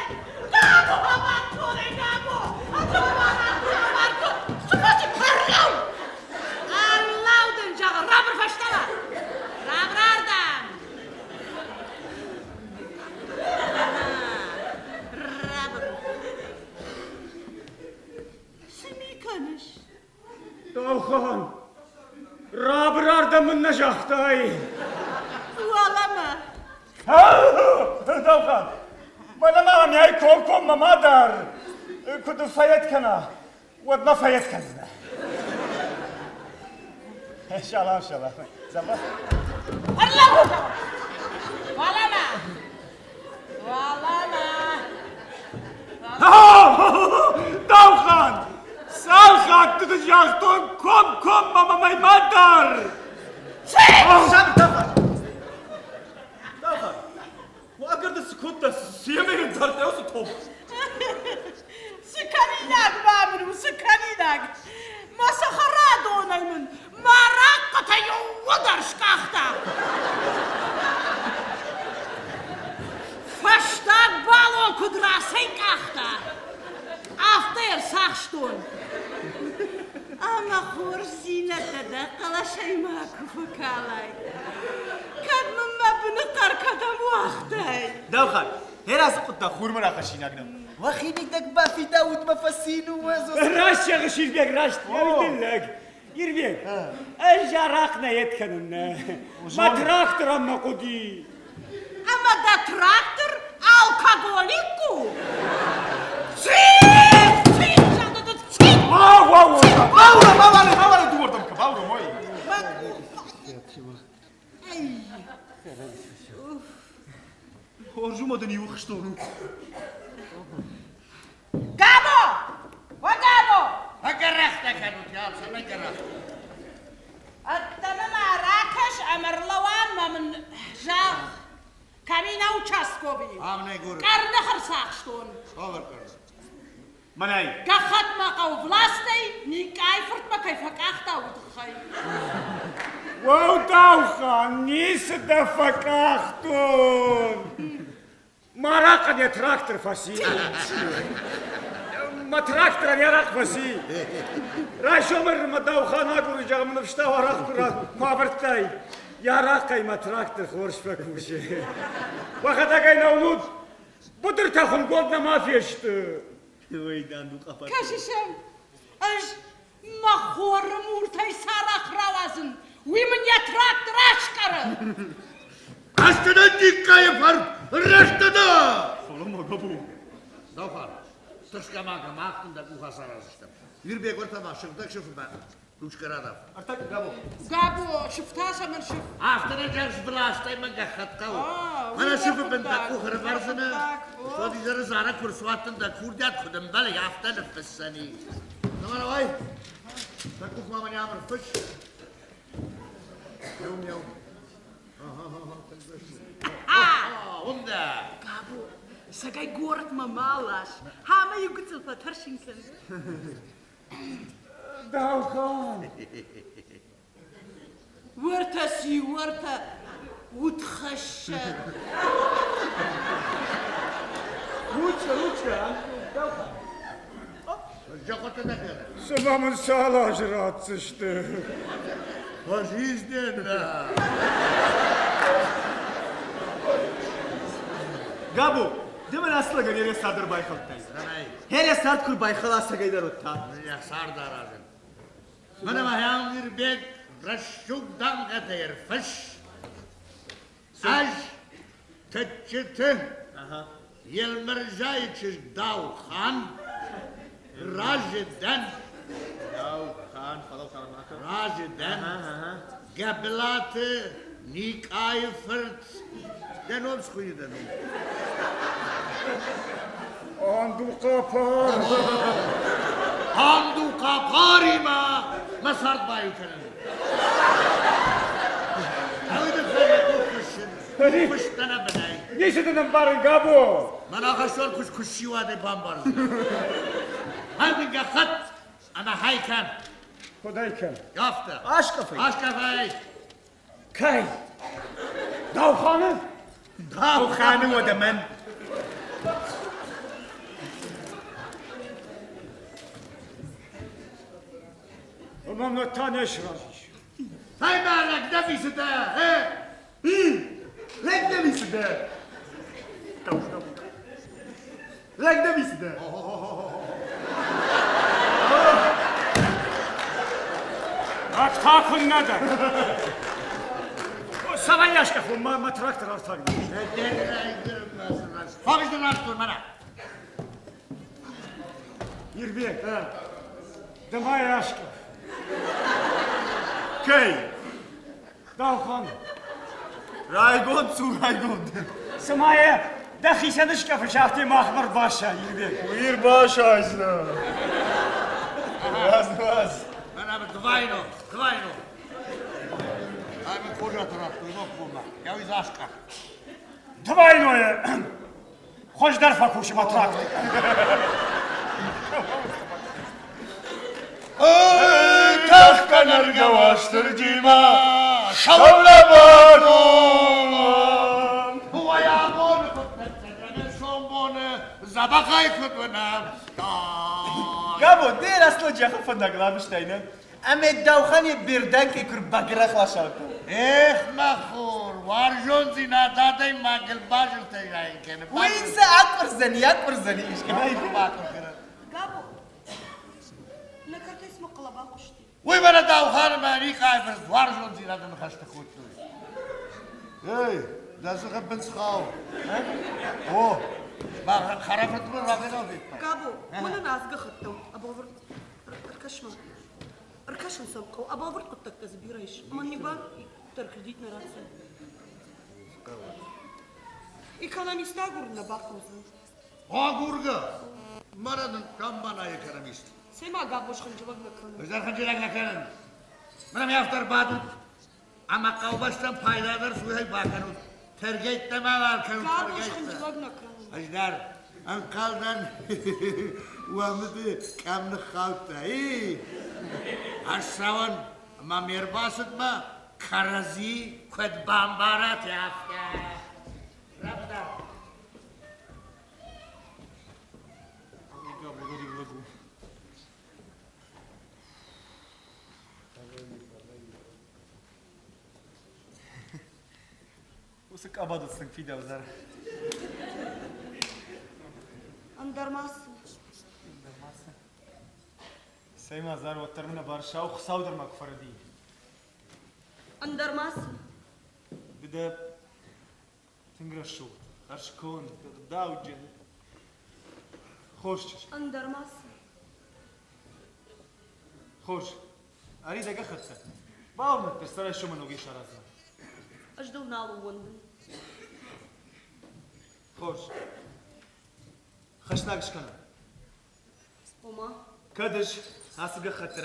Gabu damartore, gabu! Damartore! Sıkıntı parlam! Allah'ın cağı, rabır faştala! Rabrardan! Rabır! Simi konuş. Davxan! Rabırarda من نجاحتای Valama. دوخان بنا ما هم یای کم ما در کدو فایت کنا ود ما فایت کنزنه انشالله زبا Allah. Valama. Valama. دوخان سال خاک tutacaktın kom mama may madar Sen Davkan. Davkan. Bu akırda skutta siyemeyin tartıyorsun top. Sıkaninak babırım, sıkaninak. Masa harad onayımın. Marakkata yuvadar şkahta. Faştak balon kudrasın kahta. After saçtun. Ama hor zinete de kalaşayım akıfı kalay. Kadmımma bunu karkadam vaxtay. Davkan. Her asıkutta hurma rakışınagdım. Vaxinikdak bafi Davut mafasinu vazo. raş yakışır bek raş yerdillek Yirvek Ejarak ne yetkenine Matraktır amma kudi Ama da traktör alkoholikku. Çiğ! Şanda da çiğ! Bavra duvardam ka bavra moy. Bak. Ay. Horjumadan iyi uxtu onu. Gabo! Wa Gabo! أكرهتك يا رجال سنة كرهت Attama Marrakeş Amarlawan ma min jaq. Kamina uçaskobi. عامل يقول Karnı hırsaqştun. صور كرس Manay. Gahat ma qav vlastay ni kayfurt ma kayfak axta udxay. Wow Davkan nis de fakachtun Marak ya traktör fasi Ma traktör yarak fasi Raş ömür ma Davkan aguracağımın fışta varak durak Kuavertay Yarak kay ma traktör khorş fakuşi Vakata kayna unut Budur takhun goldna mafiyashtu Vaydan du qafar. Kaşişem. Aj ma khor murtay saraq ravazın. Wimin ya traktör aşkarı. أستنا ديكا يفرد رشتنا Oğlum o kabu. دوخر تشكا معك ما عندك وخسارة استم يربي قلت ما شفتك شوف ما لوش كرادا Artak kabu. Gabo şıftasa men şıf. أفتنا جالس بلاستي ما قخت قو آه، أنا وين شوف ياخد بنتك باك؟ أخرى فرزنا ياخد باك. شو دي زر زارك فرسوات عندك فوردات خدم بالي أفتنا في السنة نمر واي تكوف ما من يعمل فش يوم ومدا Gabo sagay gorat ma malas. Hama yugutsil patarşinken. Davkan ورتا سي ورتا وتخشى. Lütfen. جاكوت تذكر Sıvamın sağlacı rahat sıçtı وزيز دينا Gabu. Demen asla gönere sadır baykaltay. رمي Hele sart kur baykala sagaydar otta. يا صار دارازن من ما هيام بيك رشوك دم غدير فش اج تجته Aha. يلمرجاي تشج داو خان راجدن Yav khan falan kalmaka. راجدن Aha. قبلات نيك اي فرت دنوم سخوي دنوم Andu kapar عمدو قاباري ما صار بايو كلام هاي دخل كوفش كوفش تنا بداي Neşedin barın Gabo من اخشور كش كشي وادي بامبرز هاي من خط انا هاي كان Kodayken يافتا Aşk kafayı. اشكا فاي Kay Davkan'ı Bu khanı o demen. Ulan ne tane şıraş هاي مالك دفي ستا ها Lek demisi de. Kavuş kavuş. Lek demisi de. Bak takın ne de Sama yaşka fu ma traktör artar. Fagızdın artık bana. Yirbi. Dama yaşka. Kay. Davhan. Raygon su raygon. Samaya da xişanışka fışafti mahmur başa yirbi. Buyur baş ağzına. Vaz. Bana bir dvayno. Abi koca tarafı yok bunlar. Ya biz aşka. Двойное. Хоч дерфа кушima traktör. Tahkanar gavaştır cima. Şavla bakon. Bu ayağımı kutlatacağım. Şombonu zabakay kutlanam. Gabo, değil aslında cahı fındaklamış deyne. Ama davxani birden ki kur bagıraklaşaldı. Mahur. Varjon zinadaday magil bajıl teyayın kene. Bu inse akırzani işte. Gabo. Ne kadar ismi kalabalık işte. Uy bana davxanı beni kayfız. Varjon zinadan kaçtı kutlu. Hey, nasıl kapın sıkav? O. Bak harafetli rakın oldu. Gabo. Bunu nazgı kıttım. Abavır. Arkadaşım samkov. Abavır kıttak kızı bir ayış. Ama ne var? Terkredit narasın. Ekonomistler guruna bakmazın. O gurga. Maranın tam bana ekonomist. Sema Gabo şıncıvak nakanı. Özel hıncırak lakanın. Bana bir haftar badut. Ama kavbaştan paydadır suhay bakanut. Tergeyt deme var kanut Gabo tergeyt. şıncıvak nakanı. Ajdar. Ankaldan. Uamıdı kamlı kavta. Aşravan. Ama mirbasıt mı? Karazi kod bambarat yaptı. Rapta. Usuk abadıtsın fidavzar. Andarmazsın. Seyma zar oturmuna barışa o savdırmak faradi. Andarmazsın. Bir de tingreşu. Arşkon, davcın. Hoş. Andarmazsın. Hoş. Ari daga khatsa. Bağırmak bir saray şu manogi şarazna. Ajdal nalu wandın. Hoş. Khashnak shkana. Oma. Kadış asıga khat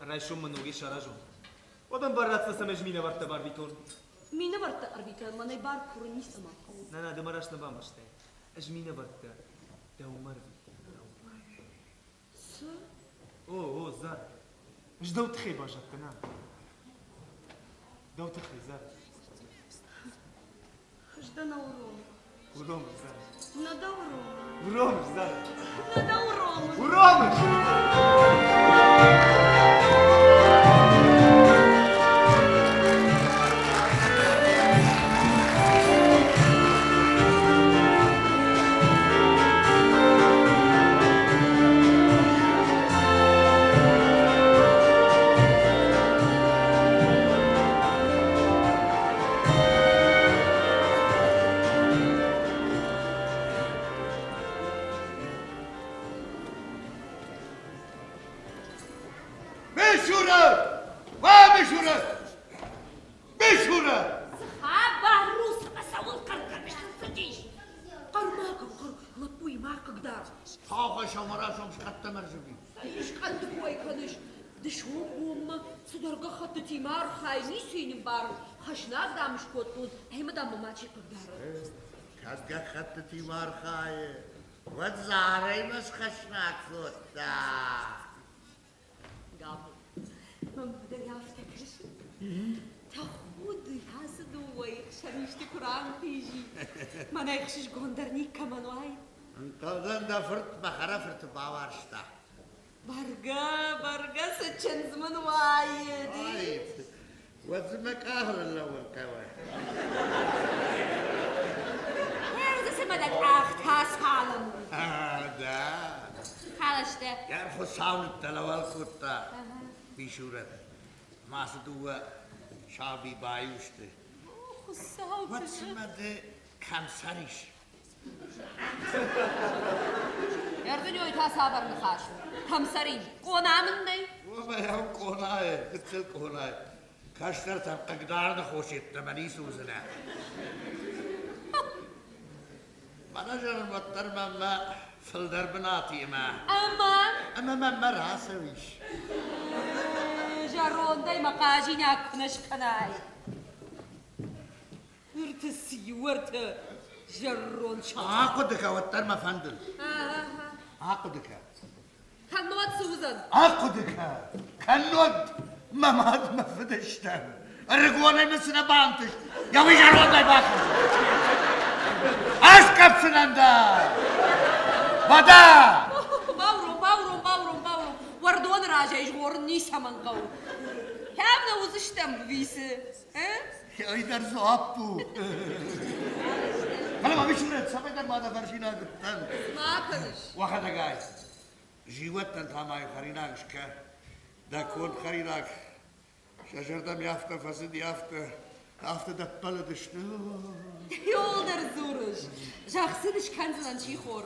rayşum manogi şarazon. Odan barratsa samajmine varta bar biton. Mine varta arbitra manay bar kuruni sama. Nana demarash na bamaşte. Ajmine varta. Davmar. Su. O zar. Jdaw txi bajat kana. Daw txi zar. Ajdana urom. Urom zar. Nada urom. Urom zar. Nada urom. Urom. Meşhura! Va meşhura! Meşhura! Хабар рус, посавол каркарыш, садись. Кармаков, лапуй когда. Tağa şamara şam şkatta mercebi. Иш кандвой каныш. Дышом бомма, судорога хатты тимар, хай ни синим бар. Хашнак дамыш коткун, айма дамы мачи когда. Kazga kattı timar khaye. Ve zareymas kaşnak kutta. Габу. Мам, да я втекаш. Тахуды, хасыды ой, шаришти Kur'an тижи. Мана якшиш гондарник камануай. Kaldan da fırt bakara fırt bavarşta. Барга, сачен змануай. Ay. Ve kahrın lavul kava. Nerede semedet aht has halam. Da. Halaştı. Yar husavnut talaval kutta. Bişuret. Masduwa şabi bayuştu. Sağ ol kızım. Vatsmadı kanser iş. Erdin öyle hasabarını kaç. Kamsarın. Konağımın ne? Ama ya konağı, kıtsıl konağı. Kaşlar takıklarını hoş etti, ben iyi sözüne. Bana canım vatlarım ama fıldar bana atayım ha. Aman. Ama ben merhasım iş. Jarron dayma qajini aknaş kanay. Hırtısı vırtı. Jarron çal. Akıdık vatlarım efendim. Akıdık. Kanot suzan. Akıdık. Kanot. Mamad mafıdıştım. Rıgvanı mısına bantış. Yamayacağım onday bakın. Aç kapsın da. Bada. Bavrum. Vardon raja jgorun nisaman qav. Hem uzıştam bisi. Aydar zoap bu. Kalama bir şuret. Sabahdan mada karşına gittin. Ma kanış. Vakada gay. Jivattan tamay kharinak şka. Da kon kharinak. Şaşırdım yafta fasid yafta. Hafta da balıdıştı. Yollar zoruş. Jaxsınış kanzılan çiğor.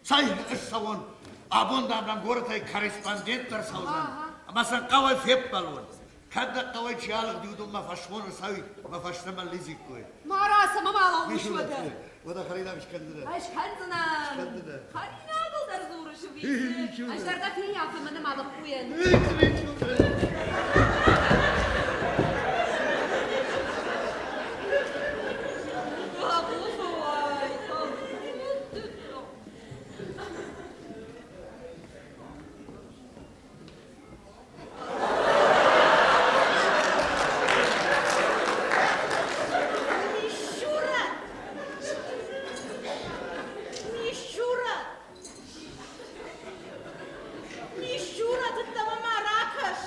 Say savun. Abundan gortay korespondentler savun. Ama sen kavay fep balon. Kadda kavay çiyalık diyordum ma faşmonu savi. Ma faşlama lizik koy. Marasa mama olmuşmadı. O da kharinak şkandına. Aş kanzınan. Şkandına. Harina yollar zoruşu bisi. Aşlarda fin yapımını malıp koyun. Мишура, ты там маракаш.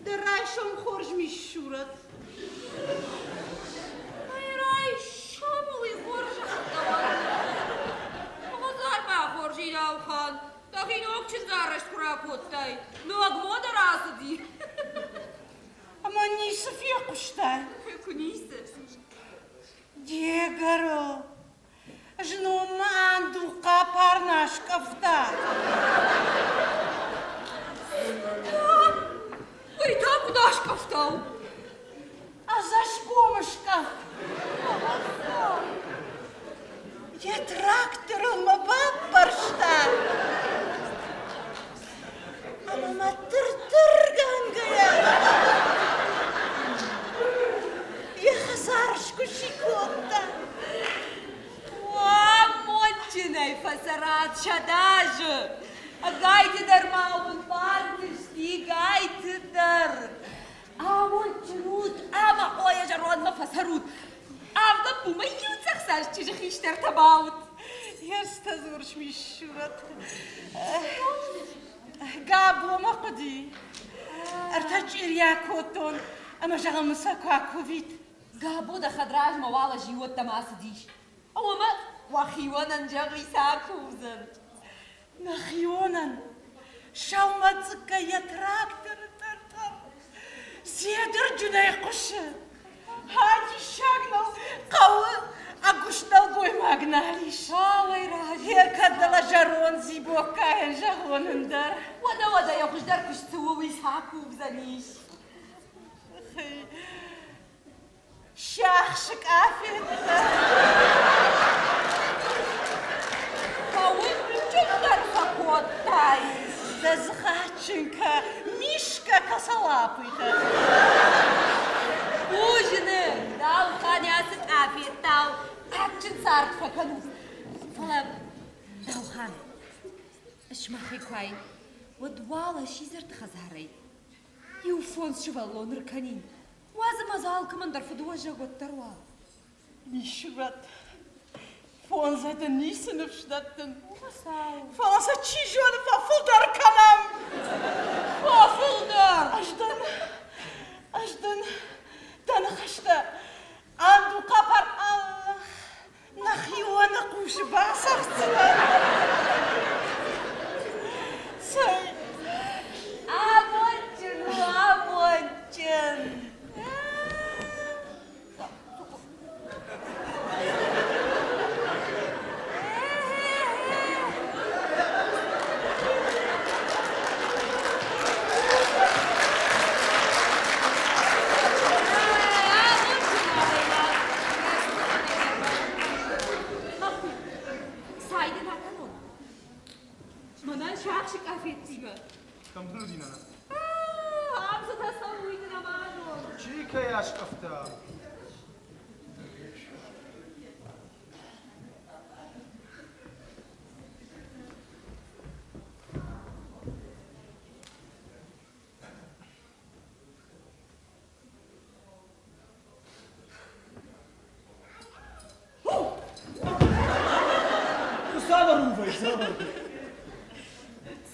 Дырайшом хорж мишурат. Ama nisi fiye kuştay. Дегоро, жнума андука парнашкафта. Ой, там кудашка встал. А за шкомышкав? Я трактором бабаршта. А мама тыр-тыр-гангая. Я хазаршку щекотта. Мончиной фасарат шадажы. Гайте дар маун пантышти, гайте дар. А мончинут, ама оя жарон ма фасарут. Авда бума юцах саш чижих иштер табаут. Я стазурш мишурат. Габу мақди. Артач ирьякотон. Ама жагамса кваковит. Габу да хадраж мавала живот тамасдиш. Ома вахиванан жагли сакузан. Нахионан. Шаумацка я трактор тартар. Седер джунай куша. Хади шагнал. Кавы агушнал гой магналиш. Шалай раж. Еркадала жарон зибокаен жагонандар. Вада я хуждар куш цуви сакузаниш. Шахшик афет. Кавы чудар сакоттай. Зазхаченка Мишка косолапый-то. Ужины, дал ханясык афеттал. Акчин сарт факану. Фалам, дал хан. اشمخي كوي ودوالا شيزرت خزاري يوفون شوالون ركانين وازم ازالكم اندر فدوجا قدروا Мишурат. Фон за это нисен в штаттен. Фон за чижон фафулдар канам. Фафулдар! Аждан. Танахашта. Анду капар Аллах. Нахиона куш басарцла. Сай. Або Aşkafta.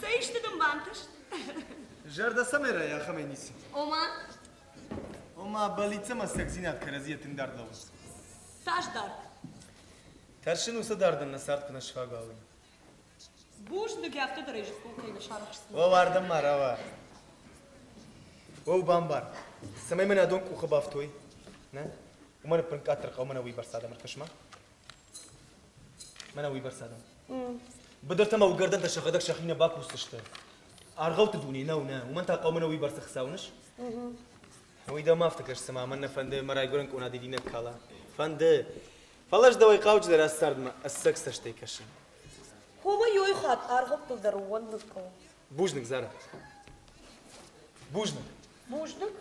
Sayış dedim bantış. Жарда самера я хамениси. Oma Ома балица сакзинат каразиятин дардавус. saçlar. Terşin usa dardın nasart kına şfagalı. Bujnik hafta da rejis kolkayla şarkışsın. O vardım marava. O bambar. Samay mena don ku khabaftoy. Ne? Umana prank atrak o mana wibar sadam arkashma. Mana wibar sadam. بدرت ما وقردن تشخدك شخينه باكو استشتا ارغوت دوني نونا وما انت قومنا وي برسخ ساونش وإذا ما افتكرش سما منا فند مرا يقولن كونا دينا كالا فند فلاش دوي قاوج در استرد ما السكس تشتيكش هو يوي خات أرغب تدرون نكو. بوجنك زارا بوجنك بوجنك؟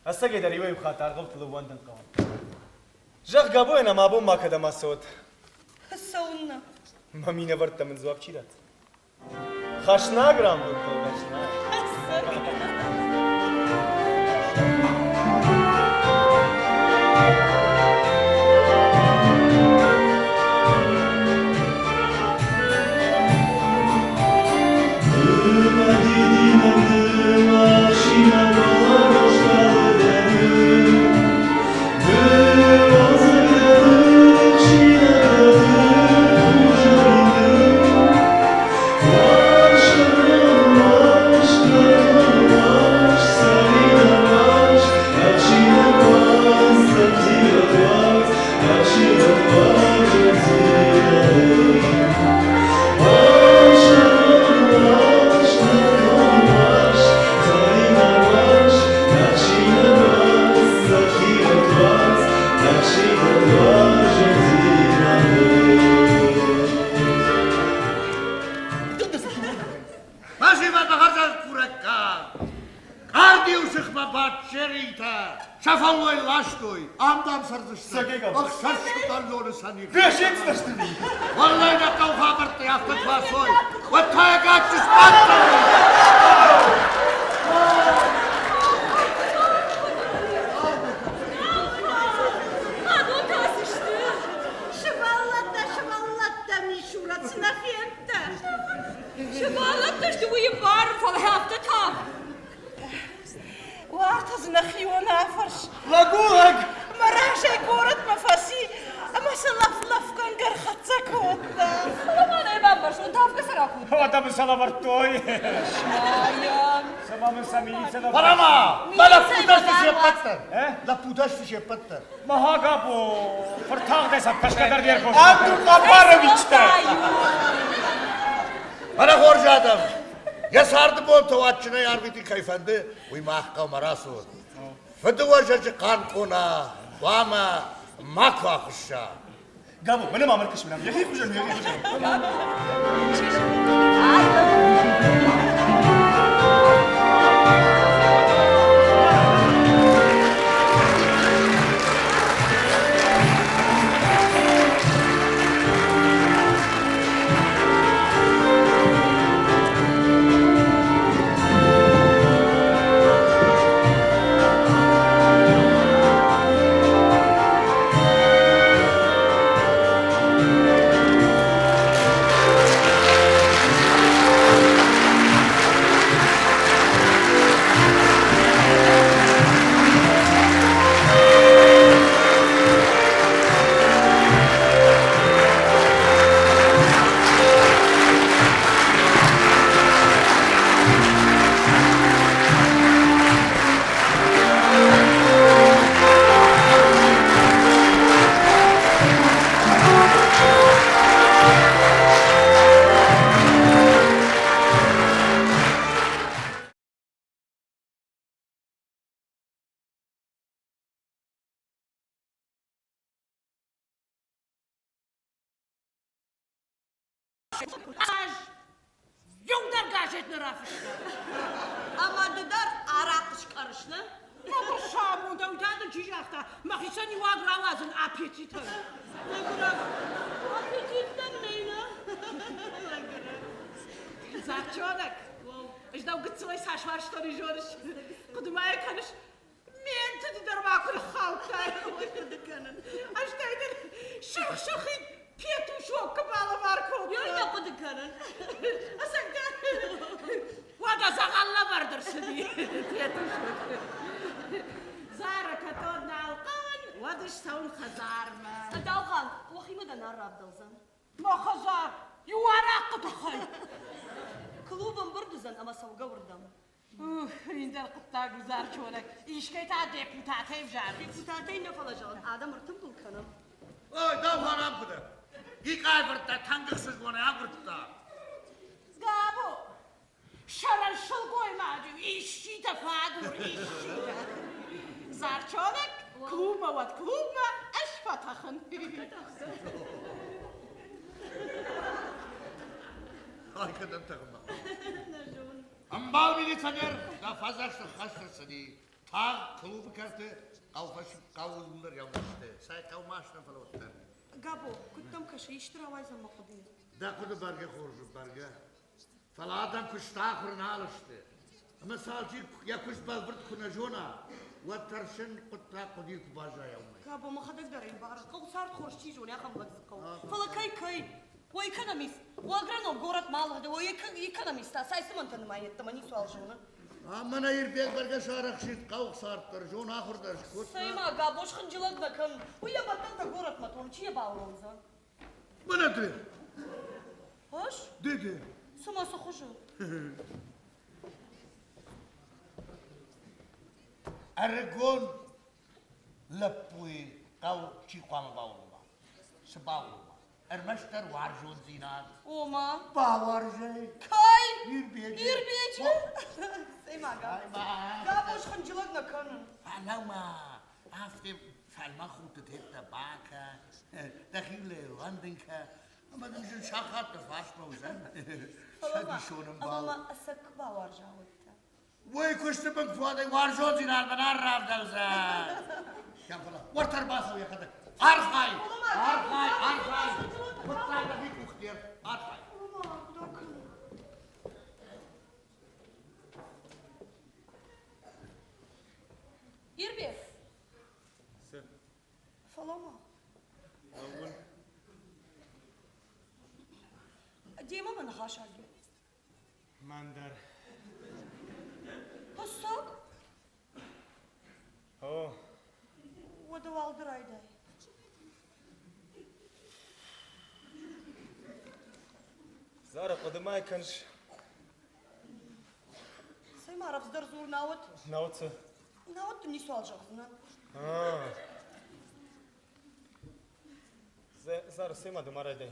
السكي در يوي خات ارغب تلوان دن قوم جاك قابو انا ما بو ما كدا ما صوت هسونا. ما مين ورت من زواب چيرات خشنا گرام دكتور خشنا Mazima bahardan kurekka. Ardiusich ma batcherita. Шафалой лаштой. Амдам сардышта. Ах, шашкутан лоны сани. Бешетсте что ли? Валлай на калхабарты автоклассой. Вот тая гачи спатта. Hadi o tasıştı. Şıvallatta mişurat sınafiyette. Şıvalat da işte bu yıpar falan hafta tam. وارتا زنخي ونافرش. لاقوهك مراشي كورت مفاسي. أما سلف لف كان قرختك وطا. Aman eyvallah baş, o tafka sarakut. O adamı sana vartoy. Şayan. Samamın samiyse de Парама. Милиция Ла путаш базар се var. паттар. He? Ла путаш се паттар. Mahaga bu. Fırtağ desem kaç kadar yer koştu. Abdülkaparoviç'te Bana horcu adam. Ya sardı bu tovatçına yarbiti kayfendi. Uymahka marasu. Fıdı vajacı kan kona. Vama makva kışa. قابو من ما عملتش منام يا اخي خجل يا اخي خجل Yoldan gazetini rafışlar. Ama dedar arakış karışlı. Baba şamunda utandı cicakta. Makisa niva gravazın apetitı. Apetitten neyine? Zarçonak. İşte o gıtsıvay saçvarışları jörüş. Kudumaya kanış. Men tüdü dermakul halkta. Açtaydı. Şık şıkın. Petu şok kapalı var kod. Yok yok o dükkanın. Asakta. Vada zagalla vardır seni. Petu şok. Zara katon nalkan. Vada ştaun khazarma. Dalgan, وخيمة da narrab dalzan. Ma khazar. Yuvarak kıtıkay. Klubum bir düzen ama savga vurdum. İndel kıtta güzel çoğunak. İşkayta deputat evjar. Deputatayı ne falacağın? Adam ırtım bulkanım. Oy, da haram kudu. İlk ay vırtta, tanıdıksız bana ya vırtta. Gabo. Şaran şıl koymacı. İşçi de fadur, işçi de. Zar çoğunak. Klubma vat klubma. Eş fatakın. Ay, kadın takılma. Ambal militaner, da fazla haştırsa değil. Tağ, klubu kartı, kavfaşıp kavulunlar yanmıştı. Say kavmaşına falan otlar. Gabo, kuttam kaşı iştir havayzan makudiyet. Da kudu barga korju barga. Faladan kuşta kurna alıştı. Ama salcı ya kuş balbırt kuna jona. Vatarşın kutta kudi kubaja yanmış. Gabo, ma xadak darin bara. Qaw sart khorshti joni axam gadzqaw. Fala kay. Wa economist. Wa agrano gorat malhada. Wa economist. Saysimantın mayetta mani sual jona. Aman ayır pek barga şarakşit kavuk sarttır. Jona ahırdır. Sayma Gabo, şkınjılak da kan. Wa ya batan da gorat maton. Çiye bağlamızan. Bana dur. Hoş? Dedi. Suması hoşu. Argon lapui kau cikwam baulma. Sebaulma. Ermaştar varjon zinat. Oma. Bavarjay. Kay. Yürüyece. Yürüyece. Sayma Gabo. Gabo, şkınjılak da kan. Alama. After falma goed het de baka. Dakhile wandinka. Ama dizin şahat da fashmozen. Şadi şonum bal. Ama asak bavar javutta. Vay kuştu ben fuaday varjon zinat bana ravdalza. Ya falan. Vartar basu ya kadar. Arkay. Mutlar da bir kuhtiyar. Arkay. Yirbi. Sen. Falama. Avun. Diyema bana haşardı. Mandar. Hassak. Oh. Vada valdıraydı. Zara qadımay kanış. Sayma arabzdar zor navut. Navtı. Navut ni sual jağzına. Ha. Zara sema da marayday.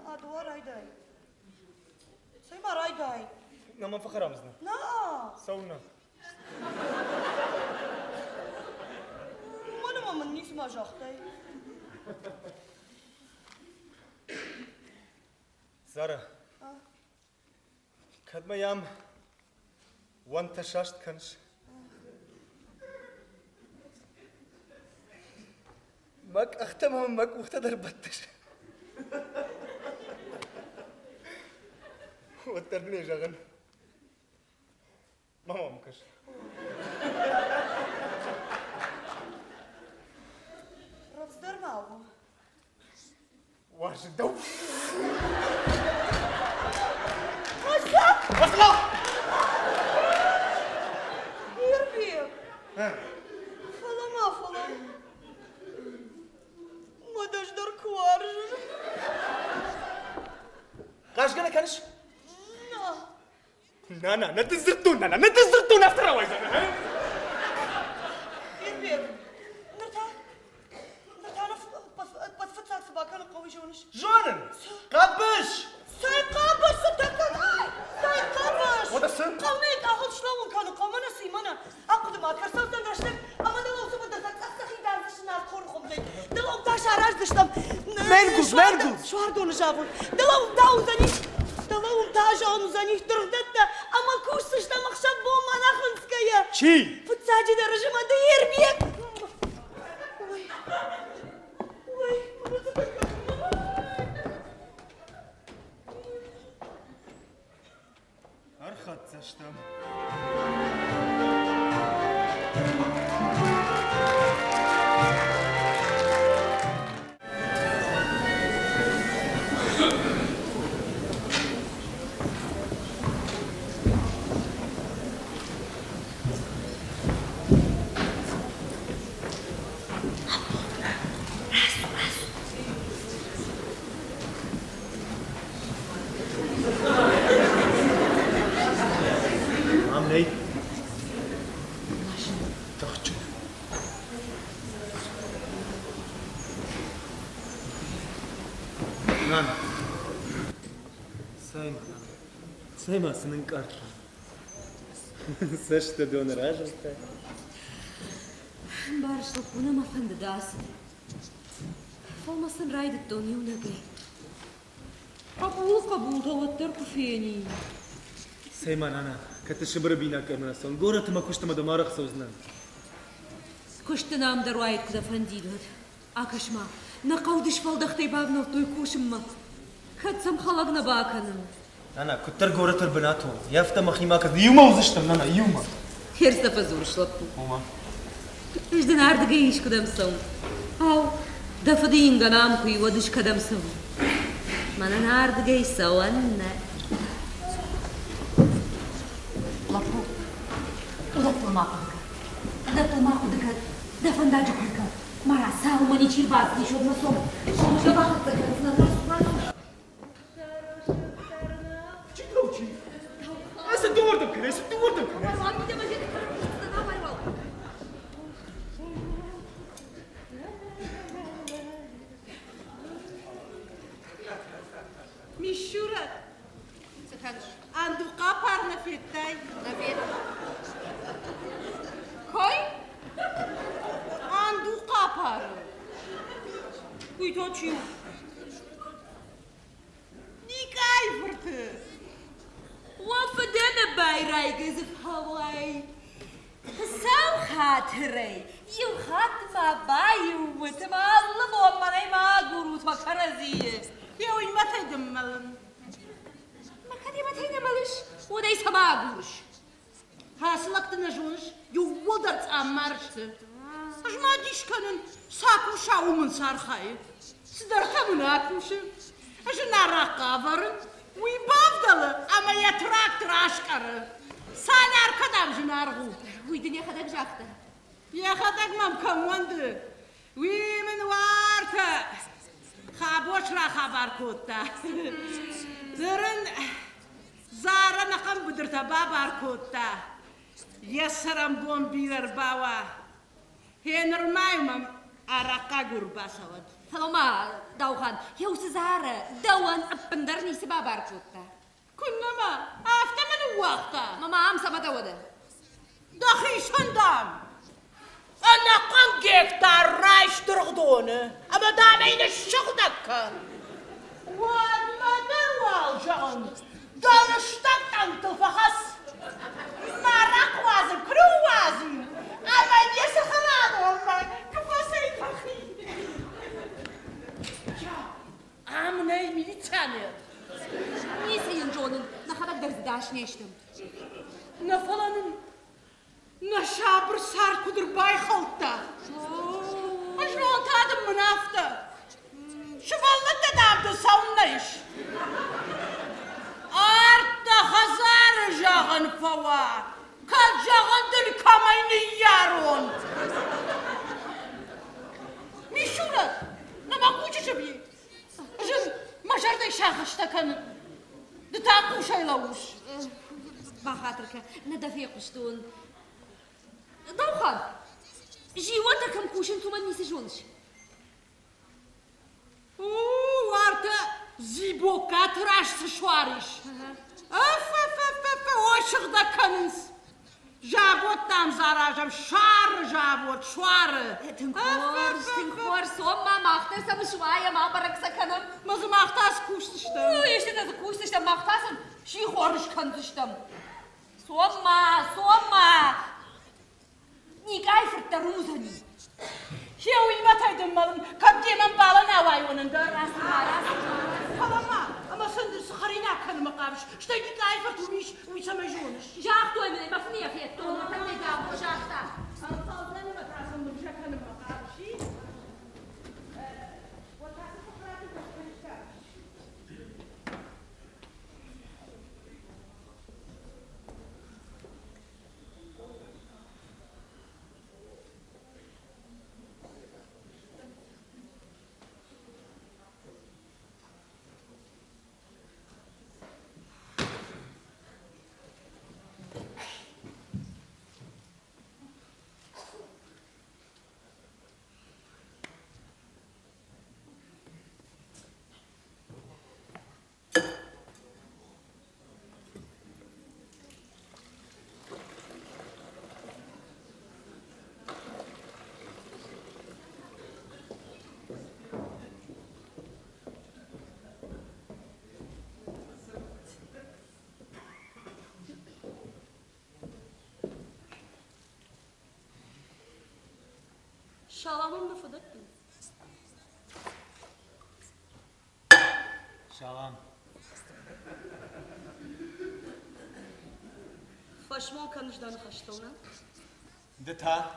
Adu arayday. Sayma arayday. Nama fakaramızna. Na. Savuna. Mana mamın ni suma jağday. Zara. Kadma yam. Wanta şaşt kanış. Mak ahtamam mak uhtadar battır. Wattar ne jagan. Mamam kır. Arabzdar mı avu? Varşı dav. Hassak. Asla! Yirbi. Falama. Madajdar kuarjır. Kaç gene kanış? Na. Na, ne tızırttun after a while, ha? Yirbi. Nırtana patfıtsak sabahkanı kavuşuyormuş. Jonen! Kapış! Say kabası takın. Say kabas. O da sen? Kavmek ahıl şlavun kanı kavmana simana. Akıdım akarsalsan daşlık. Ama da olsa bu da saksak idar dışına korkum dey. Dalom taş arar dışlam. Merguz. Şu arda onu javun. Dalom da uzani. Dalom taş onu uzani. Dırgdet de. Ama kuş sıçta makşap bu manakınskaya. Çi! Fıt Sadece darıcıma da yer bir yak. Oy. Oy. Arxat zaştam. Amney. Taxçı. Nan. Saymasının kartı. Saçta döner ajasta. Barışlık buna mı fındı dağısın? Olmasın raydık donuyor ne be? Kabul tavattır kufeni. Sayman ana. Katışı bir bina karnasın. Goratıma kuştuma da marak sözlen. Kuştunam da raydık da fındidir. Akışma. Ne kavdış faldaktay babnov toy kuşumma. Katsam halagına bakanım. Ana kuttar goratır binato. Yafta mahima kaz. Yuma uzıştım nana yuma. Her sefer zoruşlap bu. Oma. İşte nerede iş kadamsın? Hav. Dafa deyin ganam kuyu vadış kadamsın. Mana nerede giysa o anne. Lapu. Udatılmak kuduka. Udatılmak kuduka. Defandacı kuduka. Mara sağ umani çirbaz diş odna som. Sonuçta bakıp da karısına nasıl. Çıklavçı. Asa doğurdum kres, doğurdum kres. Aman bir de bacı karısına ne var valla. Mishura, Sıkanış. andu kapar na fetay. Nafiyet. Koy. Andu kapar. Uytoçuyum. Nikay fırtı. وفدنا بايراي قزف هواي ساو خاطري يو خاتما بايو متمالب ومني ما قروت ما كرزيه Yoy mataydım malın. ما كان يما تينا ملش ودي سما قروش Hasılakta ne jons? Yuvudart ammarıştı. Ajma dişkanın saku şaumun sarxayı. Sidartamın akmışı. Ajına rakka varın. Uy bavdalı ama ya traktör aşkarı. Sen arkadam jınargu. ويدنيا خدك جاكتا Ya kadak mam kamandı. Uy min varta. Khaboşra haber kotta. Zırın zara nakam budurta babar kotta. Yasaram bombiler bawa. Henir maymam araka gurbasawat. فلما دوخان يو سزارة دوان أبندرني سبا باركوتا Kunnama afta min waqta. ماما عم سما دودا Dahi sandam. Ana kan gektar raiş durgdonu. Ama damayını şıqdakka. Wan madar waljan. Dalıştaktan tufahas. Marak wazim, kru wazim. Ama yesi khalad olmak. Kafasay tahi. Ya, amnay militane. ني سين جونن نخدك درز داش نيشتم Ne falanın. Ne şabır sar kudur bay halta. Ajno tadım mınafta. Şu vallahi da damdı savunna iş. Artta hazar jağın fava. Kacağın dil kamayını yaron. Mişurat. Ne bakıcı şabi. Ajın majarda şahışta kanı. Dıtağı uşaylavuş. بخاطرك ندفي قشتون دوخان جيواتك كم كوشن توما نيسجونش Arta ziboka tıraş sıçvarış. Öf öf öf öf o şıkda kanıns. Jabottan zarajam şar jabot şvarı. تنكور سوما ماختر سم شوية ما برك سكنم Mazı mahtas kuştuştu. يشتي ناس كوشتشتم ماختاسم شي خورش كنتشتم سوما Ник айфртта румузани. Hiyawi mataydım malım. Kaptiyemen bağlana vay onun da. Kalama. Ama sen de sıkarına kanıma kalmış. İşte dik ayfırt uyuş. Uyusama jonuş. جاختو من مفنية في التون وتمني قابو جاختا. Sağlıklarına bakarsın bu kanıma kalmış. Vakası fıkratı başkanışlar. شالامın mı fıdıktın? Şalam. Faşmon kanıjdan kaçtığına. Dita.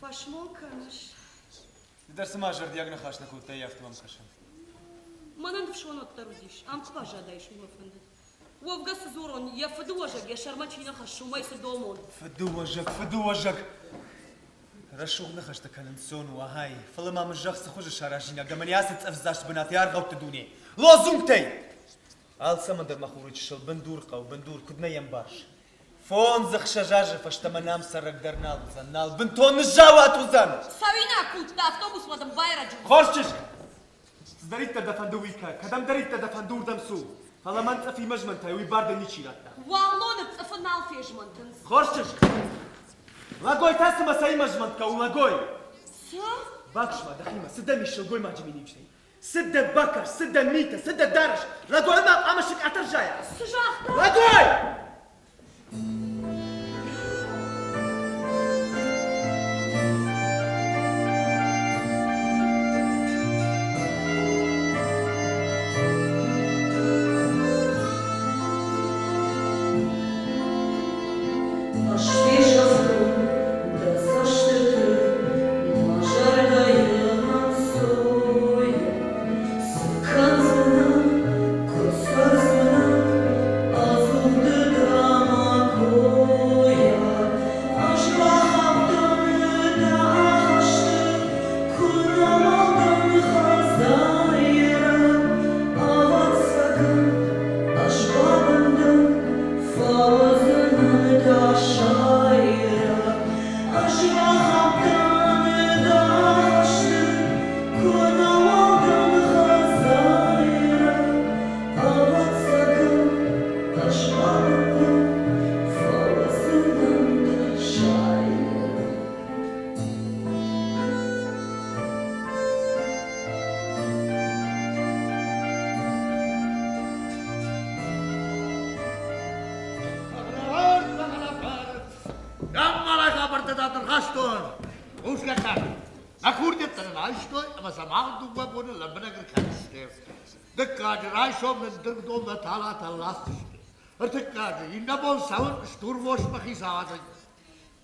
Faşmon kanıj. Dersi majör diyagna kaçna kutte yaftamam kaşın. Манан дшон оттарудиш. Ам кважа даиш муфанд. Вовга сзорон я фдуажак я шармачина хашумай сдомон. فدو وجهك. رشوغ نخش تكلم سون وهاي فلما من جخس خوش شراجينا قمن ياسد افزاش بنات يار غوت دوني لازمتي قال سمندر مخورج شل بندور قو بندور كدنا ينباش فون زخ شجاج فاشتمنام سرق درنال زنال بنتون الجوات وزن Savina kutta avtobus vadam bayracı. خرجش زدريت دفندويكا كدم دريت دفندور دمسو فلما انت في مجمن تاوي بارد نيتشيلاتا Валон цфнал фежмантынс. خرجش لاغوي تاسما ساي مجمنتكا ولاغوي Сё? باكشما دخيمة سدة ميشل قوي ما جميني بشتي سدة بكر سدة ميتة سدة دارش لا قوي ما امشك اترجايا Sıcakta. لا قوي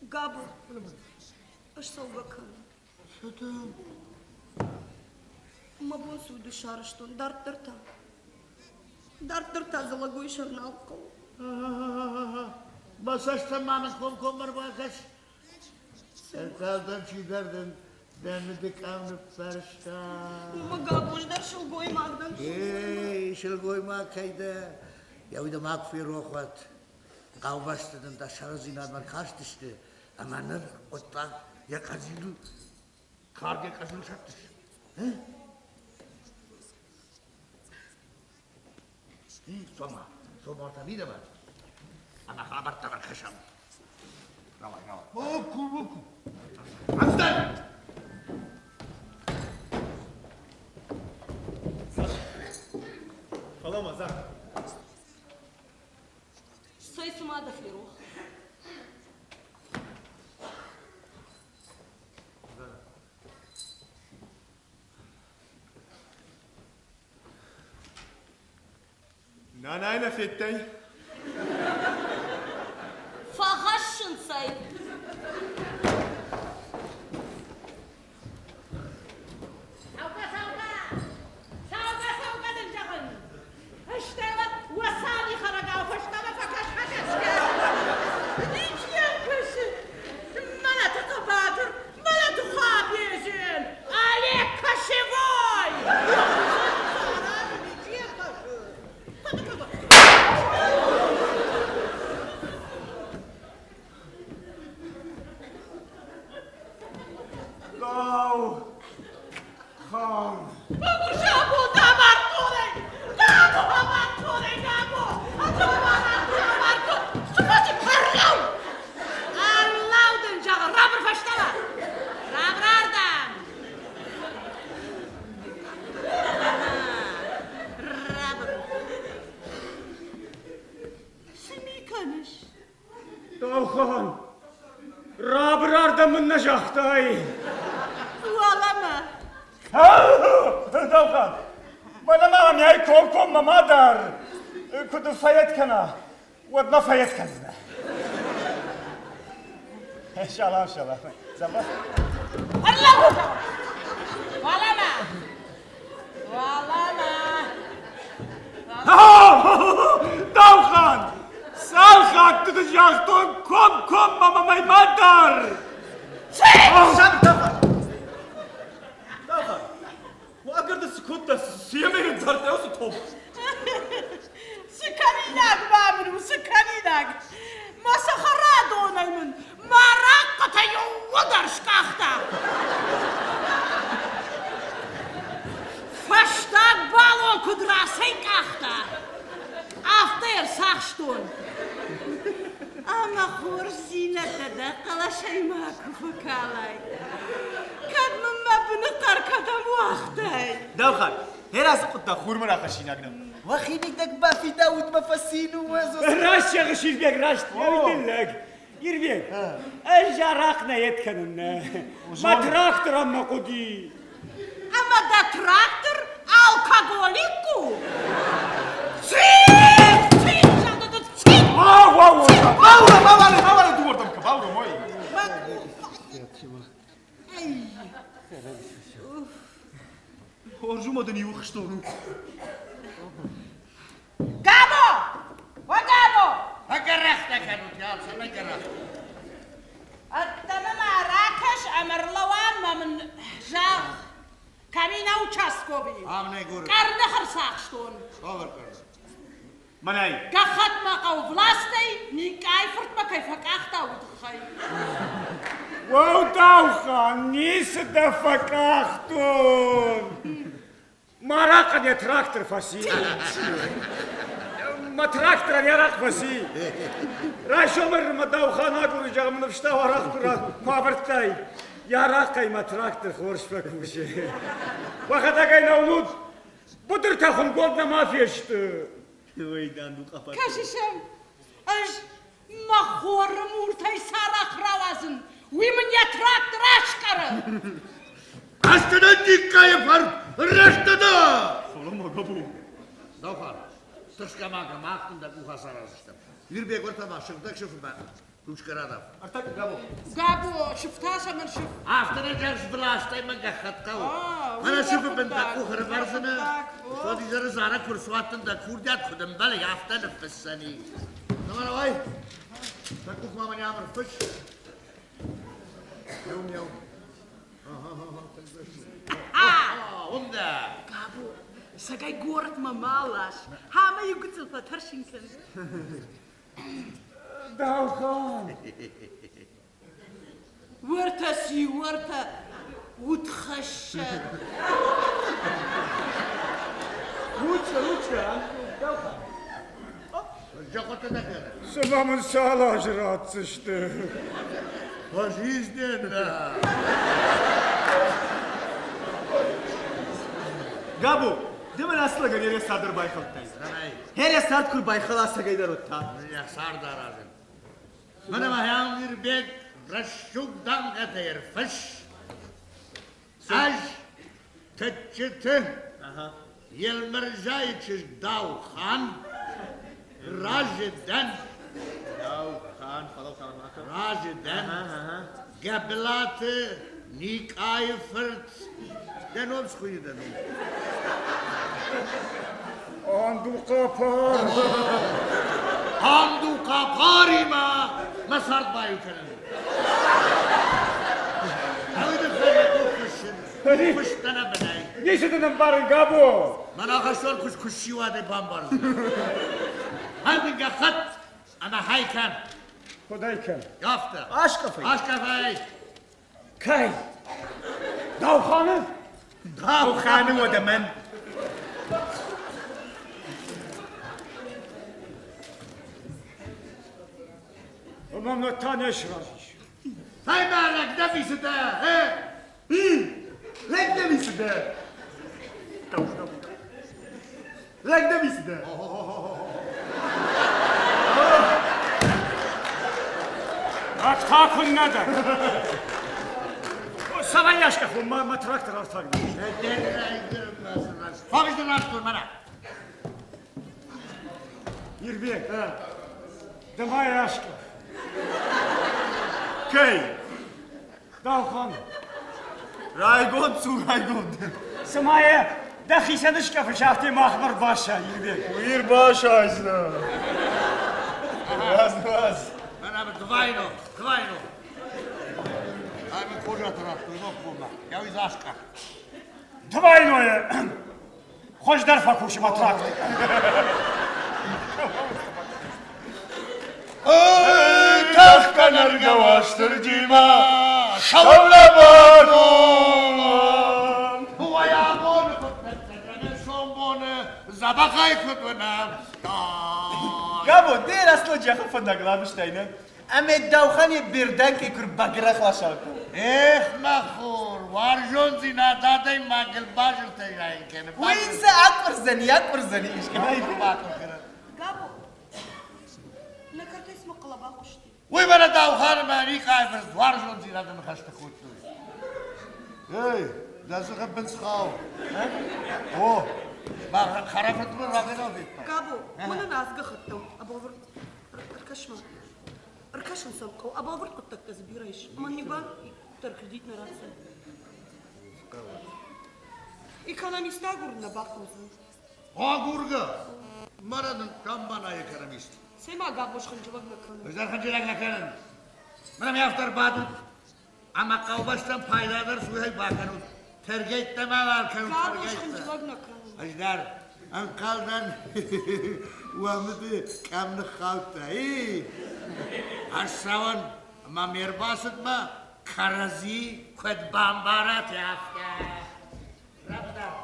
Gabu. Аш салгакан. Мабон суйду шарыштон дарттырта. Дарттырта залагой шарналко. Masajta manık komar bakış. Erkaldan çiğderdin. Denedik avnıp sarışta. Магабуш дар шылгой магдан. Şıl koyma kayda. Ya bir de makfi rohvat. Kavbastının da şarızinadan kaç düştü. Amanır otlak ya kazılı. Karga kazılı sattı. Soma. Soma orta bir de var. Ana kabartta var kaşam. Ravay. Oku. Aslan! Фалама за. Сой сумада флиру. Nanayla fettey. Fahaşın say. Savga diyeceğim. İşte bak, vasani haraga, hoşta bak, kaç. Diyeceğim kızı. Bana tıkıbadır, bana tıkabiyeceksin. Ali kaşıvoy. Diyeceğim kaşı. Dav Khan. Gabo, damartore. Sıkıntı parlav. Allah'ın cağı, rabır faştala. Rabrardan. Rabır. Simi konuş. Dav Khan. Rabrar da mınnacaktay. Dualama. Dav Khan. Bana mam yay kom mamadar. Kudu fayet kana. Wadna fayet kazna. İnşallah. Sabah. Allah'ın cağı. Dualama. Dav Khan. Salhak tutacaktın kom mamamay madar. Sen tafar. Tafar. Bu akırda skutta siyemeyin tartıyorsun top. Sıkaninak babırım, sıkaninak. Masa harada onayımın. Marak katayı vodar şkahta. Faştak balon kudrasay kahta. After saçtun. Ama hor zinete de kalaşay makufı kalay. Kadmımma bunu karkadam vaxtay. Davkhan. Herası kutta hurmana kaşinagnım. Vahinik dak bafi Davut mafasinu vazo. Raş yakışır bek raş. Yavidillek. Yirvek. Ejarak ne yetkenine. Matraktır amma kudi. Ama da traktör alkoholiku. Vavra duvardam ka, vavra moj. Orjumadan iyi uxştoru. Gabo! O Gabo! Agarrахта kanut ya, sana agarrахта. Attama Marrakeş Amirlawan mamın jağ kamina участковый. Amne gör. Karnı hırsaqştun. Over kar. Manay. Gahat maqav vlastay nikay fırtma kayfak axta udxay. Wow Dav Khan. Nisi de fakahtun. Maraka diye traktör fasi. Ma traktör yarak fasi. Raş ömür ma Dav Khan'a kuracağımın fışta varak duran. Kuavertay. Yarak kayma traktör horş bakmışı. Vakata kayna unut. Budur takım goldna mafiyashtu. Oydan du kafar. Kaşişem. Aj mahorım urtay sarak ravazın. Wimin ya traktör aşkarı. Astadan dikkayı far. Rashtada. Solom gabu. Davkhan. Tışkamaga maktın da kuha sarazıştım. Yürübek ortama şıktak şıfı ben. Ruşkara adam. Artak gabu. Gabo şıftas amir şıf. Aftara jars vlastay ma gahatka o. Ana şıfı ben da kuhara varsana. Şo dizarı zara kursuatın da kurdat kudum bale yafta nefessani. Namara vay. Da kuhma mani amr fış. Yav. Onda. Gabo, sagay gorat mamalas. Hama yugutsil patarşinken. Dav Khan. Vırta si vırta. Utxaşşad. Lучше. Jakota da kere. Sabamın sağlacı rahat sıçtı. Пожизненно. Gabu. Demen asla gönere sadır baykaltay. Sanay. Hele sart kur baykala sagaylar otta. Ya sardar azın. Bana mahyan bir bek raşşukdan kadar fış. Aj tetçete. Aha. Yelmerjayçiz Davkhan. Raje'den, Nou, gaan, follow gaan maken. Raje'den, geblaten, niet eifert. Den ons goeie den om. آن دو قاپار Handu kaparima, masart bayu kenen. Hadi de kuşun, kuştana benay. نیشتنم برای گابو من آخشتار کشی واده بامبارز. Hadi gakhat, ana haykan. خدای کن Yafta. Aç kafayı. Aç kafayı. کی داوخانه Bu hanım o da ben. اونم نتانش راش Hay merlek ne bisi de, he? Lekne misi de. Lekne misi de. اکتا کن نده سوان yaş kapı ma traktör artar Fakıştır artık bana. Yirbi dema yaş kapı Köy. داوخانه Raygon su raygon. سمایه دخیسنش kapı şahti mahmur başa yirbi Buyur baş ağzına. Vaz. Ben abi duvayno. Abi koca tarafı yok bunda. Ya biz aşka. Двойное. Хоч дар факушима трактор. Tak kanar gavaştır cima. Şavla badum. Bu ayağımı kutletlerine şombonu zabakay kutunam. Gabo, der asla cahı fındaklamış dayını. Ama davxani birden ki kur bagira xlaşalku. Mahur, varjon zinadaday magil bajıl teyayın kene. Bu inse akır zani işki. Gabo, ne kadar ismi kalabalık işte. Uy bana davxanı beni kayfız, varjon zinadan kaçtı kutu. Hey, nasıl kapın sıkav? Oh, bak harafetimi rakın oldu. Gabo, bunu nazgı xıttım. Abavur, arkadaşım samko, abavur kuttak da zbirayish. Ama ne var? Kredit narasın. Ekonomista guruna bakmazın. Ha gurga, maranın tam bana ekonomist. Sema Gabo şıncıvak nakanı. Özel hıncırak lakanın. Bana bir haftar badut. Ama kavbaştan payladır suhay bakanut. Tergeyt deme var kanut Gabo tergeyt. şıncıvak nakanı. Ajdar, ankaldan uamıdı kamını kavta. Aşravan, ama mirbasıt mı? Karazi, kod bambarat yafta. Rapta.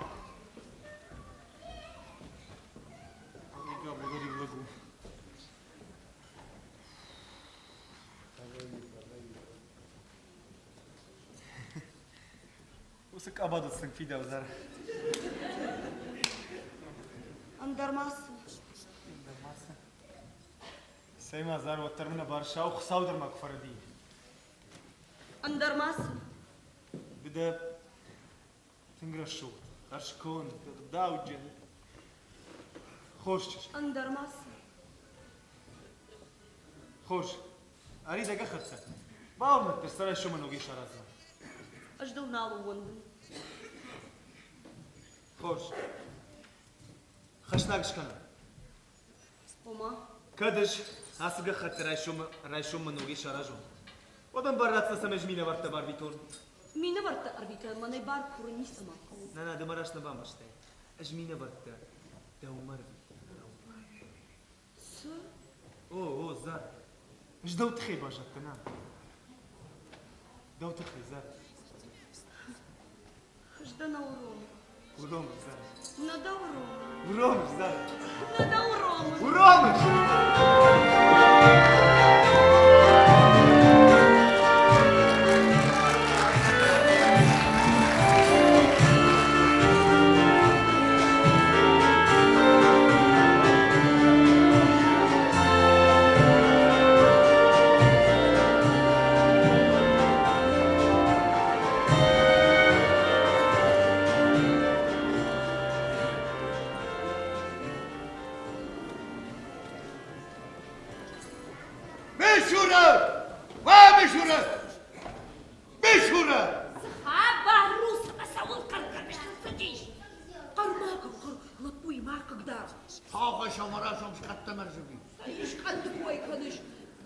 Usık abadıtsın fidavzar. Andarmazsın. Seyma zar oturmuna barışa o kısavdırmak faradi. Andarmazsın. Bir de tingreşu. Karşıkon, davcın. Hoş. Andarmazsın. Hoş. Ari daga khatsa. Bağırmak sıra şu manogi şarazma. Ajdal nalu wandın. Hoş. Khashnak shkana. Oma. Kadış asıga khat rayşum manogi şarazma. Odam barratsa samajmine varta bar biton. Mine varta arbitra, manay bar kuruni sama. Na demarash na bamashte. Ajmine varta. Daumar. Su. O zar. ايش دو تخي باجا تنام دو تخي زار Ajdal naurom. ورامج زار Nadaurom. ورامج زار Nadaurom. ورامج مراسم شقدت مرزبي ايش قد كوي كنش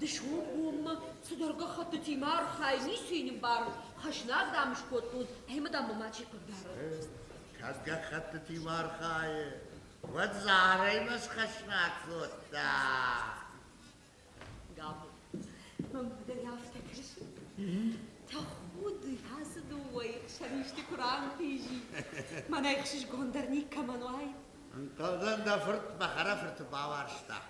دشون بوم صدرقة خطتي مار خايني سيني بار خشناك دامش كوتون هم دام ما تشي قدر كازقا خطتي مار خاي وتزاري مس خشناك فوتا قابل من بدر يفتكرش تاخد حاسد ويخشنيشتي قرآن تيجي ما نيخشش قندرني كمان واي انت دفرت بخرفت باورشتا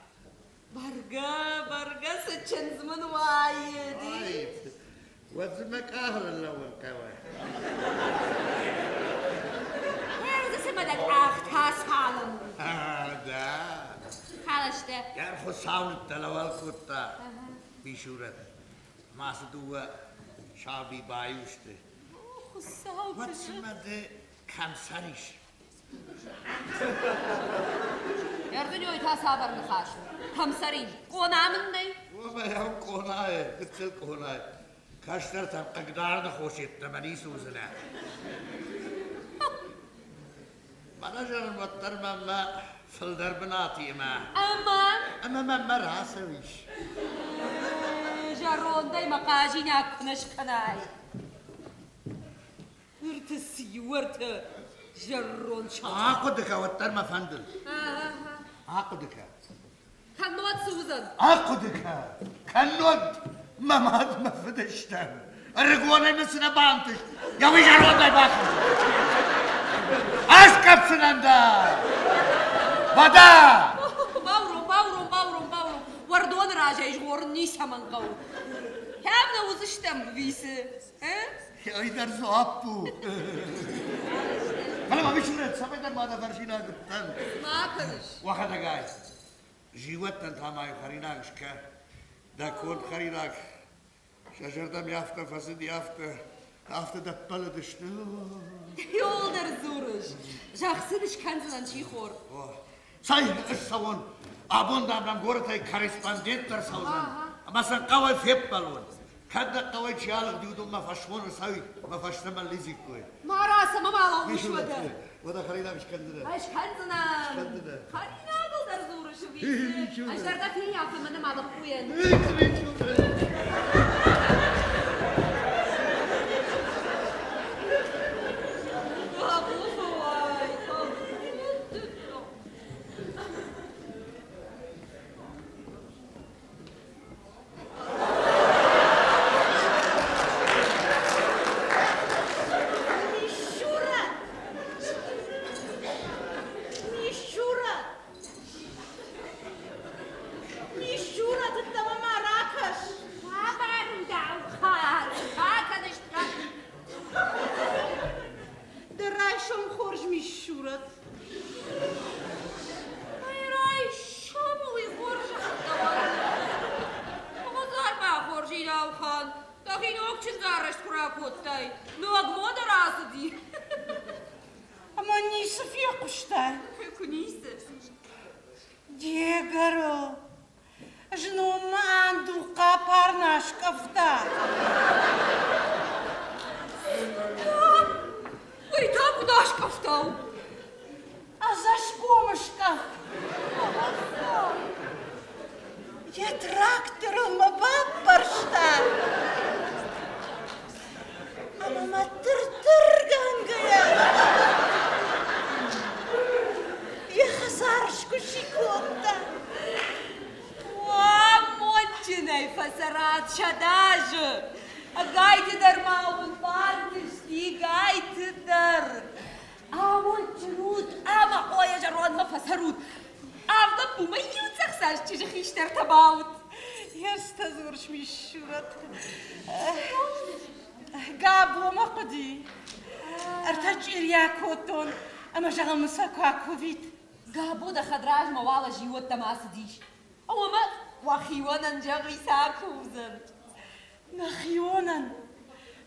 برقة ستشن زمن وايد طيب وزمك اهل الاول كوي هذا سمدك اخت هاس حالم هذا حالشته يا خصاون التلوال كوتا بشورت ما سدوا شعبي بايوشته خصاو وتسمد كمسريش يردني ويتها صابر نخاش همسرين قونا مني وما يوم قوناي قتل قوناي كاشتر تنقدار نخوشيت تمني سوزنا مناجر المطر مما فلدر بناتي ما اما ما راسويش جرون داي مقاجينا كنش كناي ورتسي ورت جرون شاطر عقدك وتر ما فندل عقدك كان نوت سوزن عقدك كنود ما ماد ما فدشتن الرقواني مسنا بانتش يا ويجرون داي باخر اسكب سنندا بدا باورم وردون راجع يجورني سمن قو هابنا وزشتم بيسه يا ايدر زوابو هلا ما بيشورت سبيدر ما دفرشينا قدام ما كنش واحد جاي جيوتن تماي خريناك شكا دا كون خريناك شجر دم يافته فسد يافته ده بلد شنو يولدر زورش جاخسنش كنزلن شي خور صحيح الصون ابون دام غورتاي كاريسباندنتر سوزن مثلا قوي فيبلون كذا قوي شيال ديودو ما فشمون سوي ما فشتم الليزي كوي ما راسه ما مالو مش وده خلينا مش كندنا ايش كنزنا خلينا يولدر زورش بيسه اشتر ده فين يافه من ما بقوين قابو ده خدراج موالا جيوت تماسديش او ما وخيوانا جغي ساكوزن نخيوانا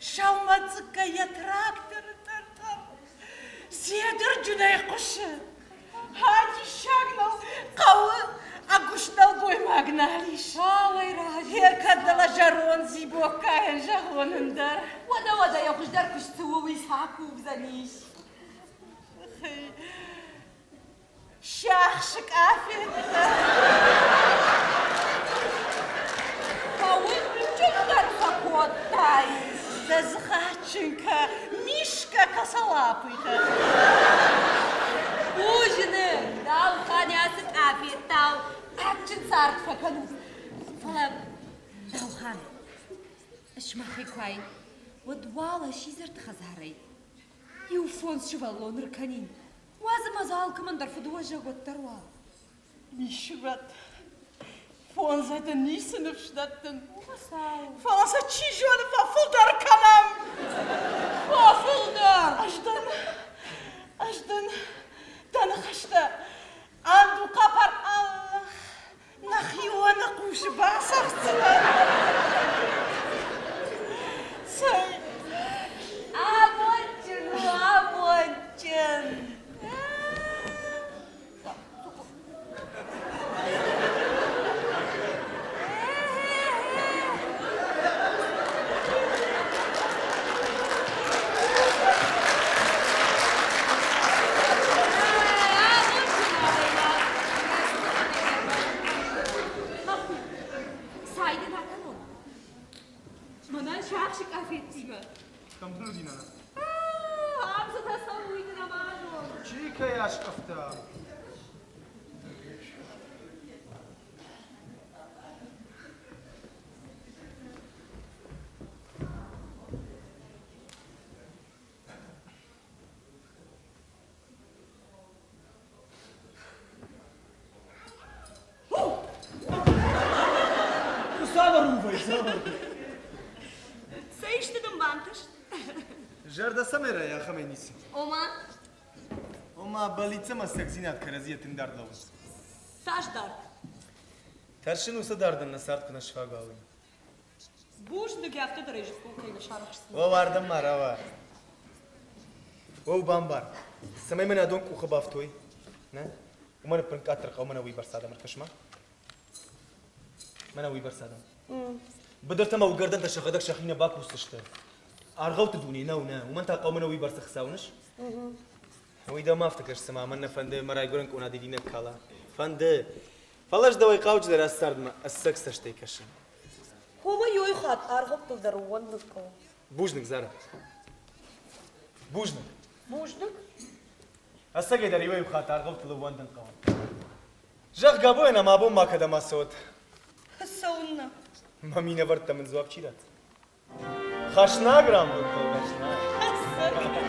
شو ما تسكا يتراك تر سيدر جناي قشة هاجي شاقنا قوة أقشنا البوي ما قناليش شاوي راجي هير كدلا جارون زيبوكا هنجاغون اندر ودا يقش دركش سووي ساكوزنيش Şahşık afiyet. Кавы чуттар сакоттай. Зазхаченька, Мишка косолапый-то. Ужины, дал ханясы афет дал. Акчин сарт факану. Фалам, дал хан. اشمخي كوي. ودوالا شيزرت خزاري. يوفونس شوالون ركانين. وازم ازال كمان درفض وجه قدروا. Mishrat. Von seite Niesen auf Statten. Wasau. Von se Chijon Waffel kanam. Wafelder. Ashdan. Dan khashta. Andu qapar Allah. Nakhiwana qush basartsla. Say. Aboncan, aboncan. Saydın hakan ol. Bana şahşık affettiğimi. Tam bunu dinana. Hamza da savuydun ama ol. Çiğke yaş kafta. Sayıştırdım bantış. Jarda samera ya xamenisi. Oma Oma balica masakzinat karaziyetin dardlavus. saçlar. Terşin usa dardın nasart kına şfagalı. Bujnu gafta da rejis kolkayla şarkışsın. O vardım marava. O bambar. Samay mena donk u khabaftoy. Ne? Umana prank atrak o mana wibarsada markashma. Mana wibarsada. بدرت ما وقردن تشغدك شخينا باكو سشتا ارغوت دوني نونا وما انت قومنا ويبرس خساونش وإذا ما افتكرش سما منا فند مرا يقولن كونا دينا كالا فند فلاش دوي قاوج در استرد ما السكس تشتيكش Homa yoyxat arğıp dıldarıwan nıkko. بوجنك زارا بوجنك Bujnuk? السكي در يوي خاط ارغوت لوندن قوم جاك قابو انا ما بو ما كدا ما صوت Hıssavunna. ما مين ورت من زواب چيرات خشنا گرام دكتور خشنا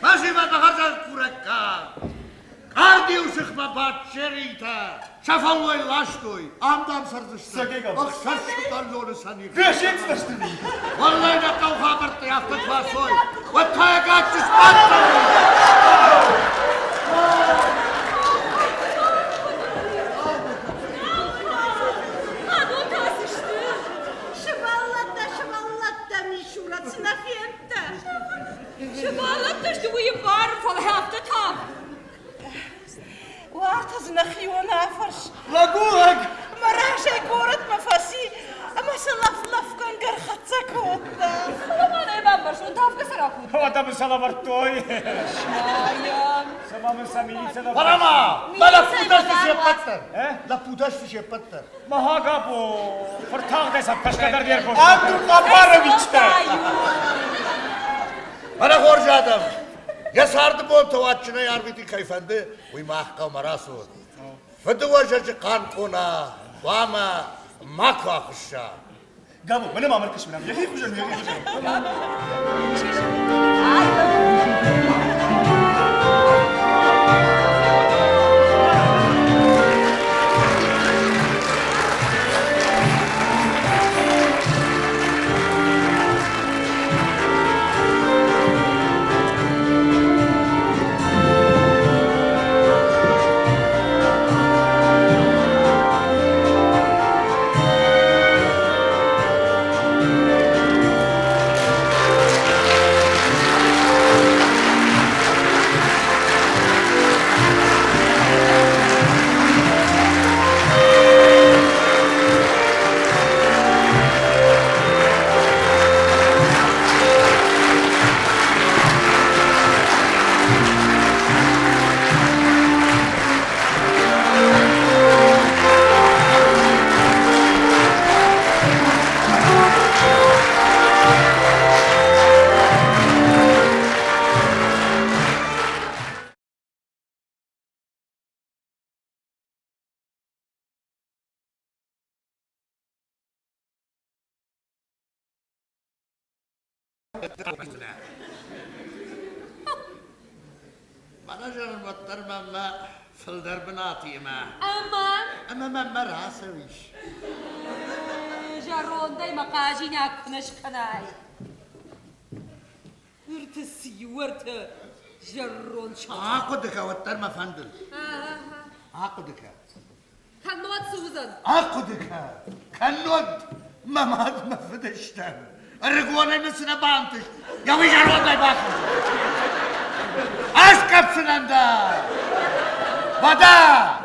Mazima bahardan kurekka. Ardiusich ma batcherita. Şafalloy laştoy. Amdam sardıştı. Sakega. Bak şaşkıtan yolu sanıyor. Beşik sıçtı. Vallahi ne kavga bırtı yaptık vasoy. Ve taya kaçış battı. Hadi o tasıştı. Şıvallatta Mishrat sinafiyenta. Şıvalat da işte bu yıpar falan hafta tam. Warta znakhiyona farsh. لاقوهك Marashay korat mafasi. Ama salaf lafkan gar khatsakota. Ama ne ben baş o tafka sarakut. هو ده من سلامرتوي Ayam. سما من سميني سنة Parama. Milli La sayma pudaş var. fişe pattır. He? La pudaş fişe pattır. ما ها قابو فرتاق ده سب كشكدر دير كون عبدو قباروviç'te Bana korcu adam. Ya sardı bu tovatçına yarbiti kayfendi. Uy mahka marasu. فدواجة قانقونا وما ماكو أخشى قابو من ما عملكش منام يا أخي خجل يا أخي خجل مناجر المطر ما في الدرب ناطي ما أما ما راسويش جرون دايما قاجينا كناش قناي ورتسي ورت جرون شاطر عقدك والتر ما فندل عقدك كان نوت سوزن عقدك كنود ما ماد ما فدشتن الرجوانة نسنا بانتش يا ويجرون داي باكر اسكب سنندا بدا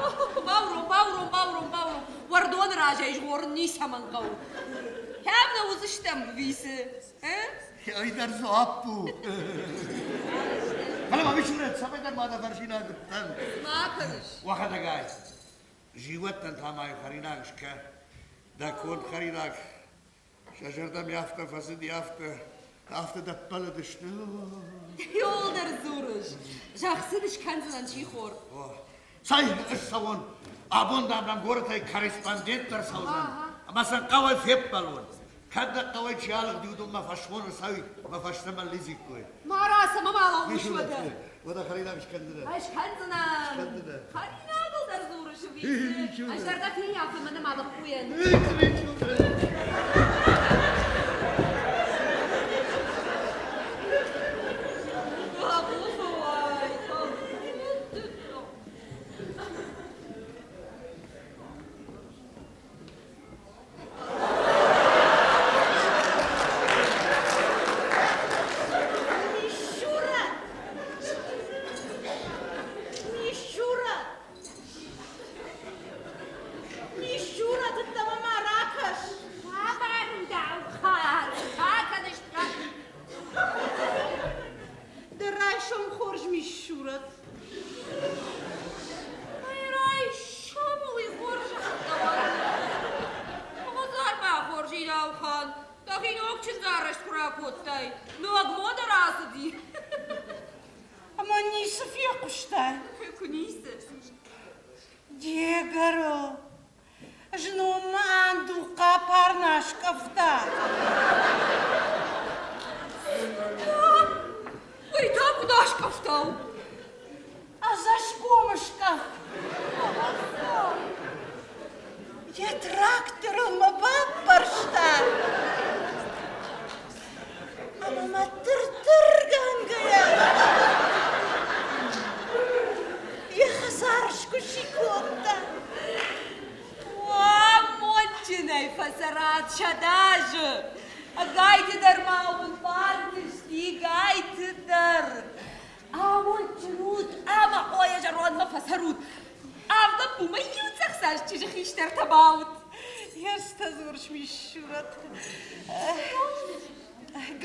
باورم وردون راجع يجور نيسا من قو كامنا وزشتم بيسه يا ايدر زوابو هلا ما بيشورت سبيدر ما دا فرشينا قدتن ما كنش واخد قاي جيوتن تاماي خريناك شكا دا كون خريناك شجردم يافته فسد يافته ده بلد شنو يولدر زورش جاخسنش كنزن شي خور صحيح الصون ابون دام غورتاي كاريسباندنت در سوزن مثلا قوي فيبالون كذا قوي شال ديودو ما فشمون سوي ما فشتم الليزي كوي ما راسه ما مالو مش وده خلينا مش كندنا ايش كنزنا خلينا يولدر زورش بيسه اشتردك هي يافه من ما بقوين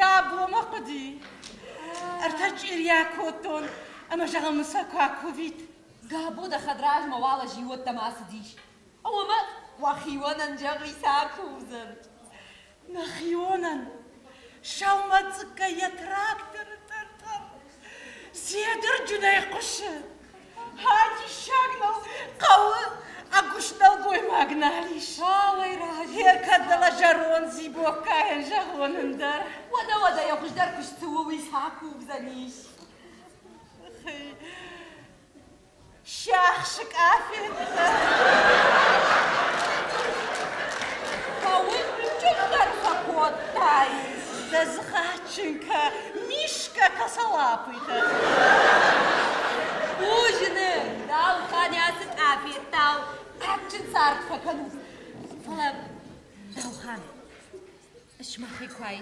قابو ما قدي ارتج إرياكوتون أما شغل مسكوا كوفيت قابو ده خدراج موالا جيوت تماسديش أو ما وخيوانا نجغي ساكوزن نخيوانا شو ما تسكا يتراك ترتر سيدر جناي قشة هاجي شاقنا قوة Boca جاغونندر ودا يا خوش در كش تو ويسحاكو بزنيش شاخشك عافية قوي جدا فقوتاي Дазгаченька, мишка косолапый-то. Ужины, дал ханясы кафе, дал акчин сарт факану. Фалам, дал хан. اشمخي كوي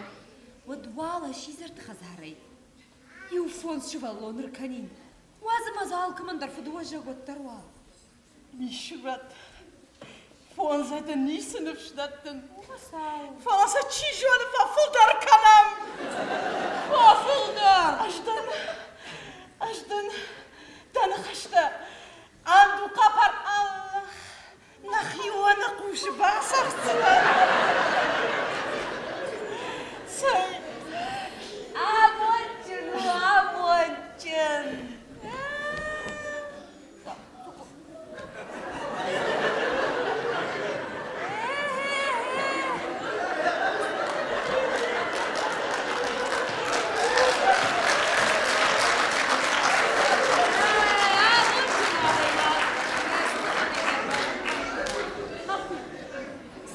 ودوالا شيزرت خزاري يوفونس شوالون ركانين وازم ازال كمان درفض وجه والتروال Мишурат. Фон за это нисен в штаттен. وصاو Фон за чижон фафулдар канам. وافلدر Аждан. Тана хашта. Анду капар Аллах. Нахиона куш басарцла. Сай. Абончен.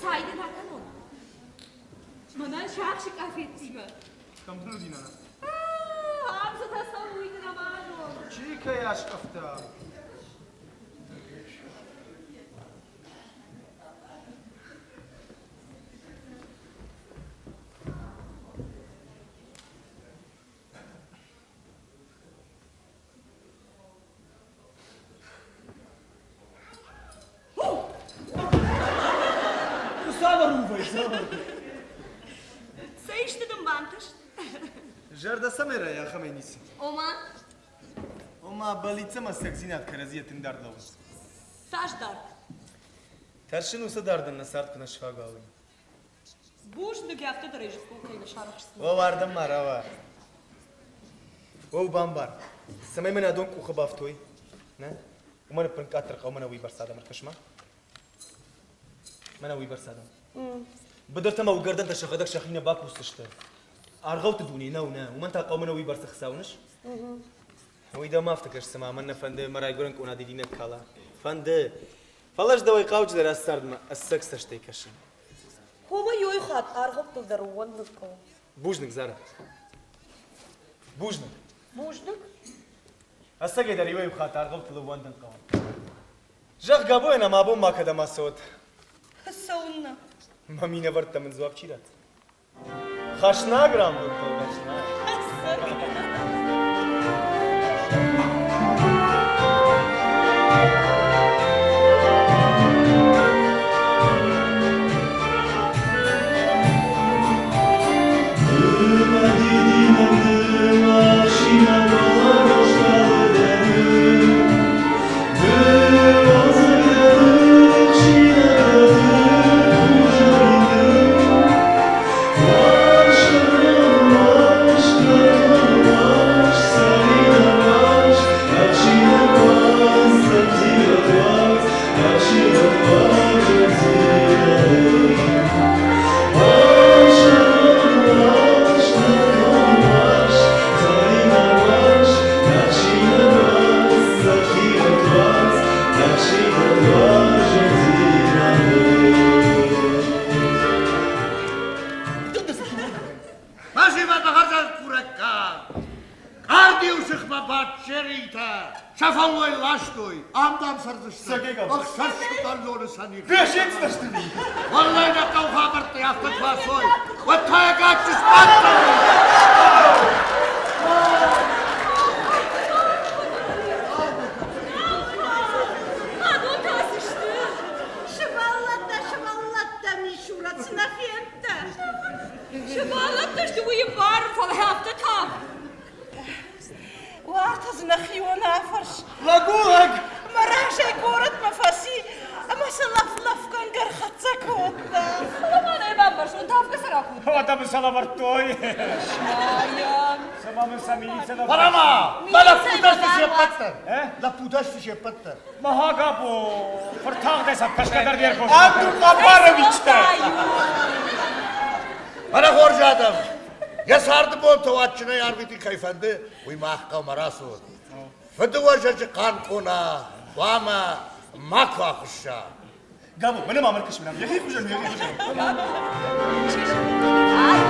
Saydın hakan ol. Bana şakşık affettiğime. كم بنو دينانا Hamza da savuydun aman ol. چیکه یاش افتا Sayıştırdım bantış. جرده سمره یا خمینیسی Oma اما بلیتم سکزینات کرزیتین دردلوز saçlar. ترشن وسه دردن نسارت کنه شفا گاوی Bujnu hafta da rejis kolkayla şarkısın. و واردم مرا و بامبار سمای من ادون کو خبافتوی نه ومن برنكاتر قومنا وي برساده مركشما من وي برساده بدرت ما وقردن تشخدك شخينه باكو سشته ارغوت دوني نونا ومن تا قومنا وي برس خساونش وإذا ما افتكرش سما من فند مرا يقولن كونا دينا كالا فند فلاش دوي قاوج در استرد ما السكس تشتيكشن Хoma йойхат аргып тылдыруын ныккол. بوجنك زارا بوجنك Буждык? السكي در يوي خاطر غبت لوندن قوم جاك قابو انا ما بو ما كدا ما صوت Хасауна. ما مين ورت من زواب چيرات خشنا گرام دكتور خشنا Mazima bahardan kurekka. Ardiusich ma batcherita. Шафалой лаштой. Амдам сардышты. Сагегам. Ах, шашкутан лоны санир. Бешет сташты Валлай на калхабарты автоклассой. Вот тая гачи спатта. Hadi o tasıştı. Шваллата, Мишурат, синафента. Şıvalat da işte bu yıpar falan hafta tam. Вартаз нахиона афарш. лагулак Марашай город мафаси. Ama salaf lafkan garhatsa kotta. Ama ne ben baş onu tafka sarakut. هذا من سلامر توي Ayam. سما من سميني سنة Парама. Милиция Ла пудаш баба. тише паттар. Э? Ла пудаш тише паттар. ما ها قابو فرتاغ ديسا كشكدر دير بو Абдул Капарович Ay, أنا خورج آدم يا سارد بون تواتشنا يا ربيتي كيفند ويماحقا مراسود فدوجج قانقونا واما ماكو أخشا قابو من ما عملكش منام يا أخي خجل يا أخي خجل Ay